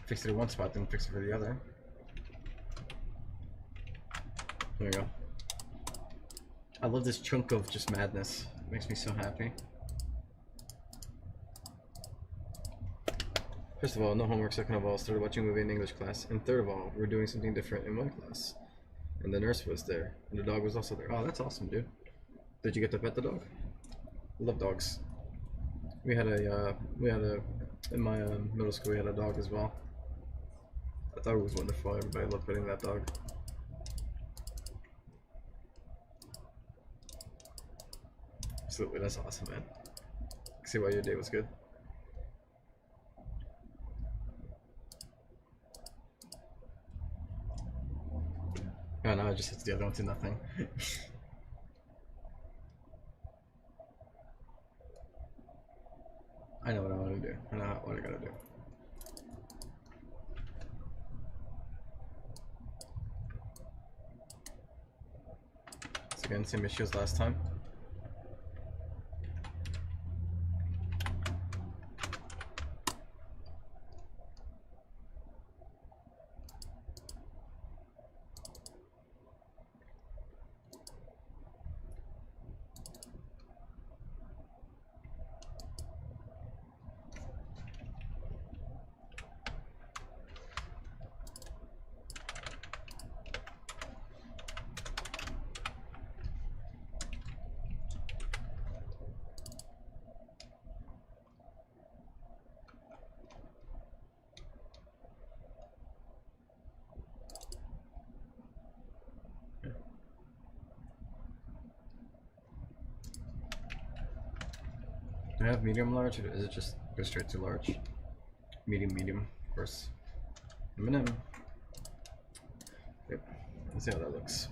Fixed it in one spot, then fix it for the other. There we go. I love this chunk of just madness. It makes me so happy. First of all, no homework. Second of all, started watching a movie in English class. And third of all, we're doing something different in one class. And the nurse was there. And the dog was also there. Oh, that's awesome, dude. Did you get to pet the dog? I love dogs. We had a, in my middle school, we had a dog as well. I thought it was wonderful. Everybody loved petting that dog. Absolutely, that's awesome, man. I see why your day was good. Oh no, I just hit the other one to nothing. I know what I want to do. I know what I gotta do. So again, same issue as last time. Do I have medium large, or is it just go straight to large? Medium, medium, of course. M&M. Yep. Let's see how that looks.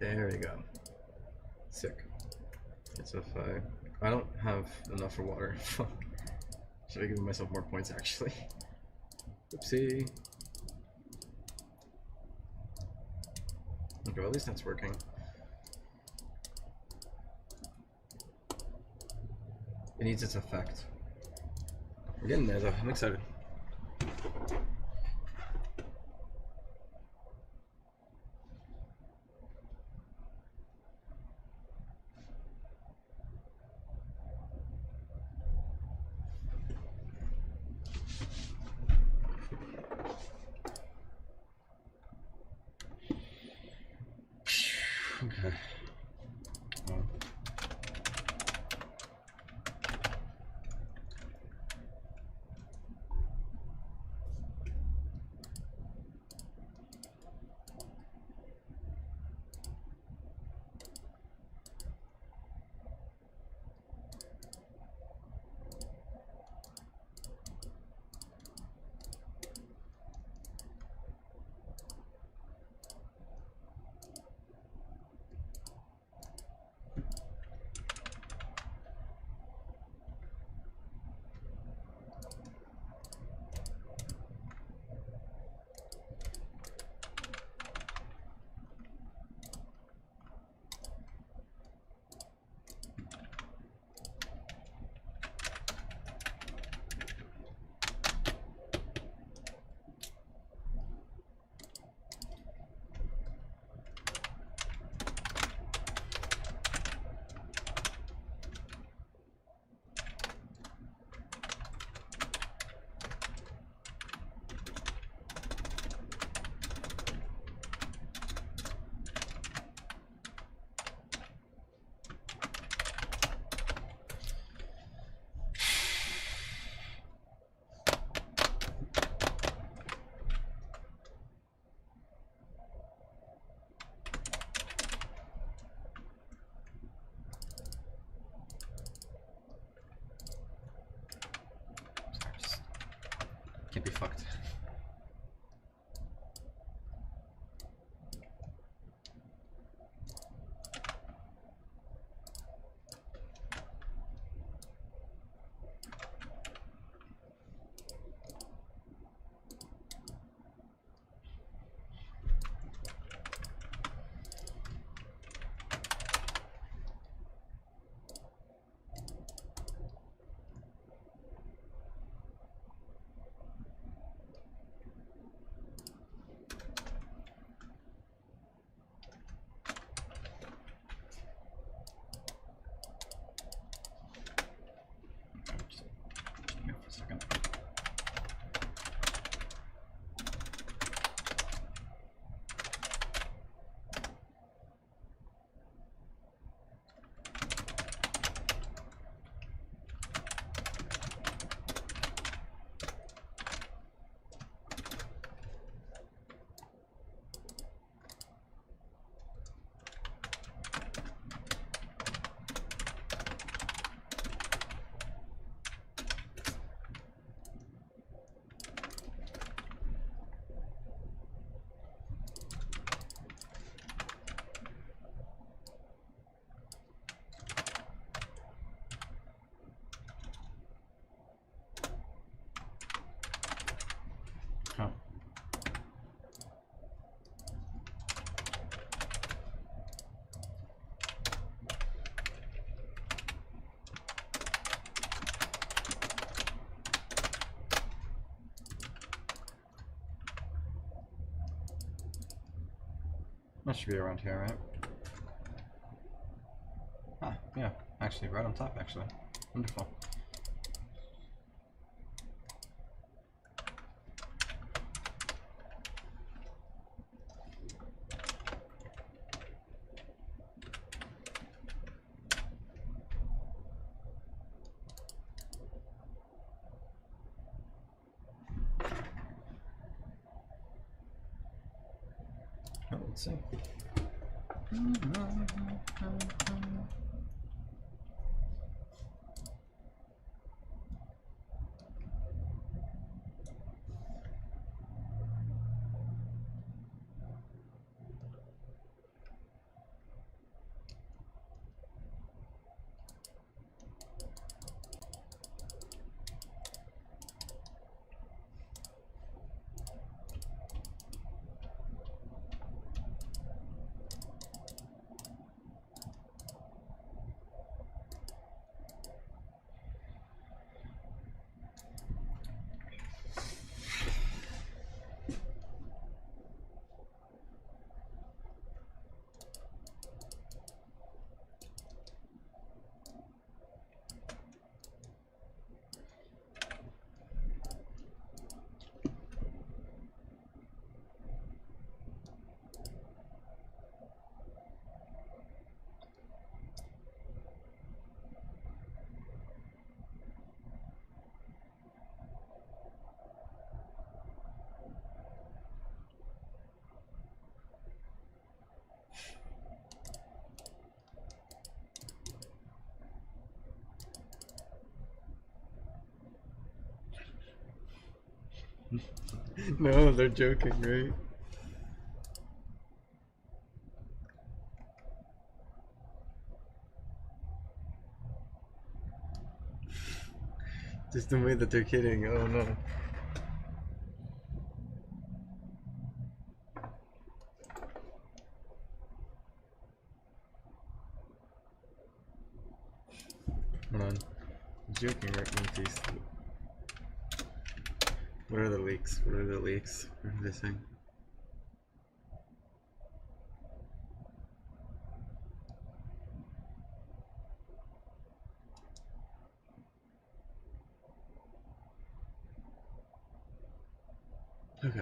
There we go. Sick. So if I don't have enough for water. Fuck. Should have given myself more points actually. Oopsie. Okay, well, at least that's working. It needs its effect. We're getting there though. I'm excited. Okay. Can't be fucked. Huh. That should be around here, right? Ah, yeah. Actually, right on top, actually. Wonderful. Let's see. No, they're joking, right? Just the way that they're kidding. Oh no. Hold on. Joking, right? One piece. What are the leaks? What are the leaks? What are they saying? Okay.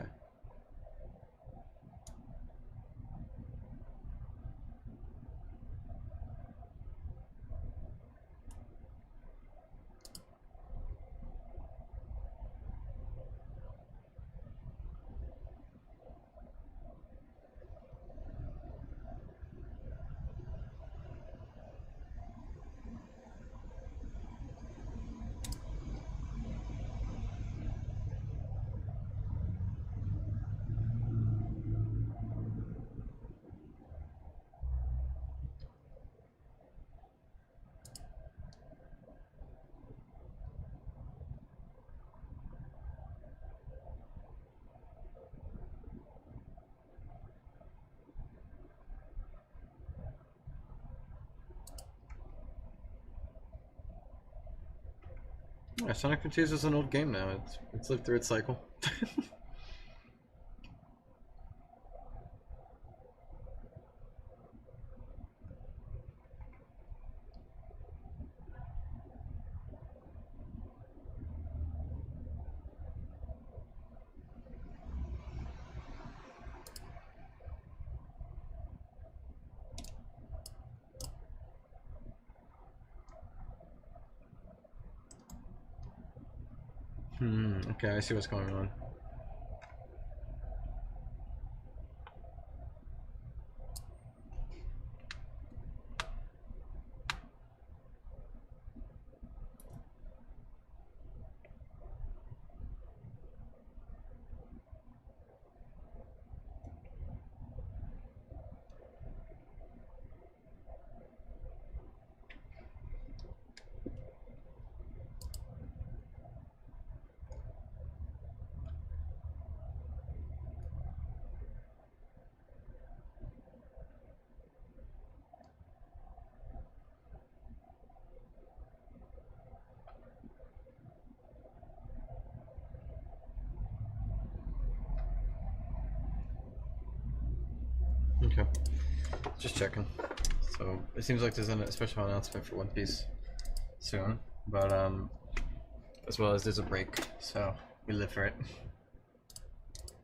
Yeah, Sonic Frontiers is an old game now. It's lived through its cycle. Okay, I see what's going on. Okay, just checking. So it seems like there's a special announcement for One Piece soon, but as well as there's a break, so we live for it.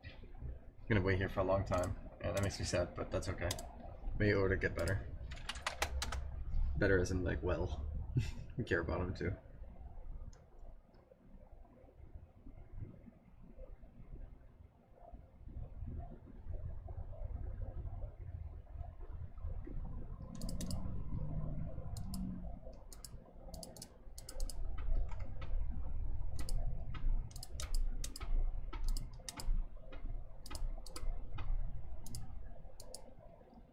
I'm gonna wait here for a long time, and that makes me sad, but that's okay. May order get better. Better as in like well. We care about him too.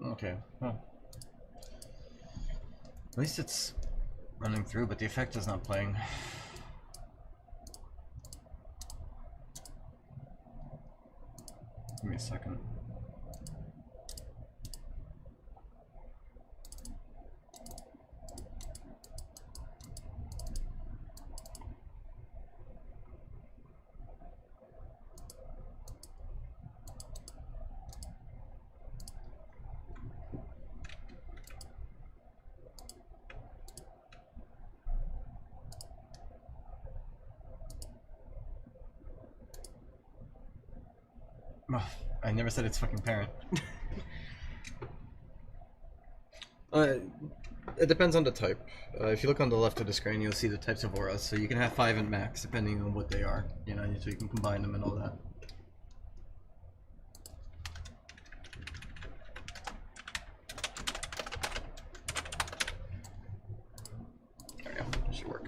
Okay, well. At least it's running through, but the effect is not playing. Give me a second. Oh, I never said it's fucking parent. It depends on the type. If you look on the left of the screen, you'll see the types of auras. So you can have 5 and max, depending on what they are. You know, so you can combine them and all that. There we go. That should work.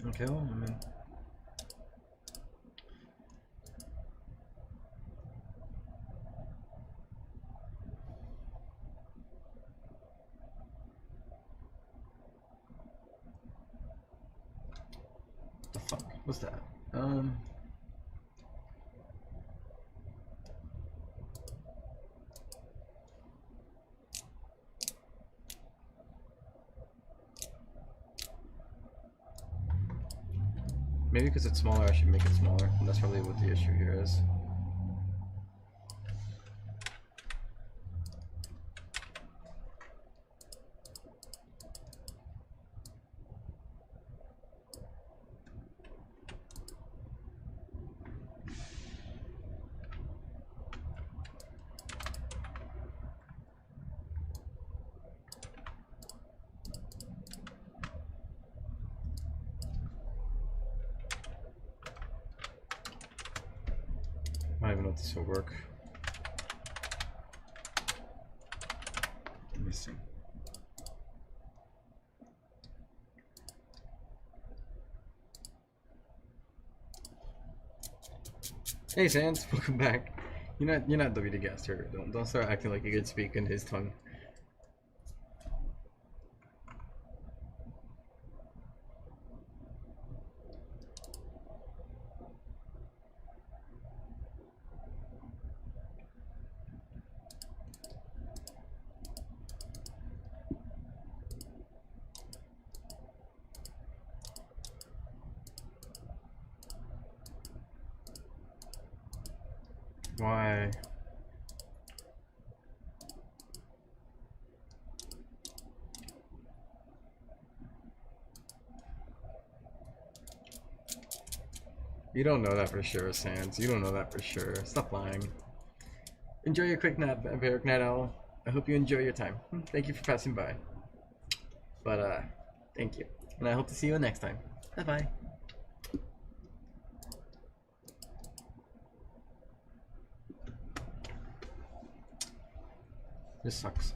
Okay, well, I mean... The fuck? What's that? Maybe because it's smaller, I should make it smaller. And that's probably what the issue here is. I don't even know if this will work. Let me see. Hey Sans, welcome back. You're not WD Gaster. Don't start acting like you could speak in his tongue. Why? You don't know that for sure, Sans. You don't know that for sure. Stop lying. Enjoy your quick nap, Vampiric Night Owl. I hope you enjoy your time. Thank you for passing by. But, thank you. And I hope to see you next time. Bye-bye. This sucks.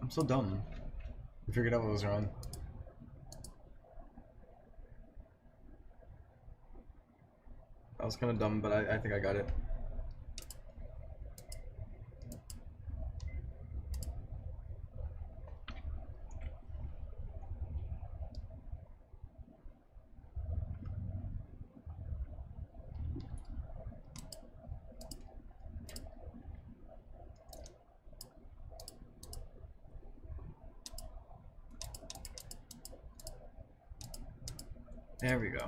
I'm so dumb. I figured out what was wrong. I was kind of dumb, but I think I got it. There we go.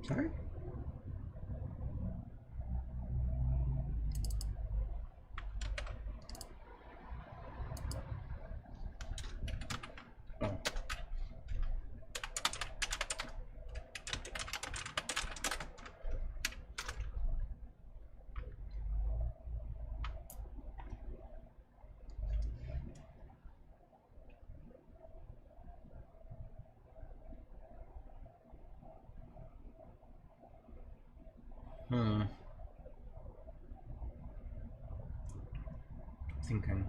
Sorry? Oh. Thinking.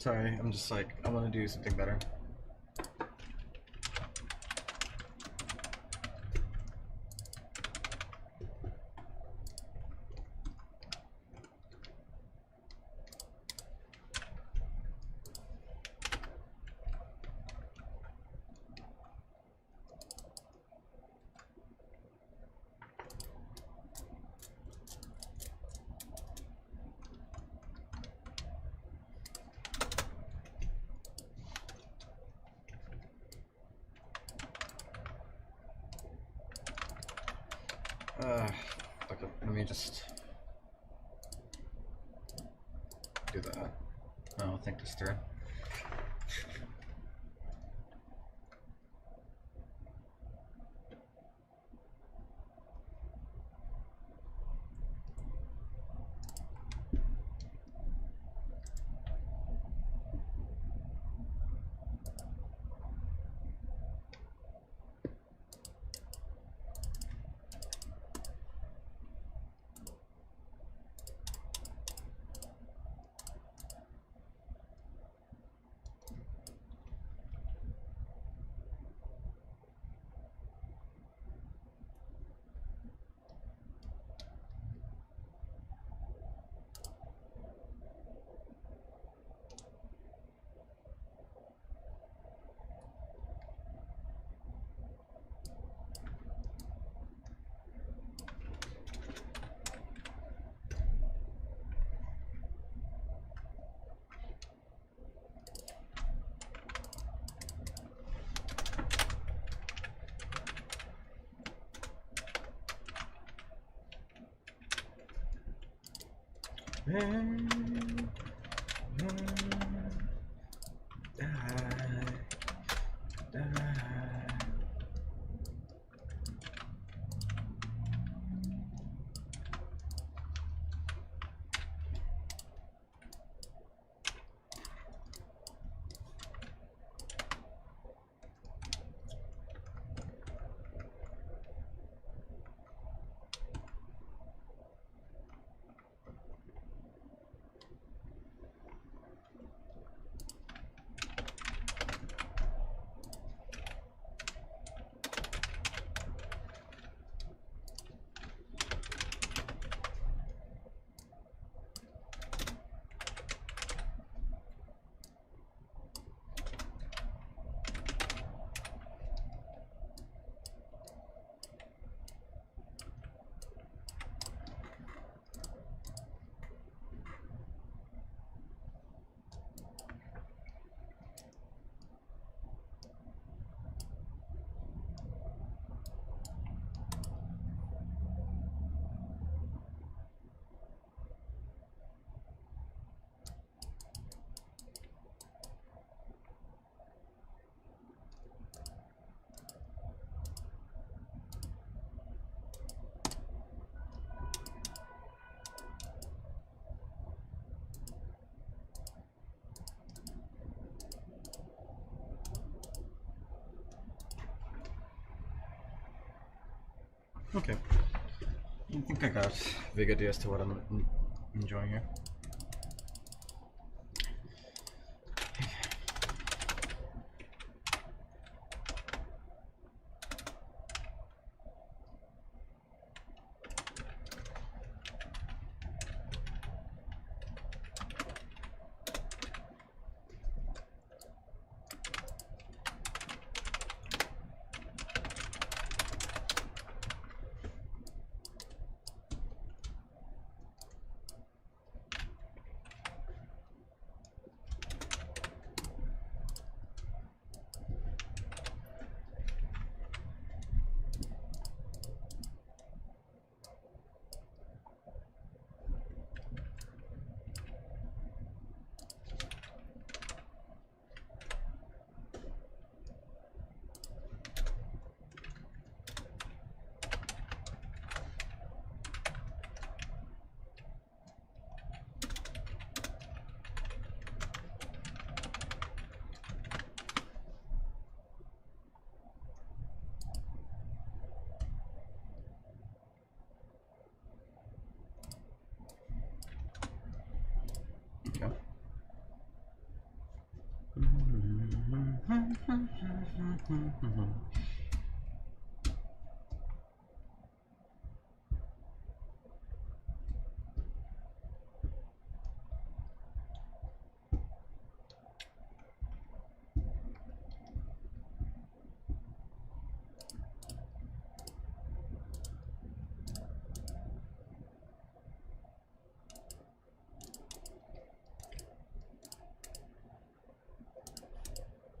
Sorry, I'm just like, I want to do something better. Okay, let me just do that. I'll think this through. Die. Okay. I think I got a big idea as to what I'm enjoying here. Okay.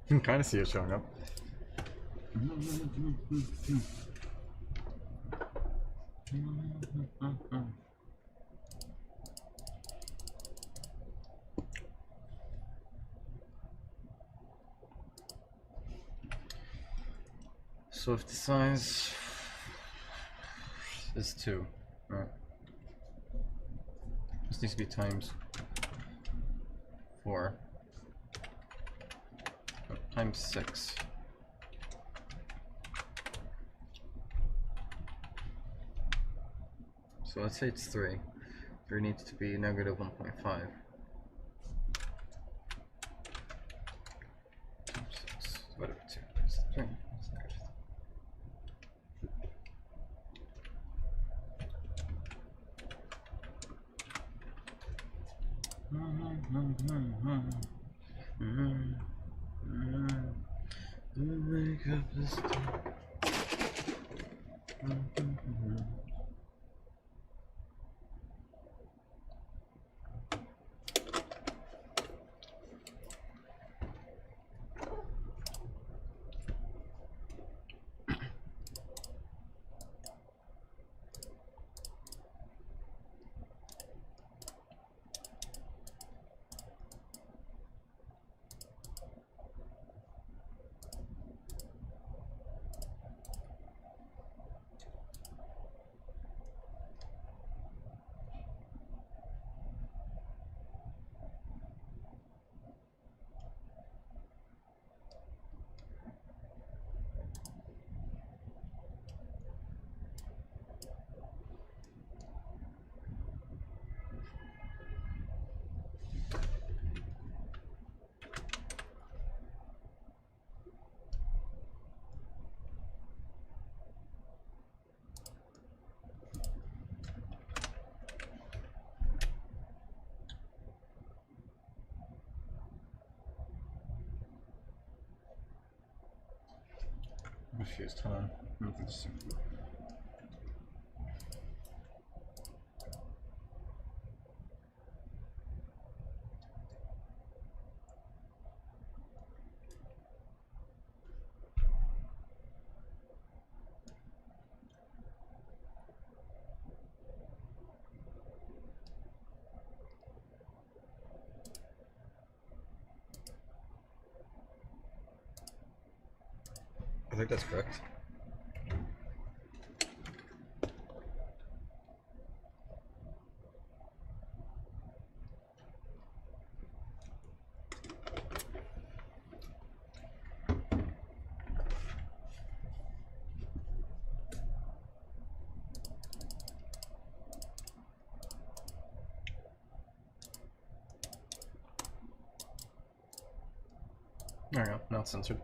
I can kind of see it showing up. So if the size is 2, right? This needs to be times 4. Times 6. So let's say it's 3. There needs to be negative 1.5. Times 6. Whatever, 2. It's 3. It's negative. Make up this confused, hold on. I think that's correct. There we go. Now it's censored.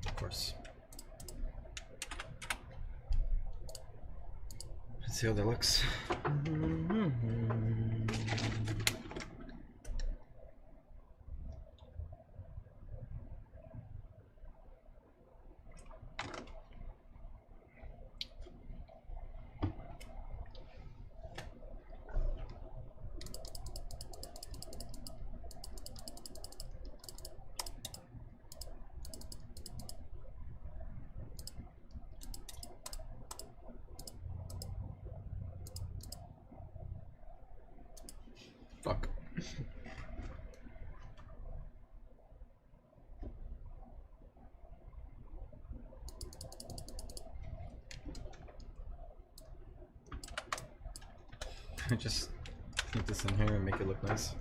Of course. Let's see how that looks. Fuck. I just put this in here and make it look nice.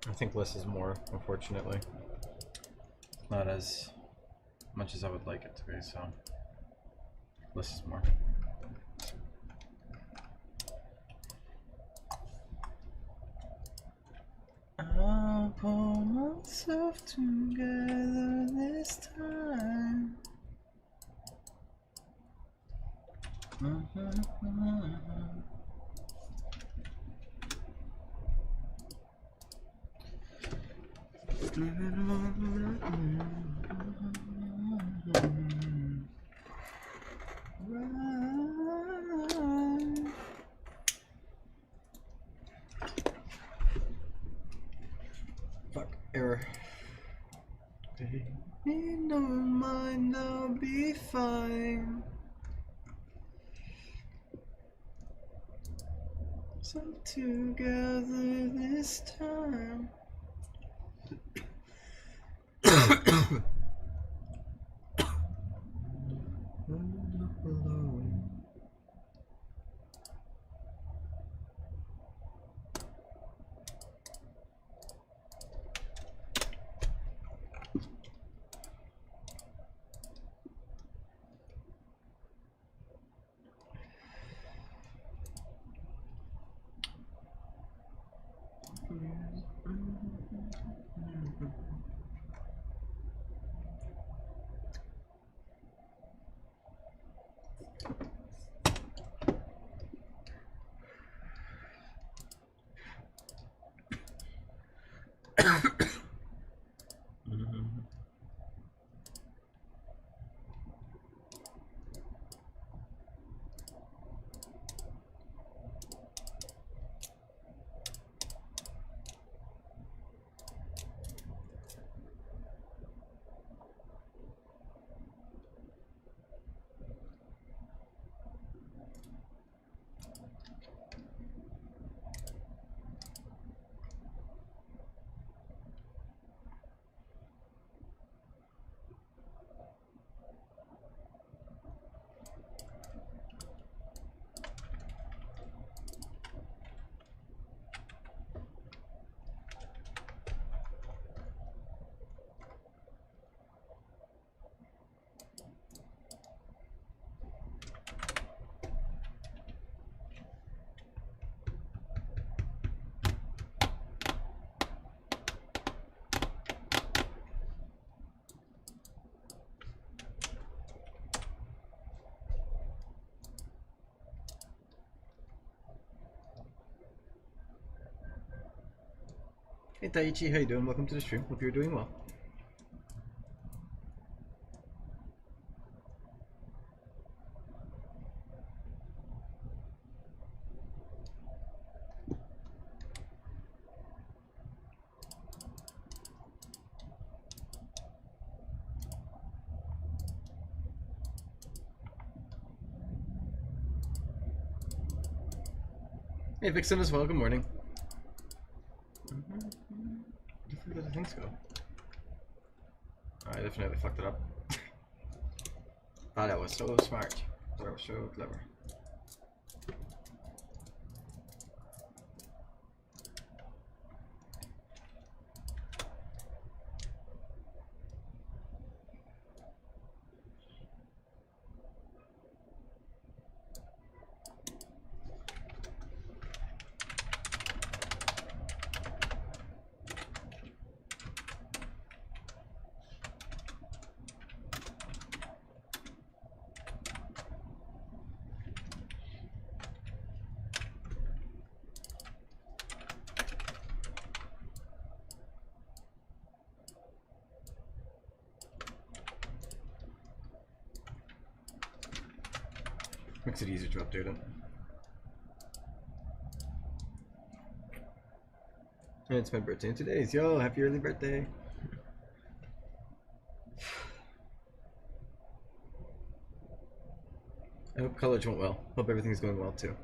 I think less is more, unfortunately. Not as much as I would like it to be, so less is more. I'll pull myself together this time. Fuck, error. Baby, don't mind, I'll be fine. So together this time. Hey Taichi, how you doing? Welcome to the stream. Hope you're doing well. Hey Vixen as well, good morning. Where did the things go? I definitely fucked it up. Thought I was so smart. Thought I was so clever. Makes it easier to update it. And it's my birthday today. Yo, happy early birthday. I hope college went well. Hope everything's going well too.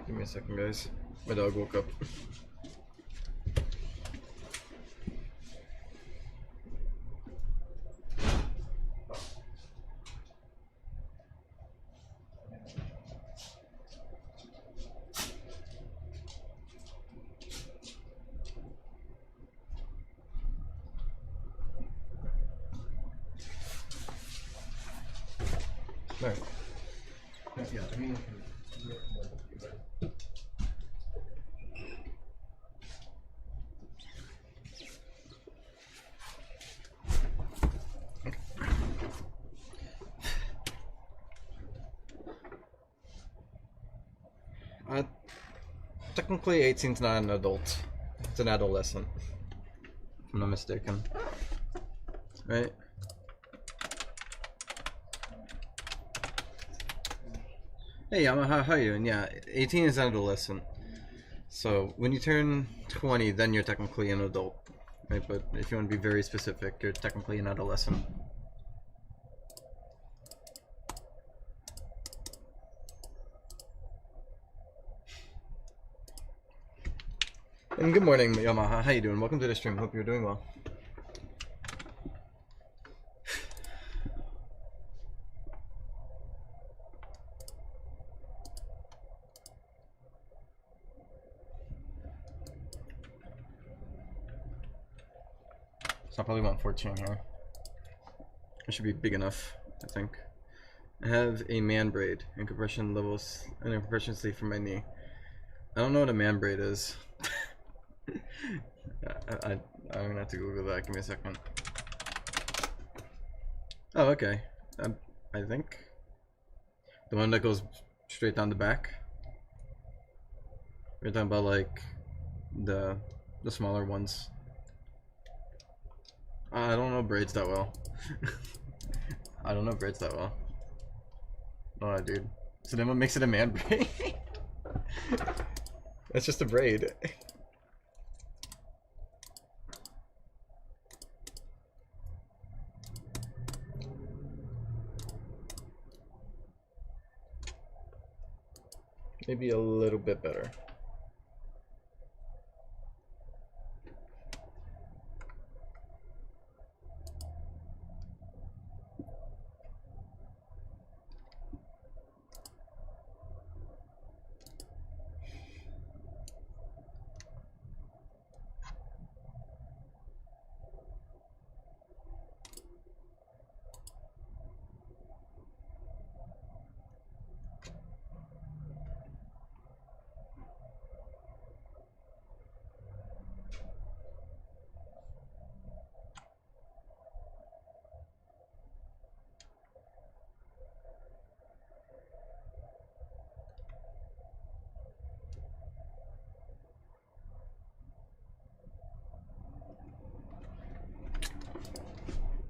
Give me a second, guys. My dog woke up. There. Yeah, I mean, technically 18 is not an adult. It's an adolescent. If I'm not mistaken. Right? Hey Yamaha, how are you doing? Yeah, 18 is an adolescent. So when you turn 20, then you're technically an adult. Right? But if you want to be very specific, you're technically an adolescent. And good morning, Yamaha. How you doing? Welcome to the stream. Hope you're doing well. So I probably want 14 here. It should be big enough, I think. I have a man braid and compression levels and a compression sleeve for my knee. I don't know what a man braid is. I'm gonna have to Google that. Give me a second. Oh, okay. I think the one that goes straight down the back. We're talking about like the smaller ones. I don't know braids that well. I don't know braids that well. No, dude. So then what makes it a man braid? That's just a braid. Maybe a little bit better.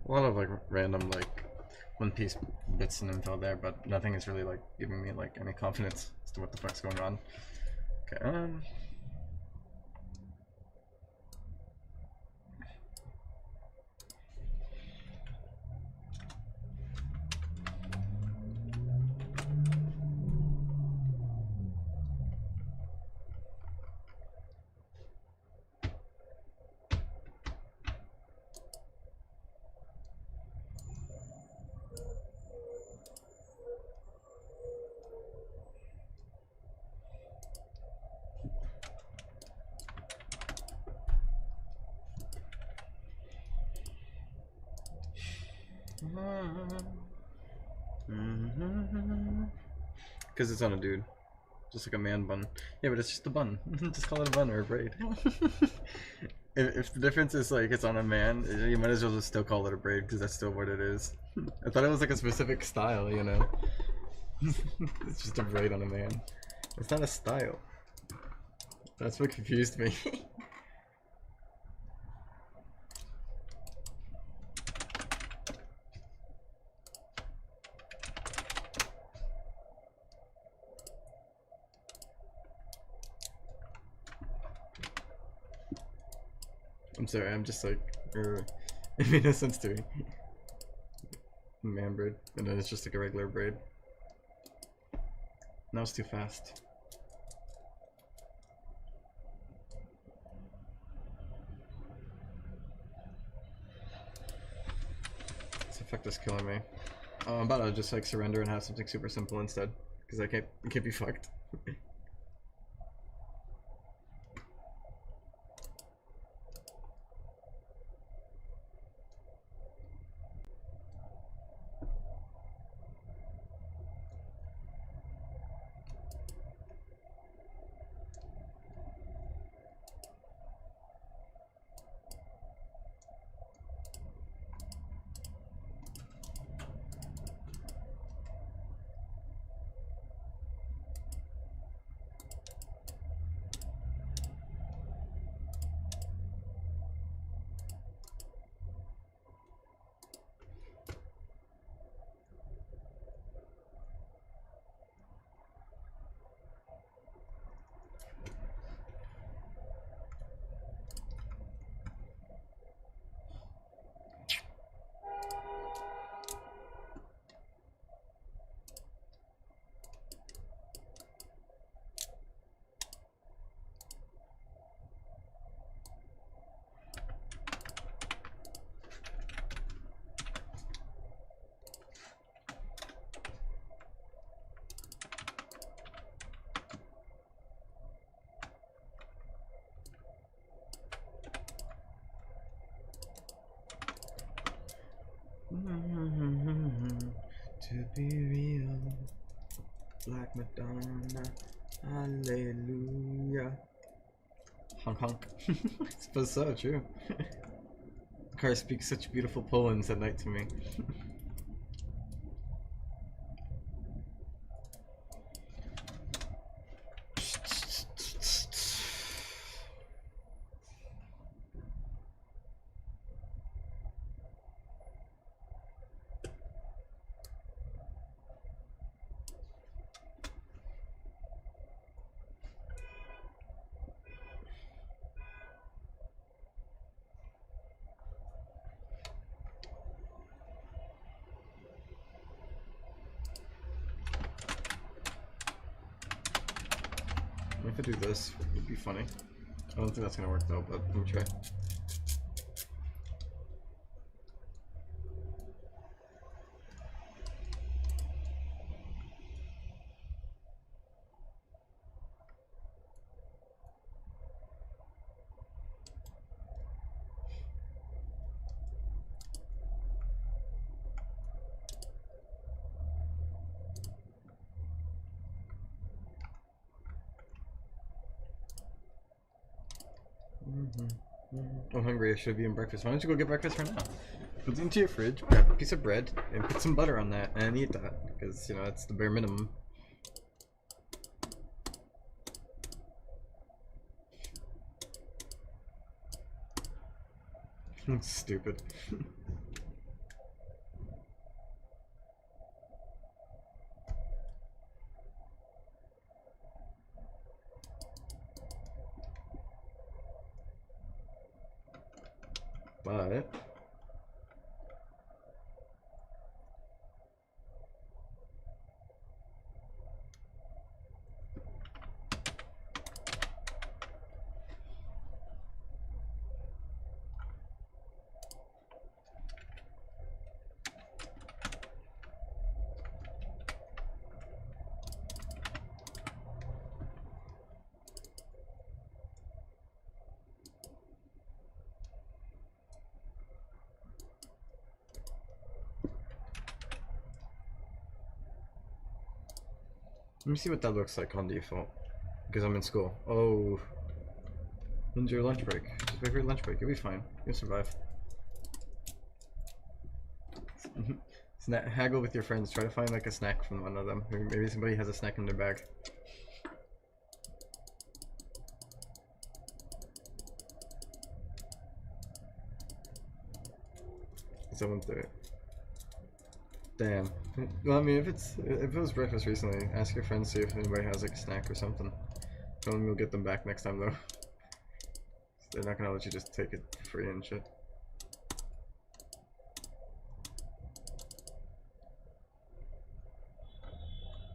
a lot of like random like One Piece bits and info there, but nothing is really like giving me like any confidence as to what the fuck's going on. Okay, because it's on a dude, just like a man bun. Yeah, but it's just a bun. Just call it a bun or a braid. If the difference is like it's on a man, you might as well just still call it a braid because that's still what it is. I thought it was like a specific style, you know. It's just a braid on a man. It's not a style. That's what confused me. I'm sorry, I'm just like, it made no sense to me. Man braid, and then it's just like a regular braid. That was too fast. This effect is killing me. I'm about to just like surrender and have something super simple instead, because I can't be fucked. To be real, Black Madonna, hallelujah. Honk honk. It's so true. Car speaks such beautiful poems at night to me. If I do this, it would be funny. I don't think that's gonna work though, but let me try. I'm hungry, I should be in breakfast. Why don't you go get breakfast right now? Put it into your fridge, grab a piece of bread, and put some butter on that, and eat that. Because, you know, that's the bare minimum. Stupid. got it. Let me see what that looks like on default. Because I'm in school. Oh. When's your lunch break? Just wait for your lunch break. You'll be fine. You'll survive. Haggle with your friends. Try to find like a snack from one of them. Maybe somebody has a snack in their bag. Someone's there. Damn. Well, I mean, if it was breakfast recently, ask your friends, see if anybody has like a snack or something. Tell them you'll get them back next time though. They're not gonna let you just take it for free and shit.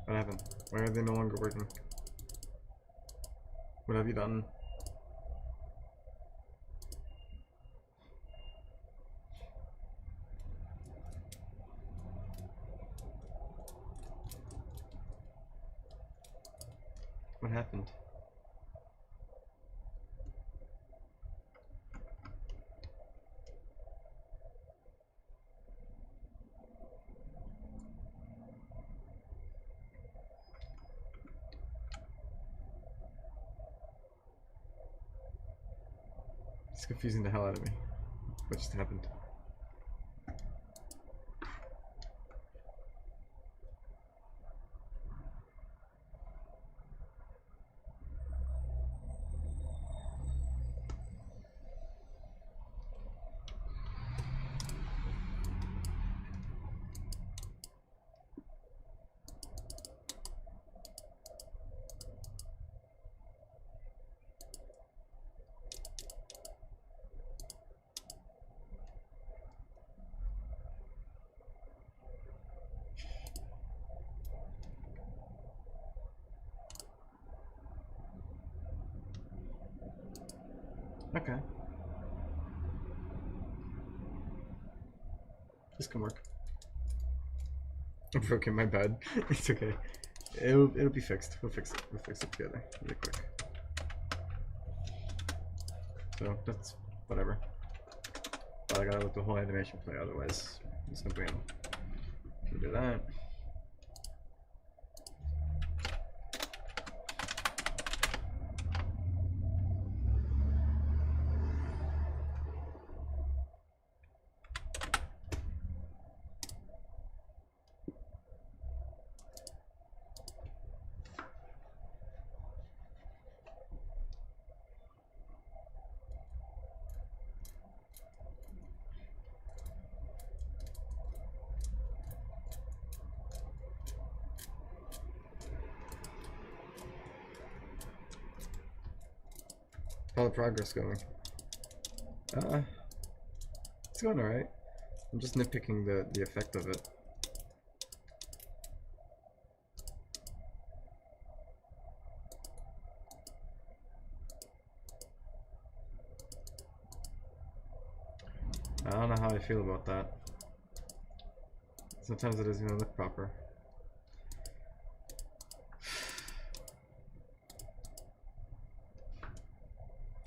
What happened? Why are they no longer working? What have you done? What happened? It's confusing the hell out of me. What just happened? Okay. This can work. I'm broken, my bad. It's okay. It'll be fixed. We'll fix it. We'll fix it together. Really quick. So that's whatever. But I gotta let the whole animation play, otherwise it's no bueno. We'll do that. How's the progress going? It's going alright. I'm just nitpicking the effect of it. I don't know how I feel about that. Sometimes it doesn't even look proper.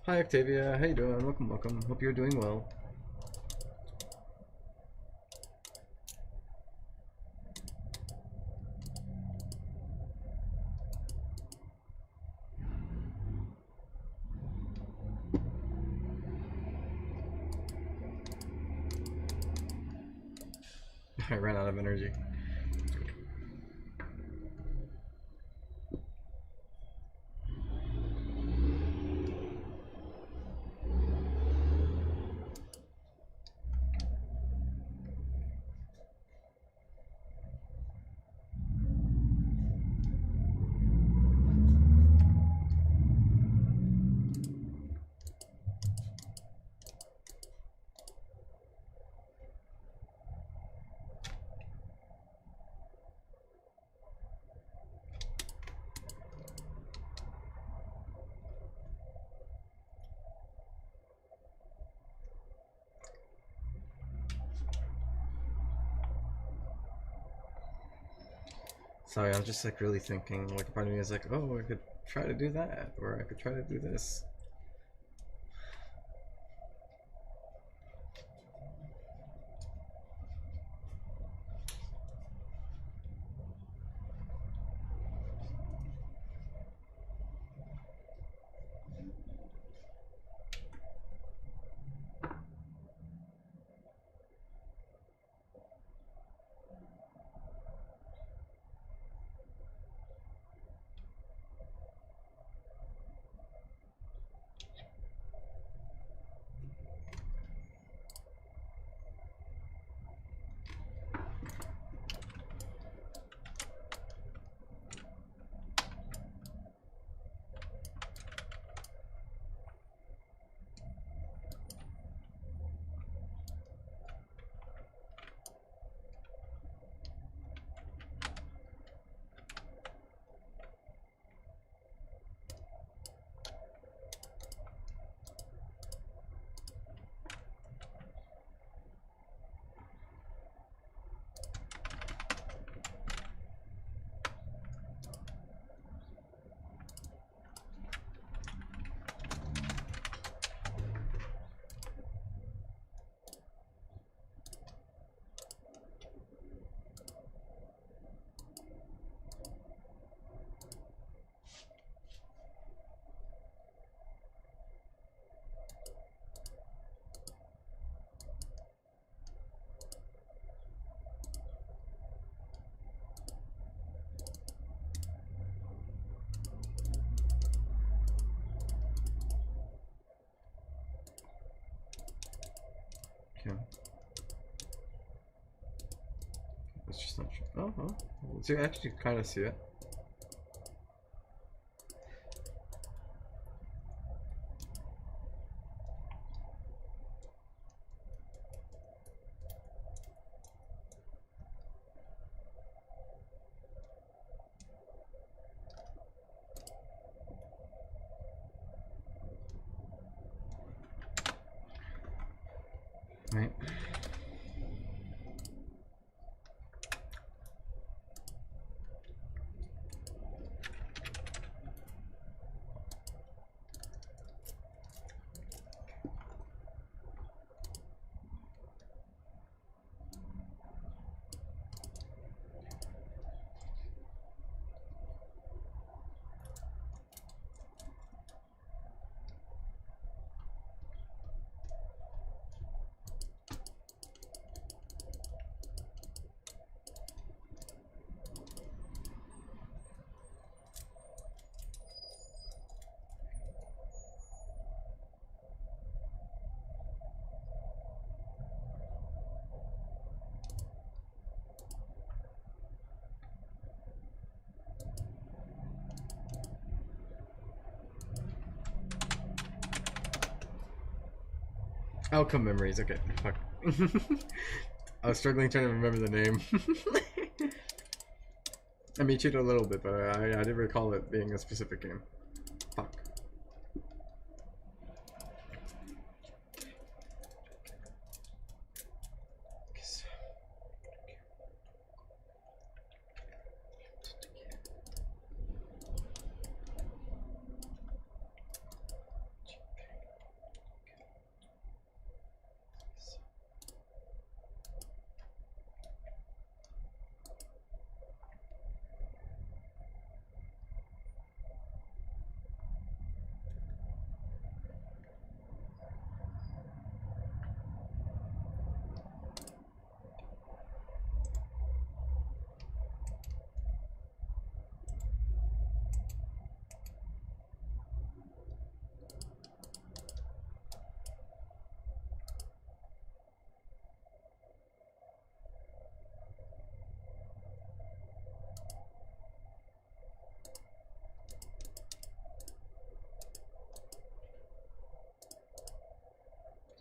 Hi Octavia, how you doing? Welcome, welcome. Hope you're doing well. I ran out of energy. Sorry, I'm just like really thinking. Like, a part of me is like, oh, I could try to do that, or I could try to do this. Okay. It's just not true. Oh, oh. So you actually kind of see it. Right. Outcome memories. Okay. Fuck. I was struggling trying to remember the name. I mean, cheated a little bit, but I didn't recall it being a specific game. Fuck.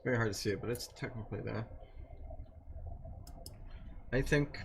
Very hard to see it, but it's technically there. I think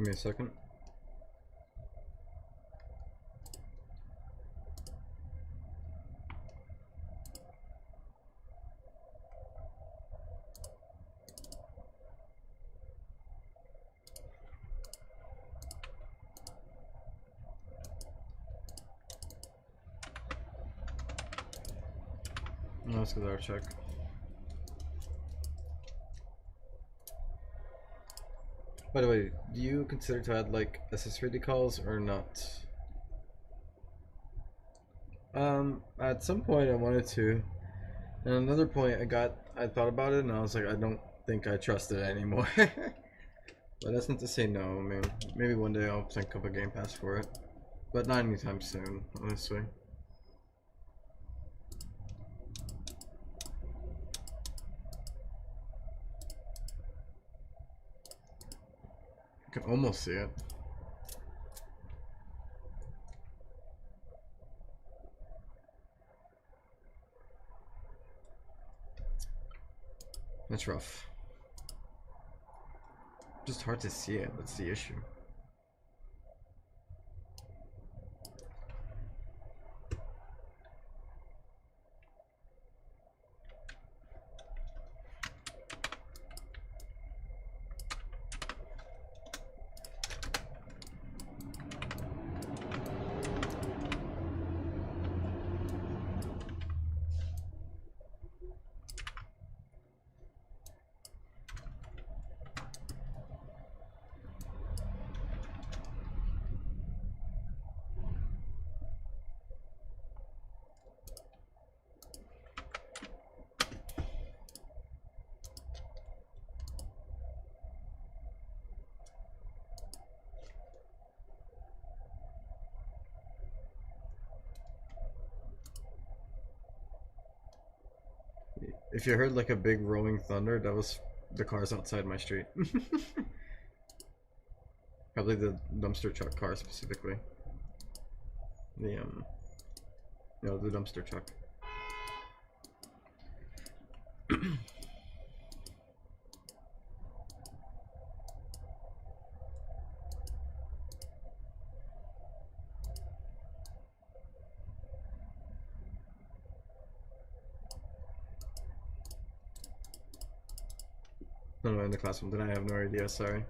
Give me a second. Let's get our check. By the way, do you consider to add like accessory decals or not? At some point I wanted to, and another point I thought about it and I was like, I don't think I trust it anymore. But that's not to say no. I mean, maybe one day I'll think of a Game Pass for it, but not anytime soon, honestly. I can almost see it. That's rough. Just hard to see it. That's the issue. If you heard like a big rolling thunder, that was the cars outside my street. Probably the dumpster truck car specifically. The no, the dumpster truck. No, in the classroom. Then I have no idea. Sorry.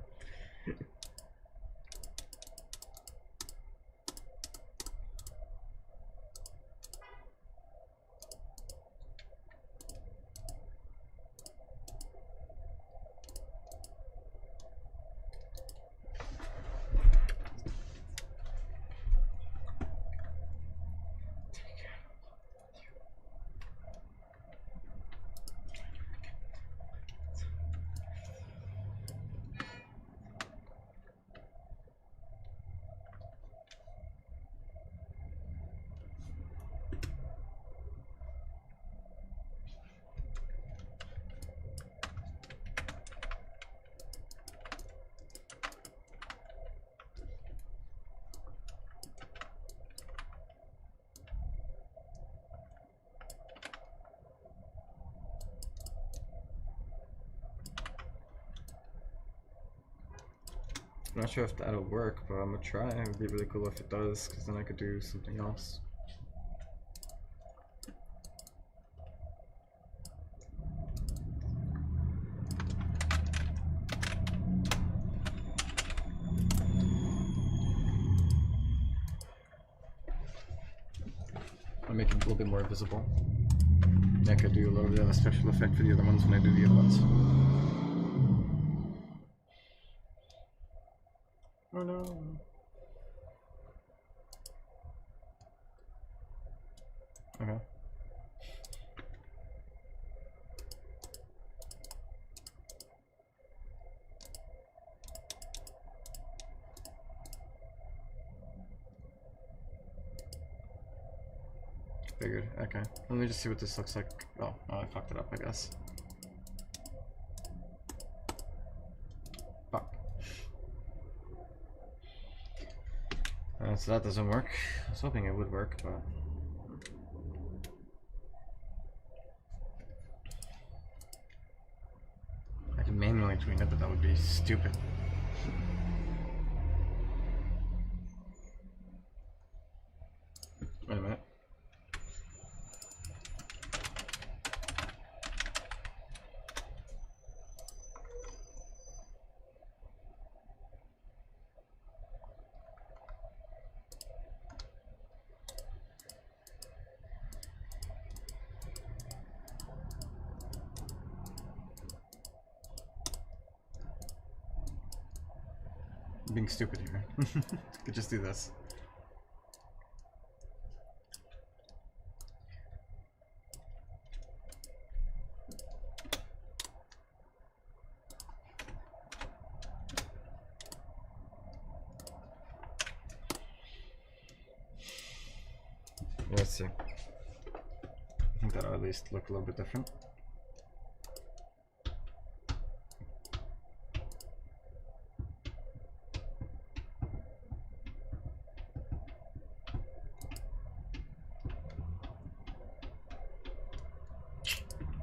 I'm not sure if that'll work, but I'm gonna try. It would be really cool if it does, because then I could do something else. I'll make it a little bit more visible. I could do a little bit of a special effect for the other ones when I do the other ones. Oh no. Okay. Figured. Okay. Let me just see what this looks like. Oh, I fucked it up, I guess. Fuck. So that doesn't work. I was hoping it would work, but... I can manually tweak it, but that would be stupid. Wait a minute. I'm being stupid here. Could just do this. Let's see. I think that'll at least look a little bit different.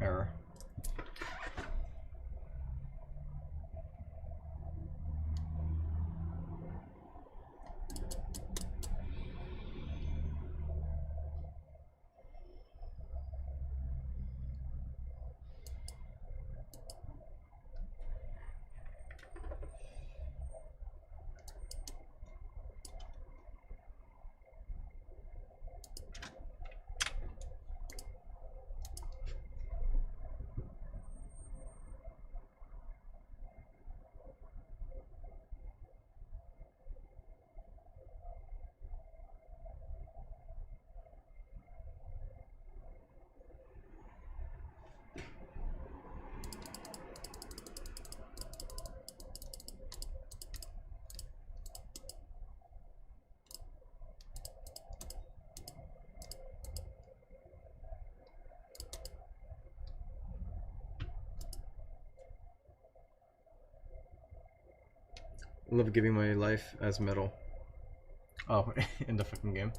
Error. I love giving my life as metal. Oh, in the fucking game.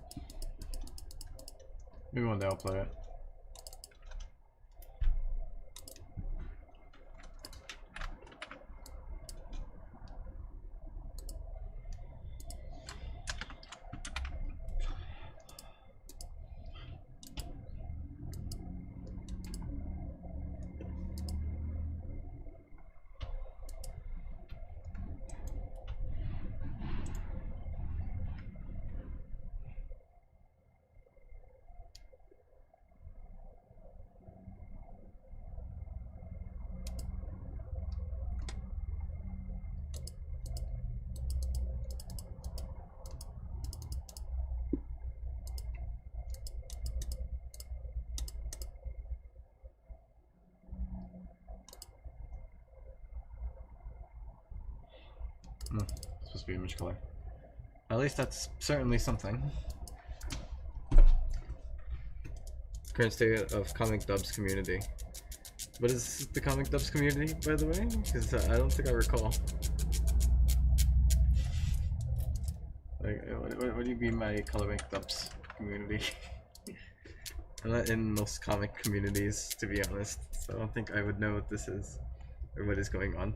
Maybe one day I'll play it. Supposed to be image color. At least that's certainly something. Current state of comic dubs community. What is the comic dubs community, by the way? Because I don't think I recall. Like, what do you mean by comic dubs community? I'm not in most comic communities, to be honest, so I don't think I would know what this is or what is going on.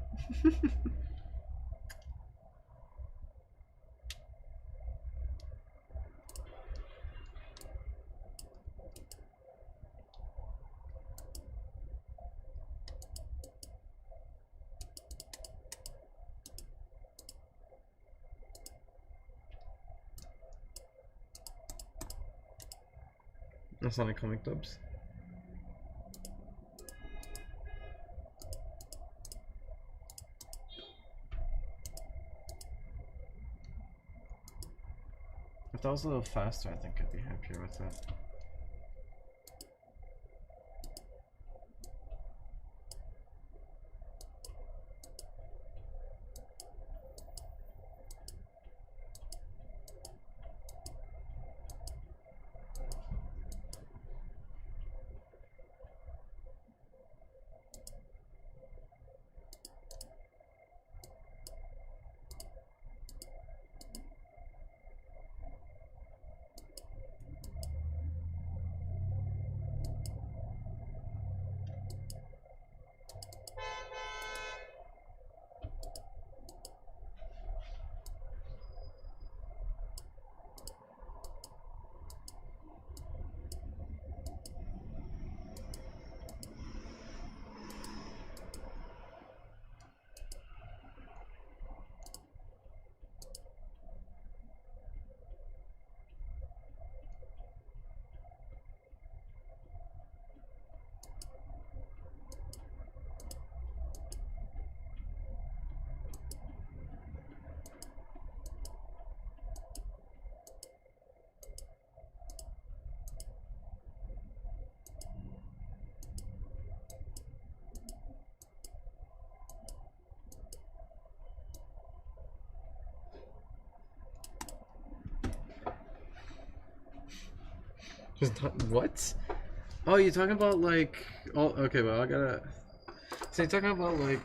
That's not a comic dubs. If that was a little faster, I think I'd be happier with that. Just what? Oh, you're talking about like? Oh, okay. Well, I gotta. So you're talking about like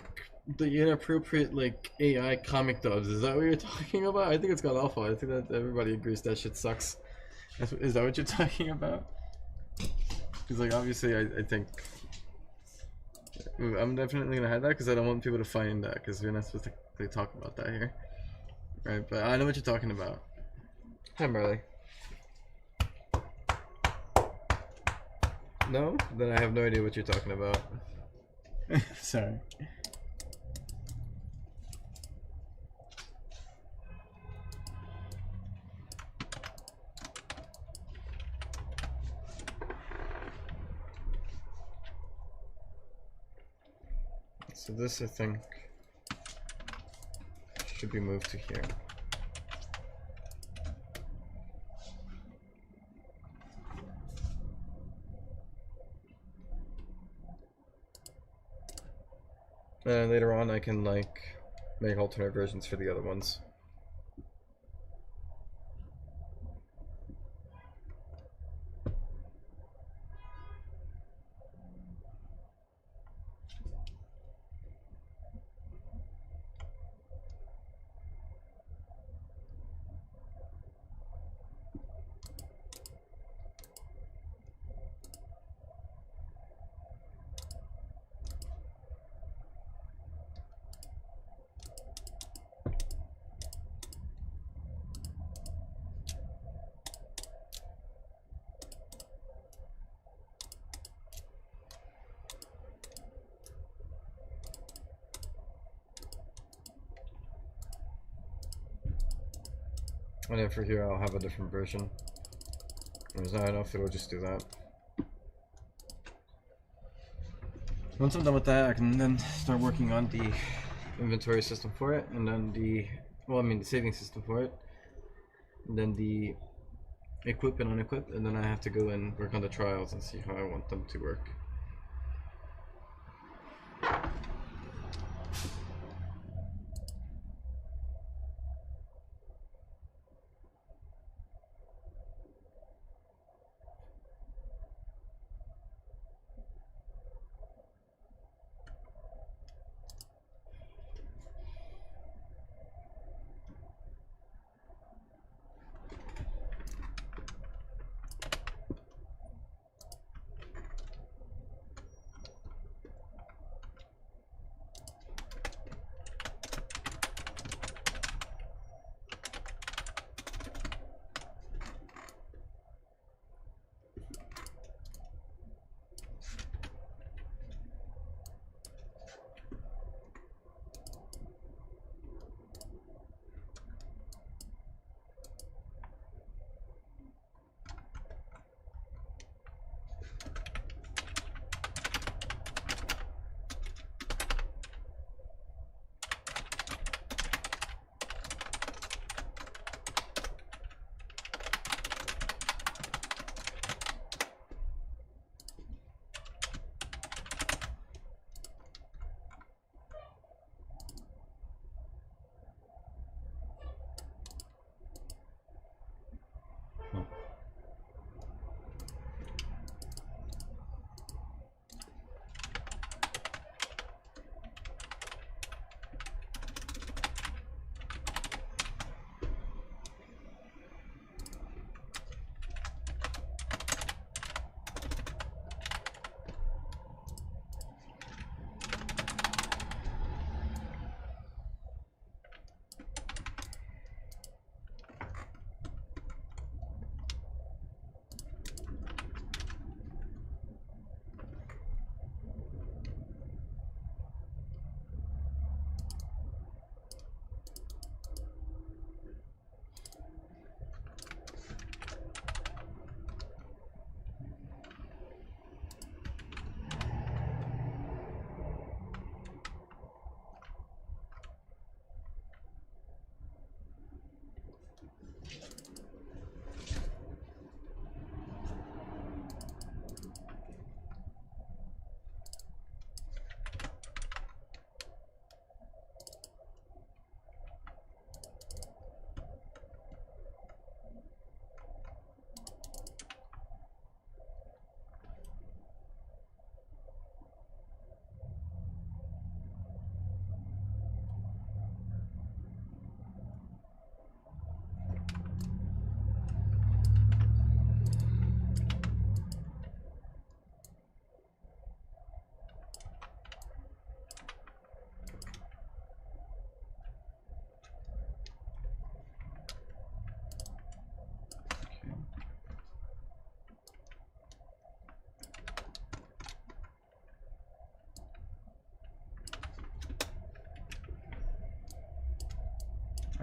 the inappropriate like AI comic dubs? Is that what you're talking about? I think it's got awful. I think that everybody agrees that shit sucks. Is that what you're talking about? Because like obviously, I think I'm definitely gonna hide that because I don't want people to find that because we're not supposed to like, talk about that here, right? But I know what you're talking about. Hi, Marley. No? Then I have no idea what you're talking about. Sorry. So this, I think, should be moved to here. And later on I can like make alternate versions for the other ones. And then for here I'll have a different version. I don't know if it'll just do that. Once I'm done with that, I can then start working on the inventory system for it, and then the saving system for it, and then the equip and unequip, and then I have to go and work on the trials and see how I want them to work.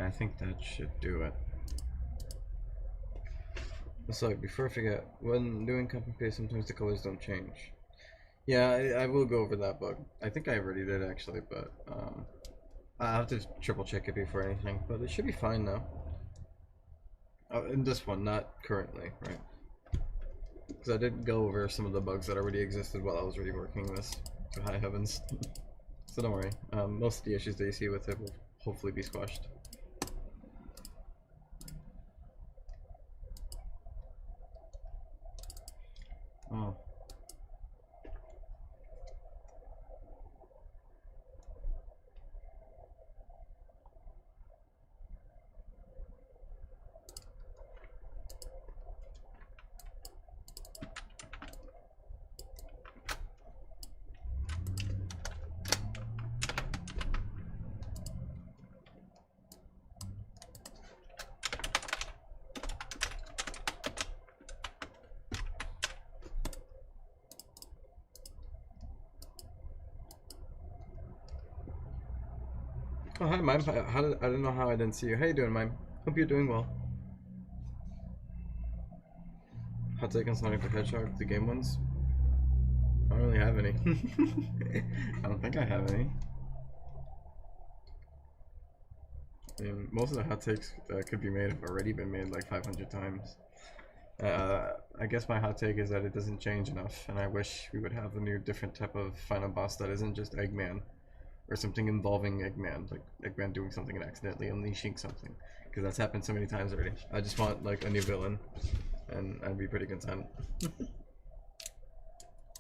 I think that should do it. So before I forget, when doing copy and paste, sometimes the colors don't change. Yeah, I will go over that bug. I think I already did actually, but I have to triple check it before anything. But it should be fine now. In this one, not currently, right? Because I did go over some of the bugs that already existed while I was already working this. For high heavens. So don't worry. Most of the issues that you see with it will hopefully be squashed. Oh. Oh, hi, Mime. I don't know how I didn't see you. How you doing, Mime? Hope you're doing well. Hot take on Sonic the Hedgehog, the game ones? I don't really have any. I don't think I have any. I mean, most of the hot takes that could be made have already been made like 500 times. I guess my hot take is that it doesn't change enough, and I wish we would have a new, different type of final boss that isn't just Eggman. Or something involving Eggman, like Eggman doing something and accidentally unleashing something, because that's happened so many times already. I just want like a new villain, and I'd be pretty content.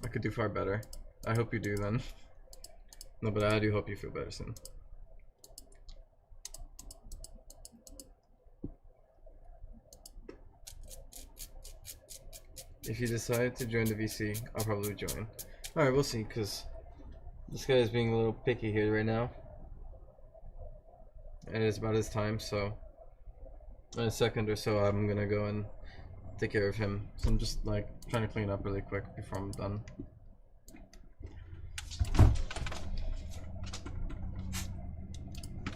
I could do far better. I hope you do then. No, but I do hope you feel better soon. If you decide to join the VC, I'll probably join. Alright, we'll see, because this guy is being a little picky here right now. And it's about his time, so in a second or so I'm gonna go and take care of him. So I'm just like trying to clean up really quick before I'm done. I'm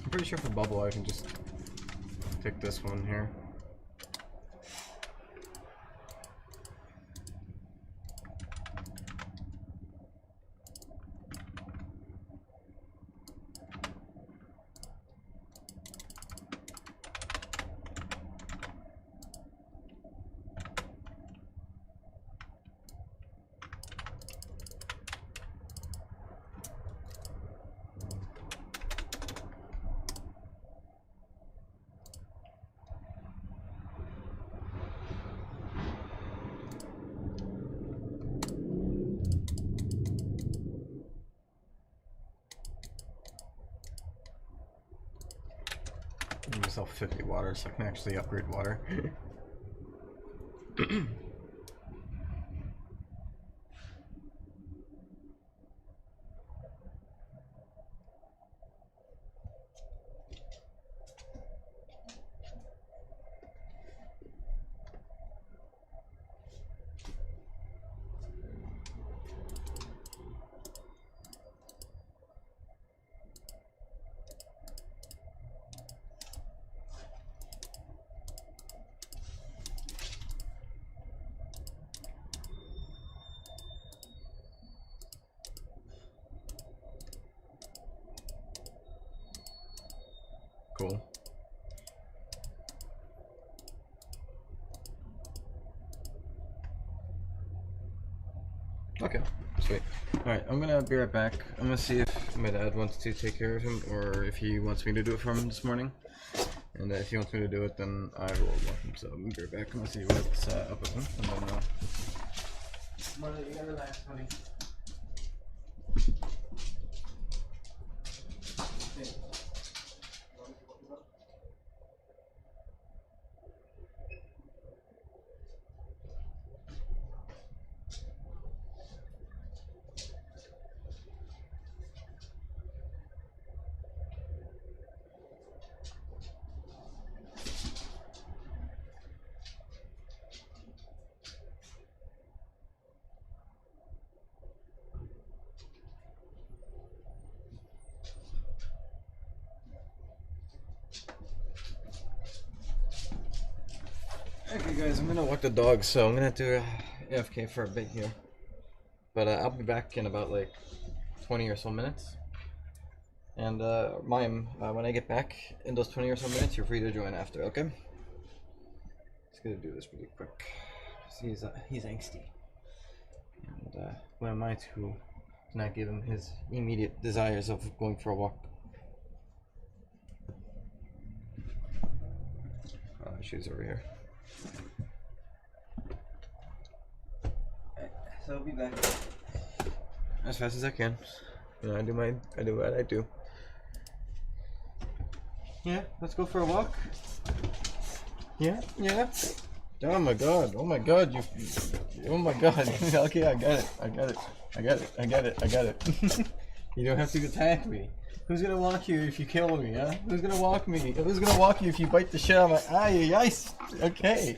pretty sure for Bubble I can just take this one here. Give myself 50 water so I can actually upgrade water. Cool. Okay, sweet. Alright, I'm gonna be right back. I'm gonna see if my dad wants to take care of him or if he wants me to do it for him this morning. And if he wants me to do it, then I will walk him. So I'm gonna be right back. I'm gonna see what's up with him. And then, Mother, you gotta relax, buddy. guys, I'm gonna walk the dog, so I'm gonna do AFK for a bit here. But I'll be back in about like 20 or so minutes. And Mime, when I get back in those 20 or so minutes, you're free to join after, okay? Just gonna do this really quick. He's angsty. And who am I to not give him his immediate desires of going for a walk? Shoes over here. So I'll be back as fast as I can. You know, I do what I do. Yeah, let's go for a walk. Yeah. Oh my god, oh my god, oh my god. Okay, I got it. You don't have to attack me. Who's gonna walk you if you kill me, huh? Who's gonna walk me? Who's gonna walk you if you bite the shit out of my eye? Okay.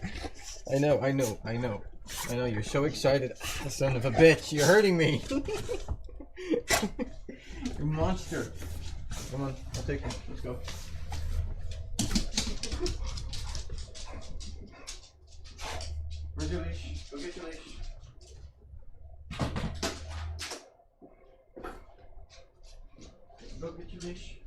I know, you're so excited. Son of a bitch, you're hurting me. You monster. Come on, I'll take you. Let's go. Where's your leash? Go get your leash. Go get your leash.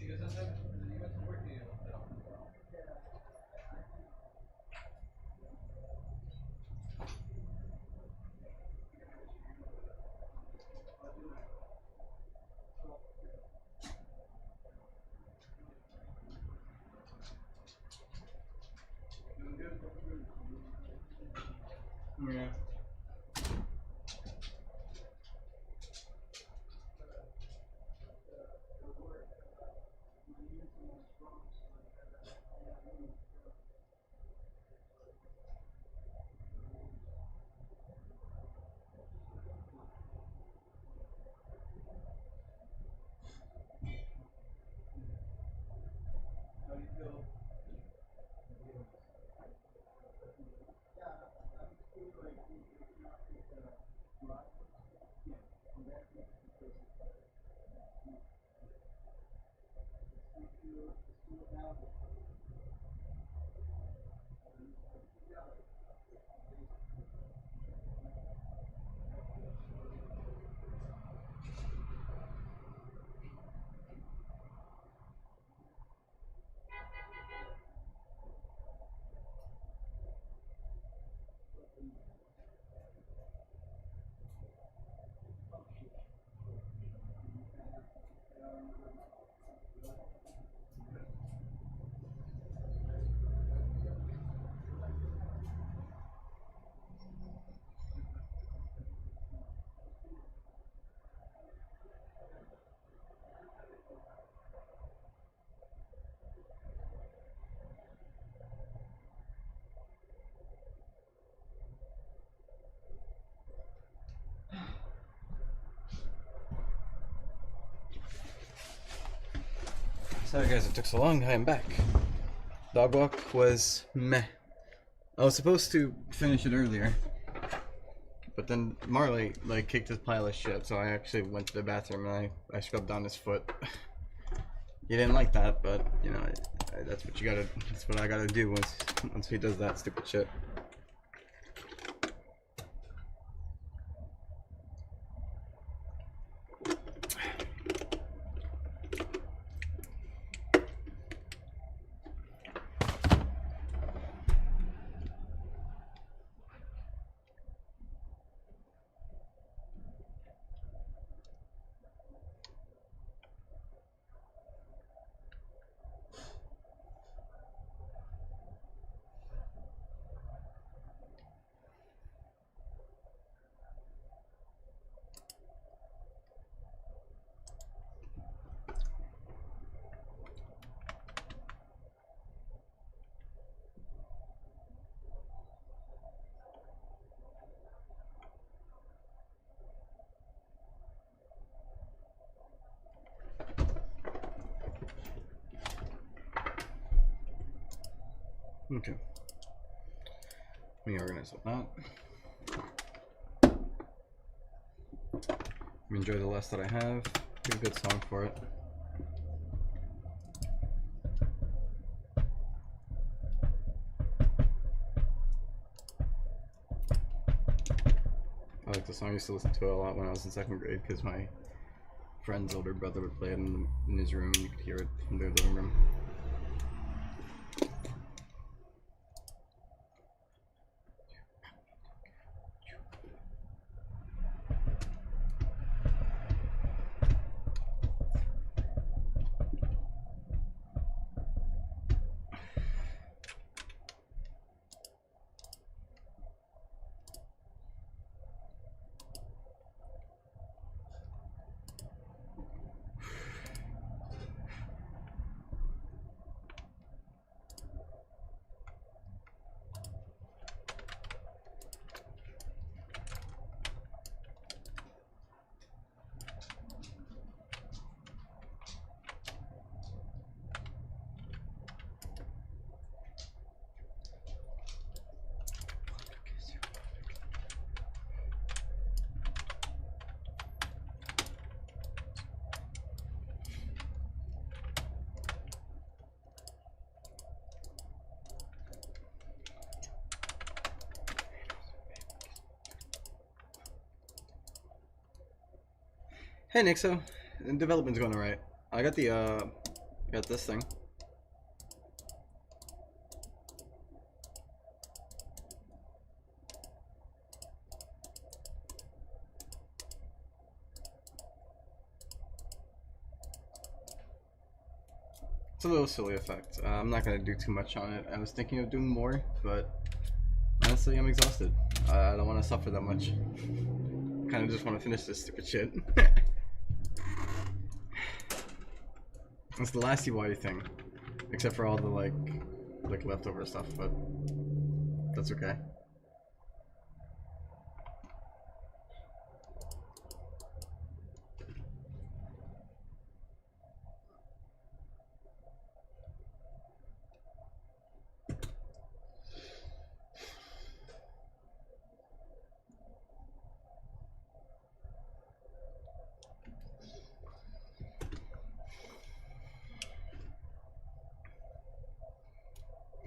Yeah. Sorry guys, it took so long. I am back. Dog walk was meh. I was supposed to finish it earlier, but then Marley like kicked his pile of shit, so I actually went to the bathroom and I scrubbed down his foot. He didn't like that, but you know, that's what you gotta. That's what I gotta do once he does that stupid shit. Okay. Let me organize with that. Let me enjoy the less that I have. Be a good song for it. I like the song. I used to listen to it a lot when I was in second grade because my friend's older brother would play it in his room and you could hear it from their living room. Hey Nixo, development's going alright. I got the got this thing. It's a little silly effect. I'm not gonna do too much on it. I was thinking of doing more, but honestly, I'm exhausted. I don't want to suffer that much. Kind of just want to finish this stupid shit. It's the last UI thing, except for all the like leftover stuff, but that's okay.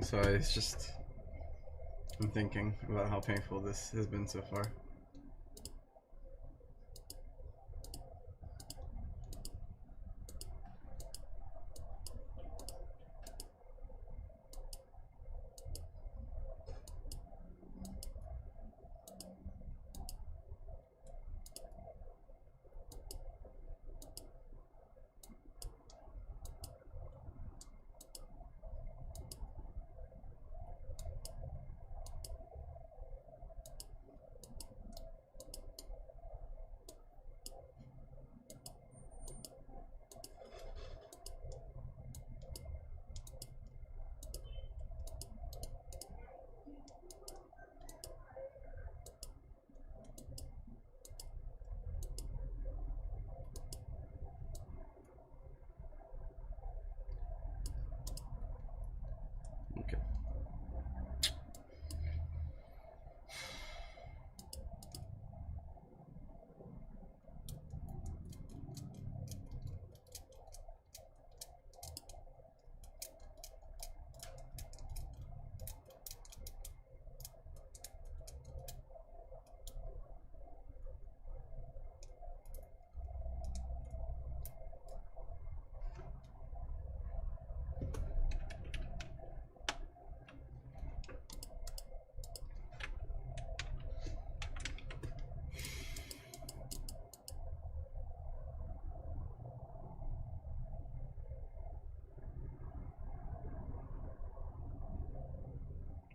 So it's just, I'm thinking about how painful this has been so far. Okay.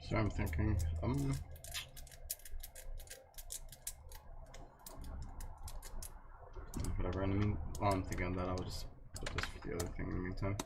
So I'm thinking, whatever. And I mean, while I'm thinking of that, I'll just put this for the other thing in the meantime.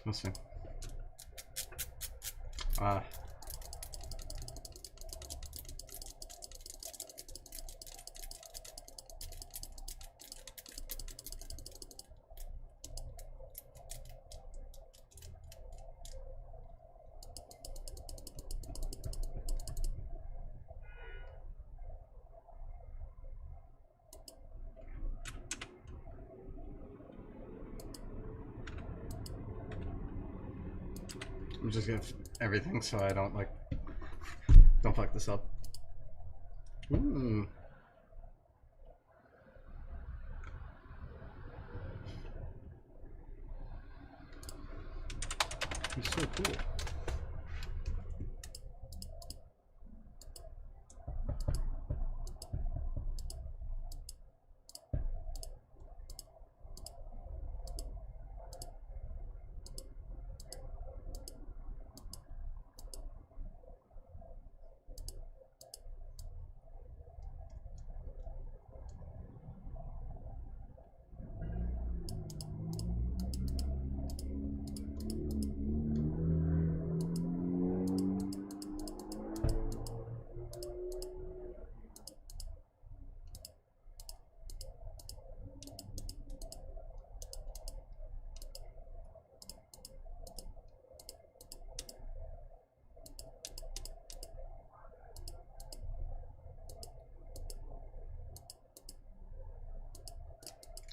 Let's see. I'm just gonna everything so I don't don't fuck this up. Ooh. He's so cool.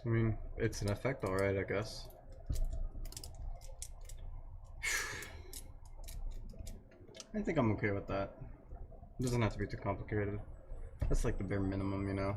I mean, it's an effect, alright, I guess. I think I'm okay with that. It doesn't have to be too complicated. That's like the bare minimum, you know.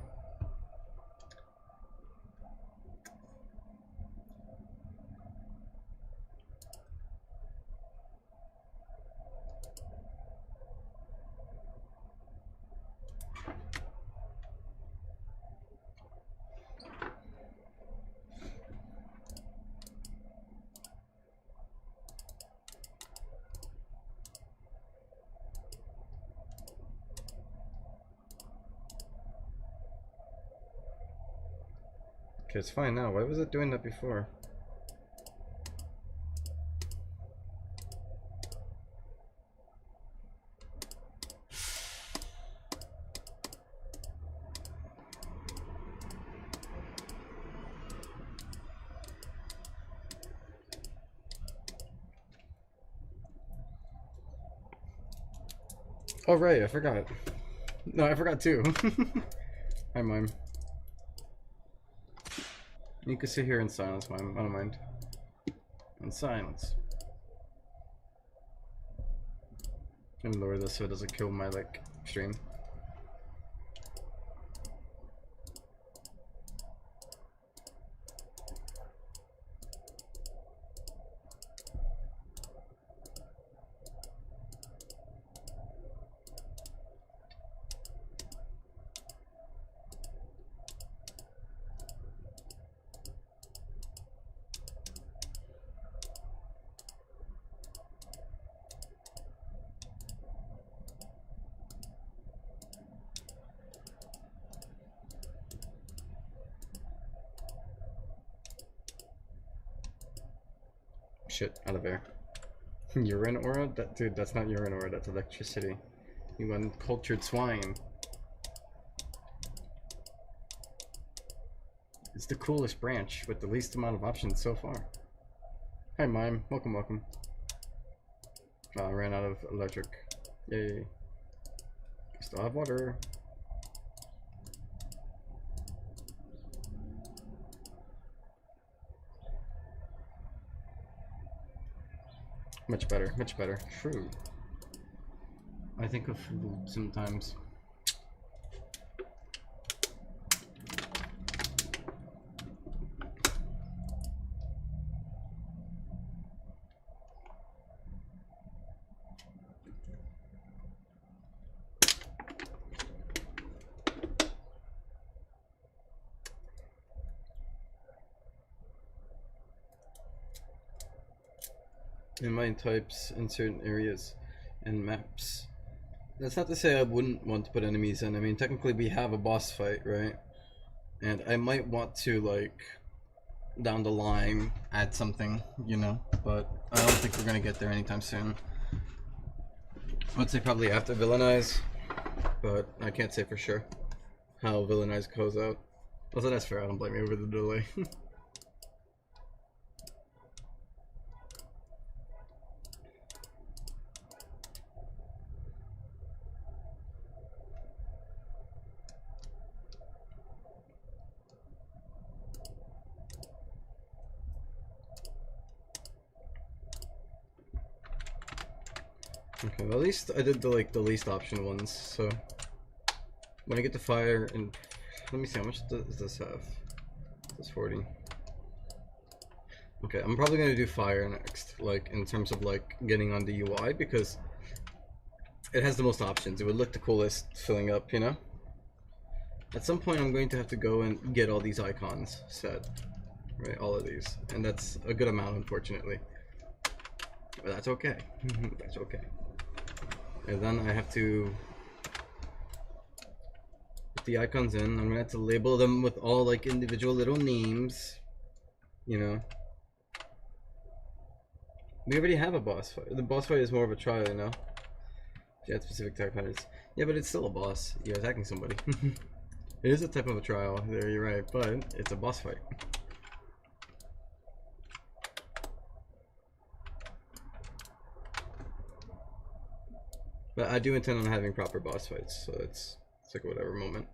Okay, it's fine now. Why was it doing that before? Oh right, I forgot. No, I forgot too. Hi, Mime. You can sit here in silence, Mime. I don't mind. In silence. I'm gonna lower this so it doesn't kill my like stream. Shit, out of air. Urine aura? Dude, that's not urine aura, that's electricity. You uncultured swine. It's the coolest branch with the least amount of options so far. Hi, Mime. Welcome, welcome. I ran out of electric. Yay. Still have water. Much better, much better. True. I think of food sometimes. In mine types in certain areas and maps. That's not to say I wouldn't want to put enemies in. I mean, technically we have a boss fight, right? And I might want to, like, down the line, add something, you know? But I don't think we're gonna get there anytime soon. I would say probably after Villainize, but I can't say for sure how Villainize goes out. Also, that's fair, I don't blame you over the delay. Okay, well, at least I did the least option ones, so when I get to fire, and let me see, how much does this have? This 40. Okay, I'm probably gonna do fire next, like in terms of like getting on the UI, because it has the most options. It would look the coolest filling up, you know? At some point I'm going to have to go and get all these icons set, right? All of these, and that's a good amount, unfortunately. But that's okay. That's okay. And then I have to put the icons in. I'm gonna have to label them with all like individual little names, you know. We already have a boss fight. The boss fight is more of a trial, you know. If you had specific type patterns. Yeah, but it's still a boss. You're attacking somebody. It is a type of a trial. There, you're right, but it's a boss fight. But I do intend on having proper boss fights, so it's like a whatever moment.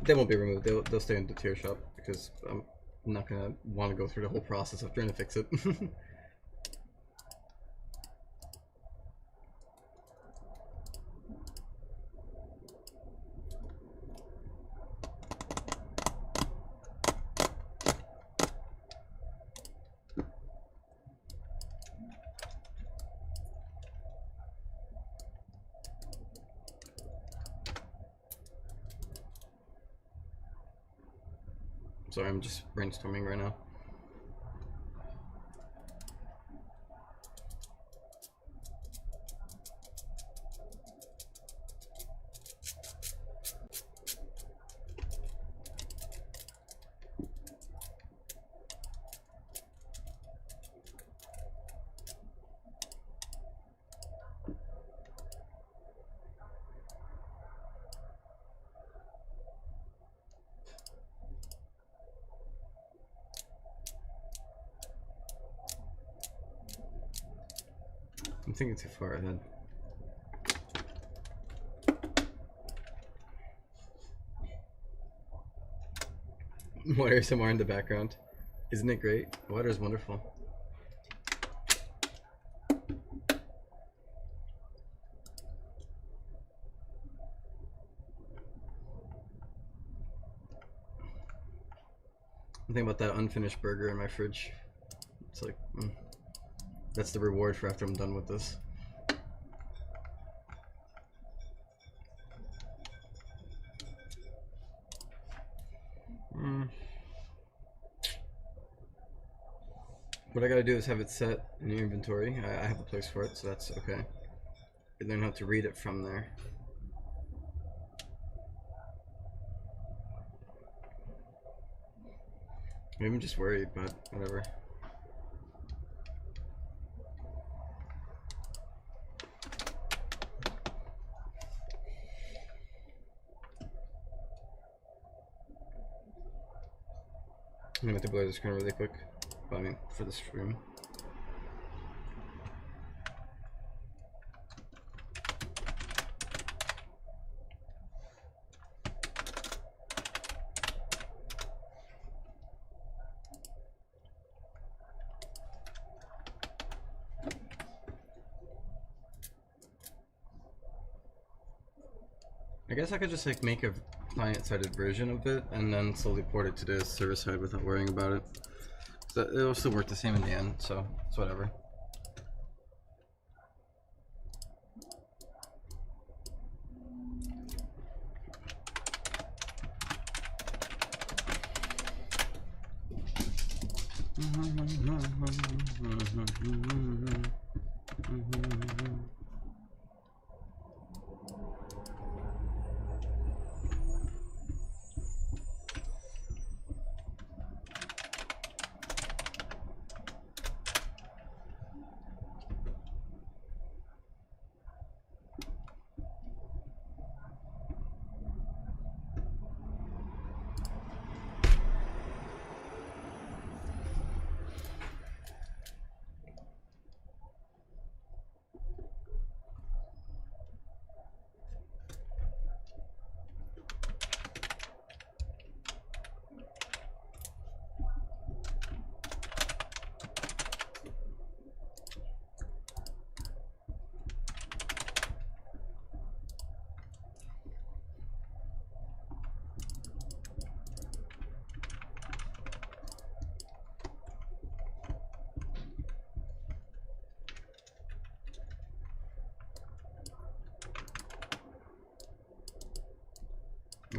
They won't be removed. They'll stay in the tier shop because I'm not gonna want to go through the whole process of trying to fix it. Sorry, I'm just brainstorming right now. I'm thinking too far ahead. Water somewhere in the background. Isn't it great? Water is wonderful. I'm thinking about that unfinished burger in my fridge. It's like, that's the reward for after I'm done with this. What I gotta do is have it set in your inventory. I have a place for it, so that's okay. And then have to read it from there. Maybe I'm just worried, but whatever. I'm gonna have to blow the screen really quick. Well, I mean, for the stream. I guess I could just like make a client-sided version of it and then slowly port it to the server side without worrying about it. So it'll still work the same in the end, so it's whatever.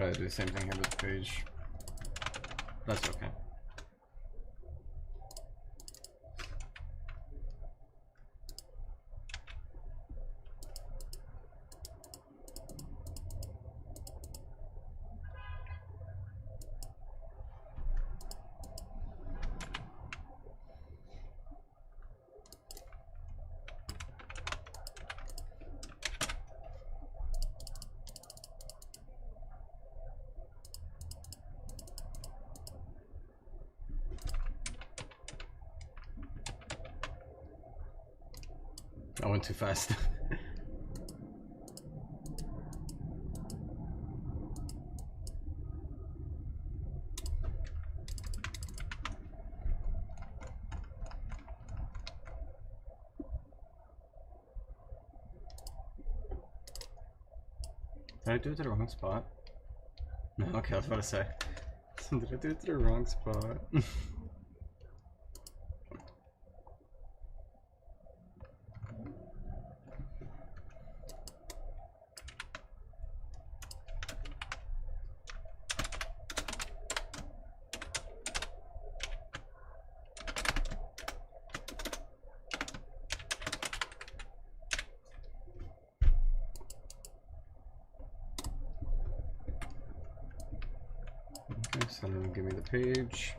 I do the same thing here with the page. That's okay. I went too fast. Did I do it to the wrong spot? No, okay, I was about to say. Did I do it to the wrong spot? Okay, so then give me the page.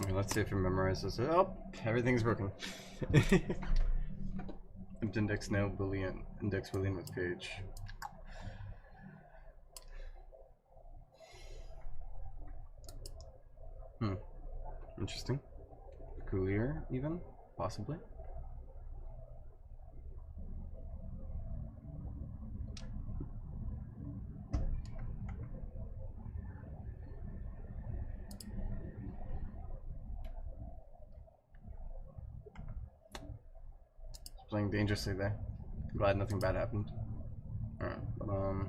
Okay, let's see if it memorizes it. Oh, everything's broken. Index now boolean. Index boolean with page. Interesting. Coolier, even? Possibly. Playing dangerously there. I'm glad nothing bad happened. Alright, oh.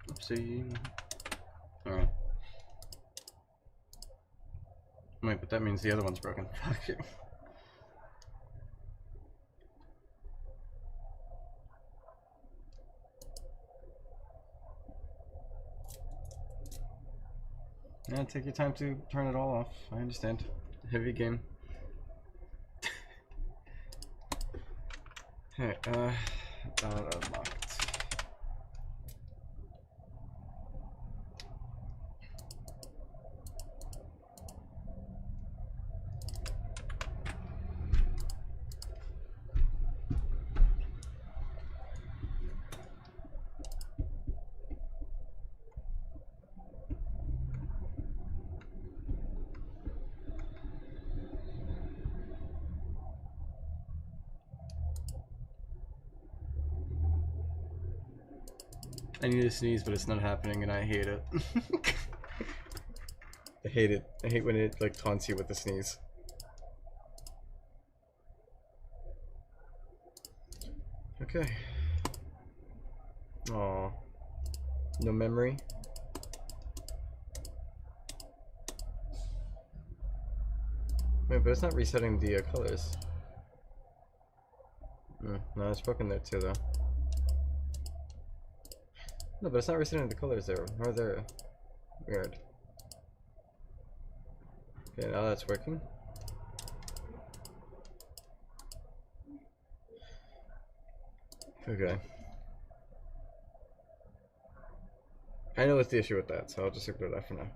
Oopsie. Alright. Wait, but that means the other one's broken. Fuck. Yeah, take your time to turn it all off. I understand. Heavy game. Hey, unlocked. I need to sneeze, but it's not happening, and I hate it. I hate it. I hate when it like taunts you with the sneeze. Okay. Aw. No memory. Wait, but it's not resetting the colors. No, it's broken there too, though. No, but it's not resetting the colors there. Or they're weird. Okay, now that's working. Okay. I know what's the issue with that, so I'll just ignore that for now.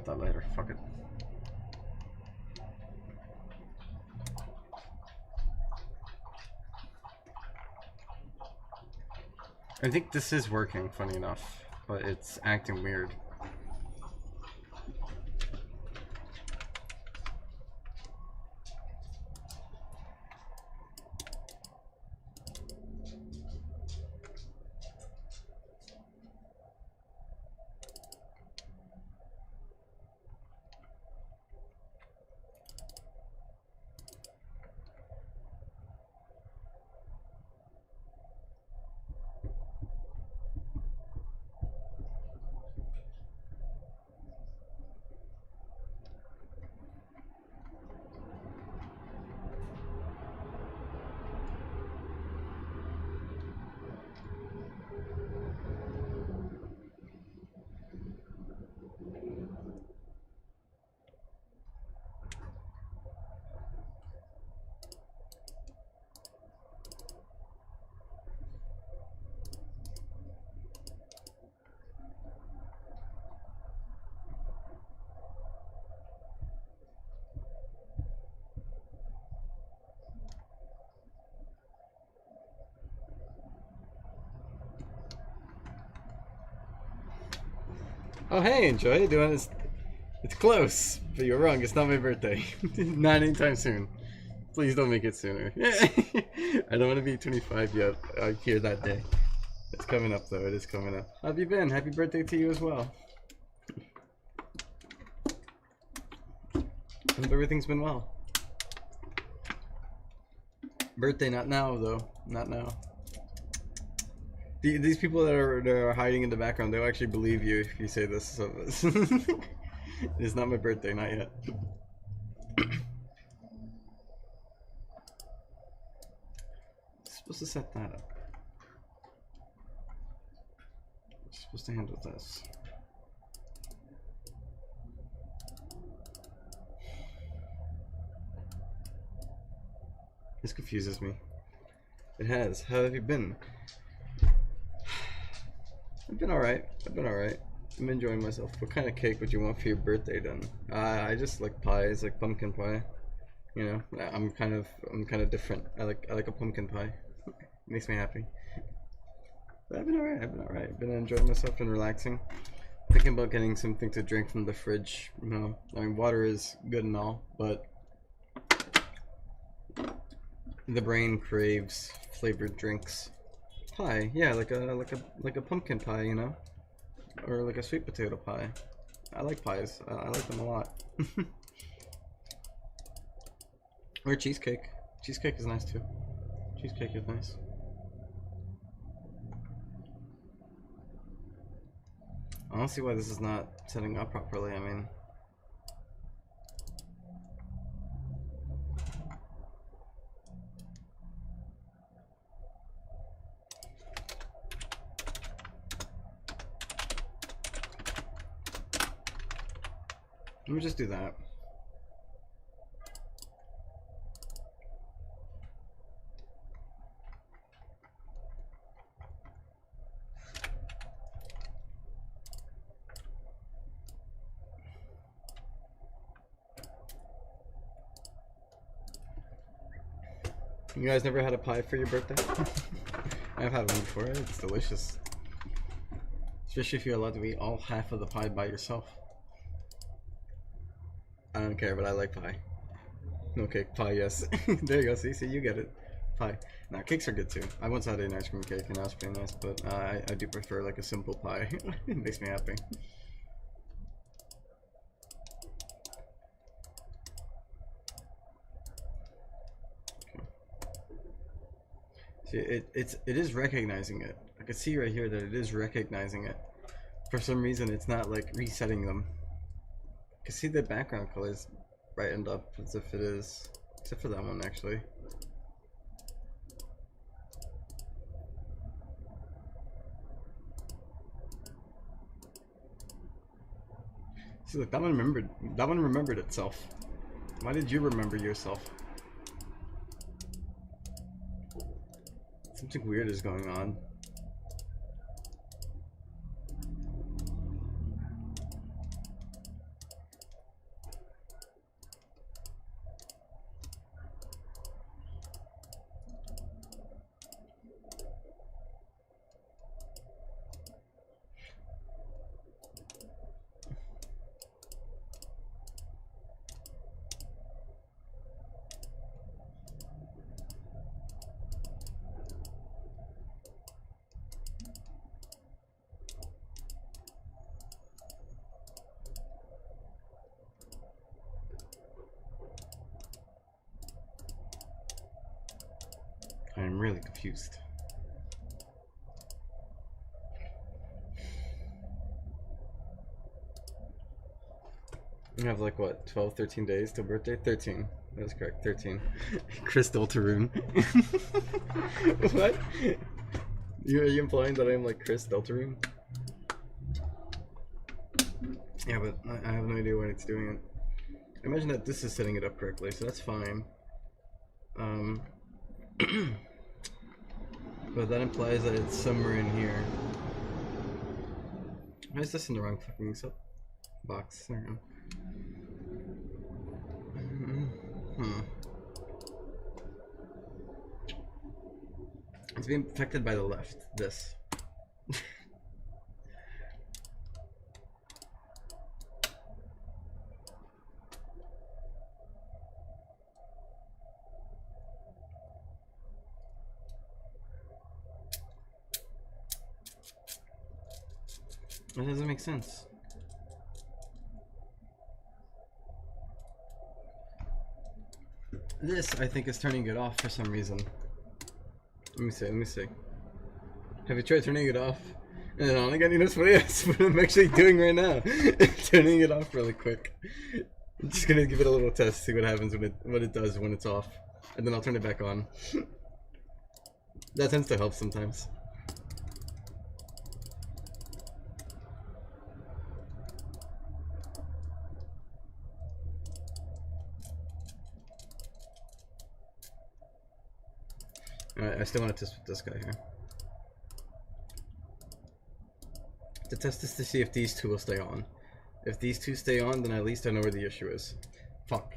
about that later. Fuck it. I think this is working, funny enough, but it's acting weird. Oh hey, enjoy doing this. It's close, but you're wrong. It's not my birthday. Not anytime soon. Please don't make it sooner. I don't want to be 25 yet. I hear that day. It's coming up though. It is coming up. How have you been? Happy birthday to you as well. Hope everything's been well. Birthday not now though. Not now. These people that are hiding in the background, they'll actually believe you if you say this. So it's not my birthday, not yet. Supposed to set that up. Supposed to handle this. This confuses me. It has. How have you been? I've been alright. I'm enjoying myself. What kind of cake would you want for your birthday then? I just like pies, like pumpkin pie. You know, I'm kind of different. I like a pumpkin pie. Makes me happy. But I've been alright. I've been enjoying myself and relaxing. Thinking about getting something to drink from the fridge. You know, I mean, water is good and all, but the brain craves flavored drinks. Pie, yeah, like a pumpkin pie, you know, or like a sweet potato pie. I like pies. I like them a lot. Or cheesecake. Cheesecake is nice too. Cheesecake is nice. I don't see why this is not setting up properly. I mean, let me just do that. You guys never had a pie for your birthday? I've had one before. It's delicious. Especially if you're allowed to eat all half of the pie by yourself. I don't care, but I like pie. No cake, pie, yes. There you go, see, you get it. Pie. Now, cakes are good too. I once had an ice cream cake and that was pretty nice, but I do prefer like a simple pie. It makes me happy. See, it is recognizing it. I can see right here that it is recognizing it. For some reason, it's not like resetting them. I can see the background colors brightened up as if it is, except for that one actually. See, look, that one remembered itself. Why did you remember yourself? Something weird is going on. I'm really confused. We have like what, 12, 13 days till birthday? 13. That is correct, 13. Crystal Deltarune. What? Are you implying that I'm like Chris Deltarune? Yeah, but I have no idea when it's doing it. I imagine that this is setting it up correctly, so that's fine. But that implies that it's somewhere in here. Why is this in the wrong fucking box? There we go. It's being affected by the left. This. That doesn't make sense. This, I think, is turning it off for some reason. Let me see. Have you tried turning it off? And then on again, you know that's what I'm actually doing right now. Turning it off really quick. I'm just gonna give it a little test, see what happens what it does when it's off. And then I'll turn it back on. That tends to help sometimes. Alright, I still want to test with this guy here. To test this to see if these two will stay on. If these two stay on, then at least I know where the issue is. Fuck.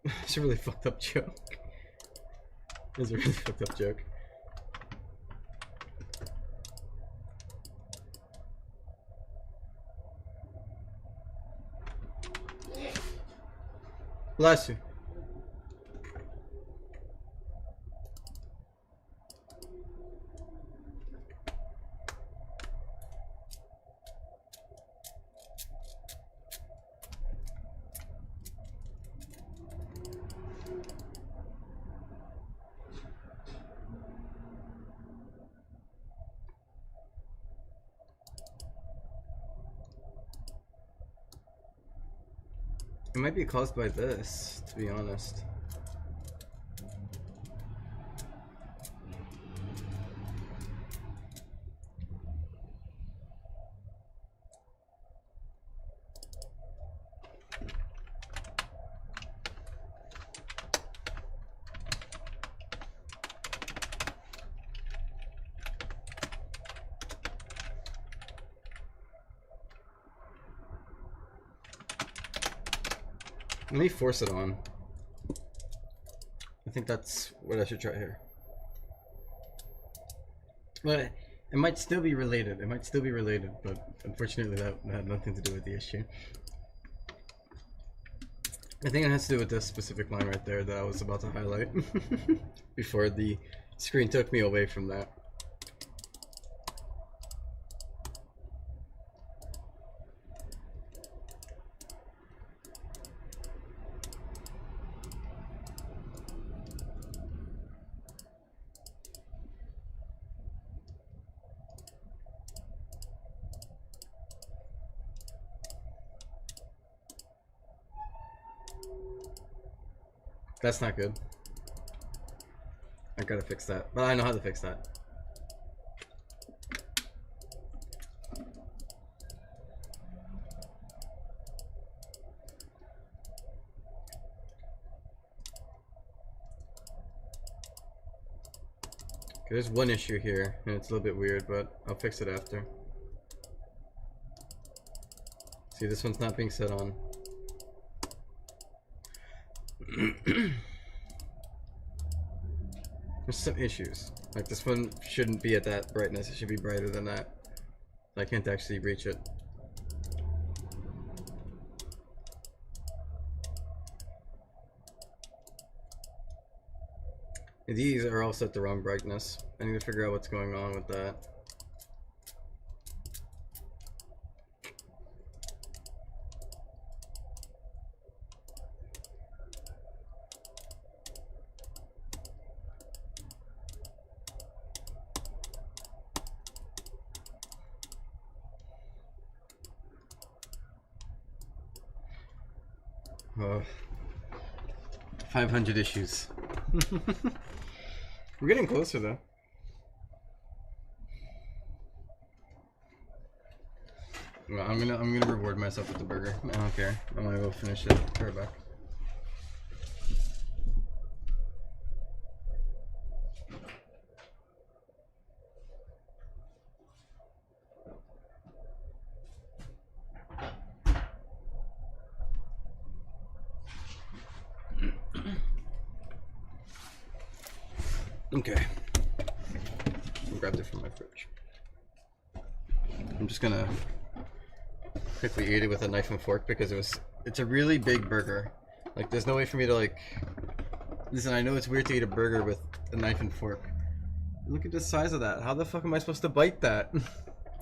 It's a really fucked up joke. It's a really fucked up joke. Bless you. It might be caused by this, to be honest. Let me force it on. I think that's what I should try here. But it might still be related. It might still be related, but unfortunately that had nothing to do with the issue. I think it has to do with this specific line right there that I was about to highlight before the screen took me away from that. That's not good. I gotta fix that. But I know how to fix that. Okay, there's one issue here, and it's a little bit weird, but I'll fix it after. See, this one's not being set on. There's some issues. Like this one shouldn't be at that brightness, it should be brighter than that. I can't actually reach it. These are all set the wrong brightness. I need to figure out what's going on with that. Oh, 500 issues. We're getting closer though. Well, I'm gonna reward myself with the burger. I don't care. I'm gonna go finish it. Be right back. Okay. I grabbed it from my fridge. I'm just gonna quickly eat it with a knife and fork because it's a really big burger. Like there's no way for me to like listen, I know it's weird to eat a burger with a knife and fork. Look at the size of that. How the fuck am I supposed to bite that?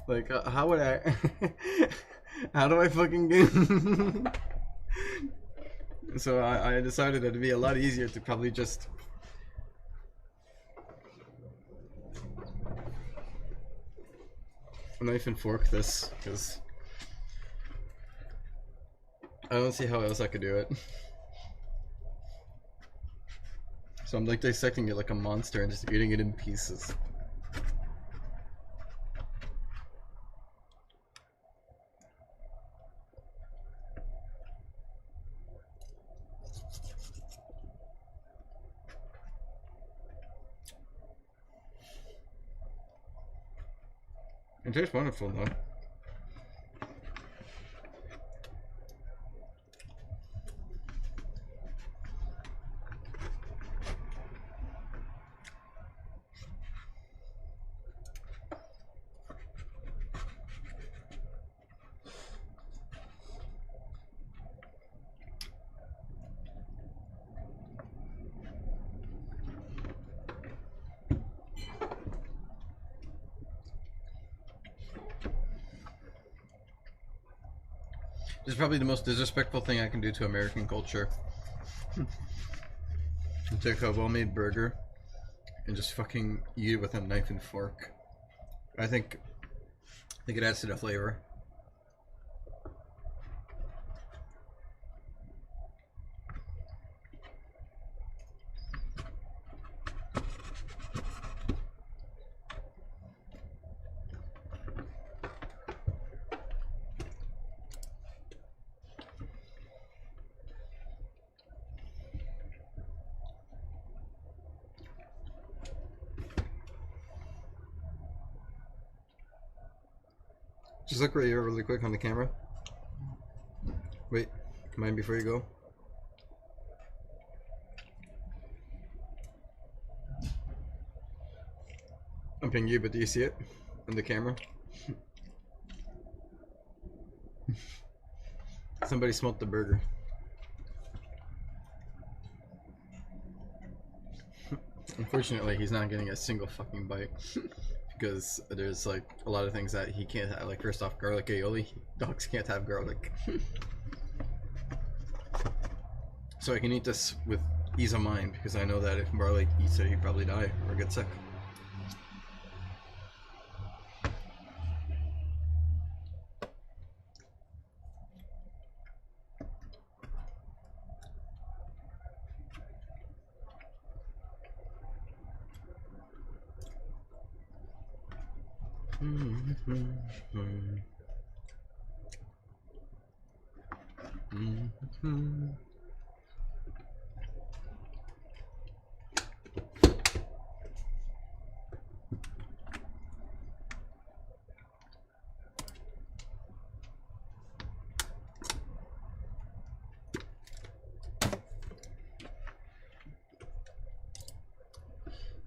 Like how would I how do I fucking get So I decided it'd be a lot easier to probably just knife and fork this, because I don't see how else I could do it. So I'm like dissecting it like a monster and just eating it in pieces. It tastes wonderful though. This is probably the most disrespectful thing I can do to American culture. Take a well-made burger and just fucking eat it with a knife and fork. I think it adds to the flavor. Just look right here really quick on the camera. Wait, mind before you go. I'm pinging you, but do you see it on the camera? Somebody smoked the burger. Unfortunately, he's not getting a single fucking bite. Because there's like a lot of things that he can't have. Like first off, garlic aioli. Dogs can't have garlic. So I can eat this with ease of mind because I know that if Marley eats it, he'd probably die or get sick.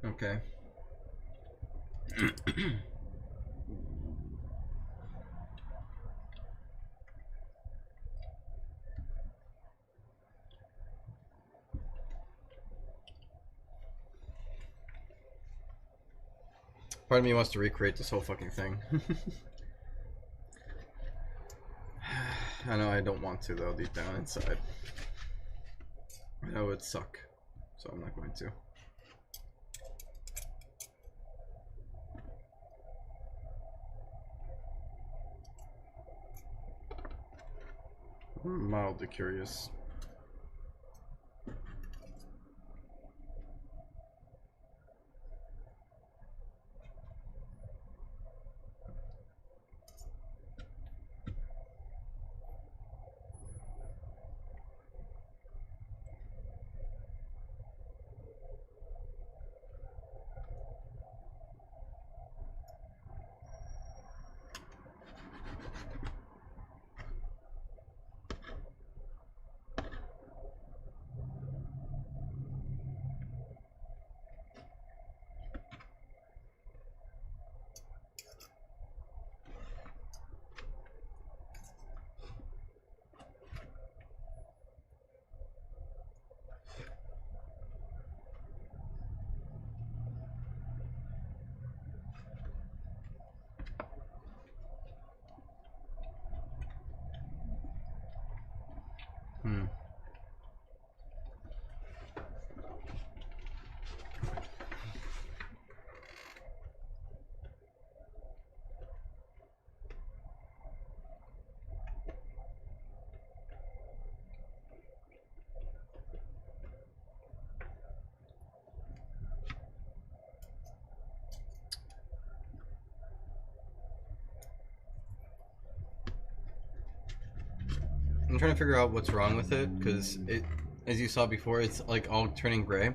Okay. Part of me wants to recreate this whole fucking thing. I know I don't want to though, deep down inside. I know it would suck, so I'm not going to. I'm mildly curious. Hmm. I'm trying to figure out what's wrong with it, because it, as you saw before, it's like all turning gray.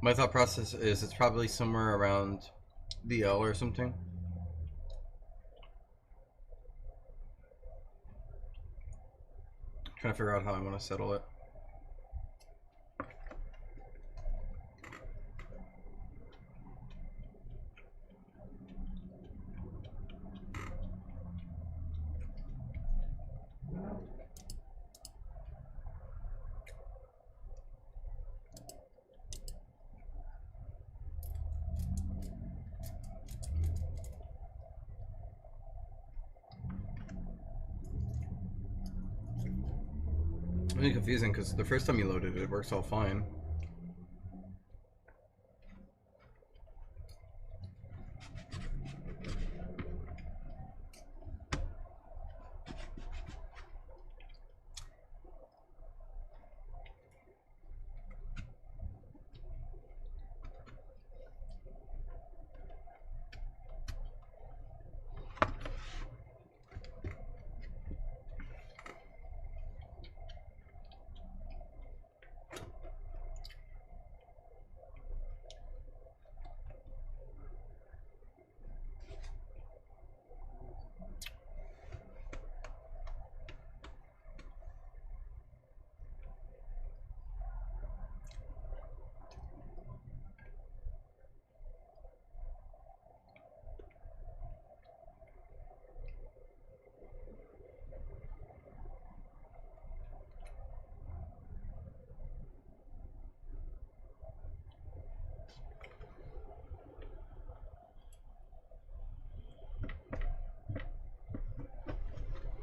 My thought process is it's probably somewhere around the L or something. Trying to figure out how I want to settle it. It's really confusing because the first time you loaded it, it works all fine.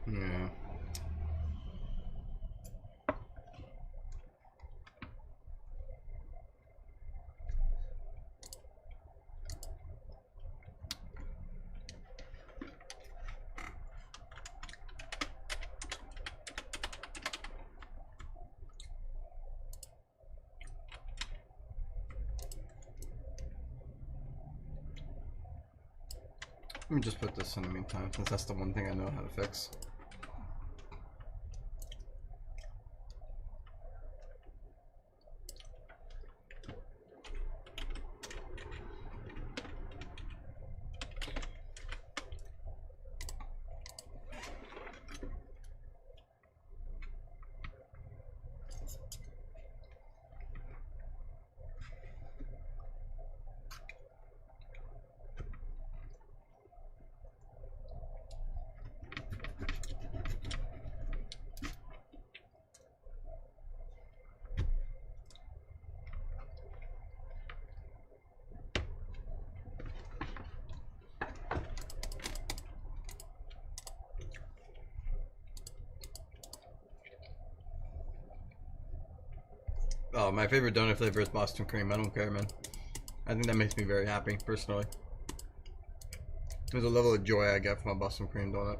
Yeah. Let me just put this in the meantime, since that's the one thing I know how to fix. Oh, my favorite donut flavor is Boston cream. I don't care, man. I think that makes me very happy, personally. There's a level of joy I get from a Boston cream donut.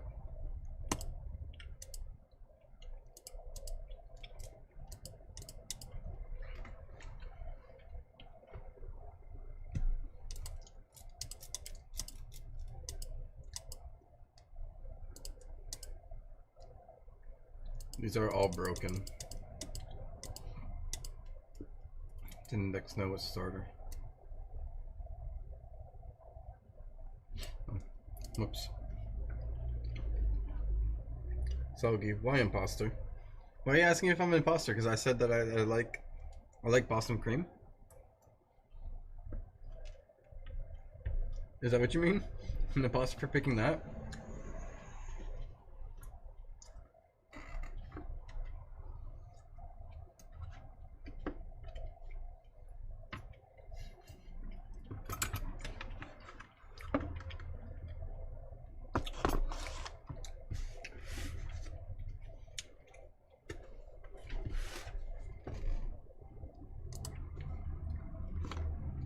These are all broken. Index know what's starter. Oh, whoops. Soggy, why imposter? Why are you asking if I'm an imposter? Because I said that I like Boston cream. Is that what you mean? An imposter for picking that?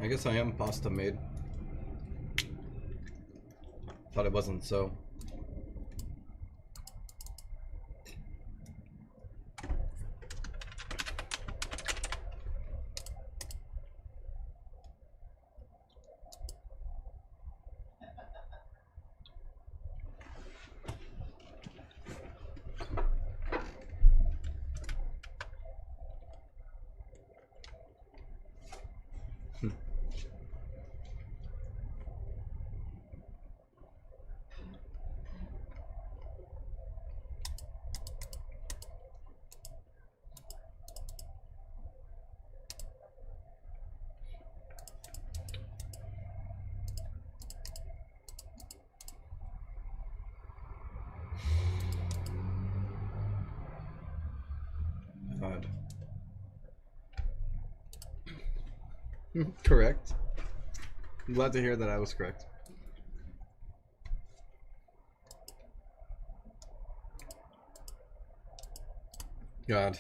I guess I am pasta made. Thought it wasn't so. God. Correct. I'm glad to hear that I was correct. God.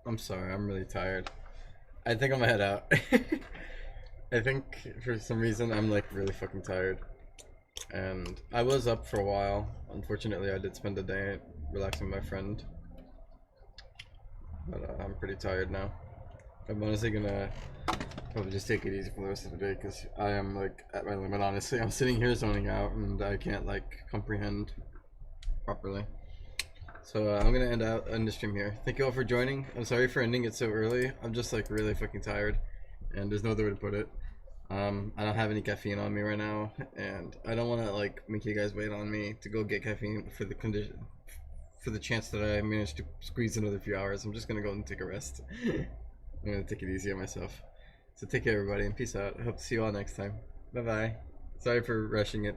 I'm sorry, I'm really tired. I think I'm gonna head out. I think for some reason I'm like really fucking tired. And I was up for a while. Unfortunately, I did spend the day relaxing with my friend. But I'm pretty tired now. I'm honestly gonna probably just take it easy for the rest of the day because I am like at my limit, honestly. I'm sitting here zoning out and I can't like comprehend properly. So I'm gonna end the stream here. Thank you all for joining. I'm sorry for ending it so early. I'm just like really fucking tired and there's no other way to put it. I don't have any caffeine on me right now, and I don't want to like make you guys wait on me to go get caffeine for the condition, for the chance that I managed to squeeze another few hours. I'm just gonna go and take a rest. I'm gonna take it easy on myself. So take care, everybody, and peace out. I hope to see you all next time. Bye bye. Sorry for rushing it.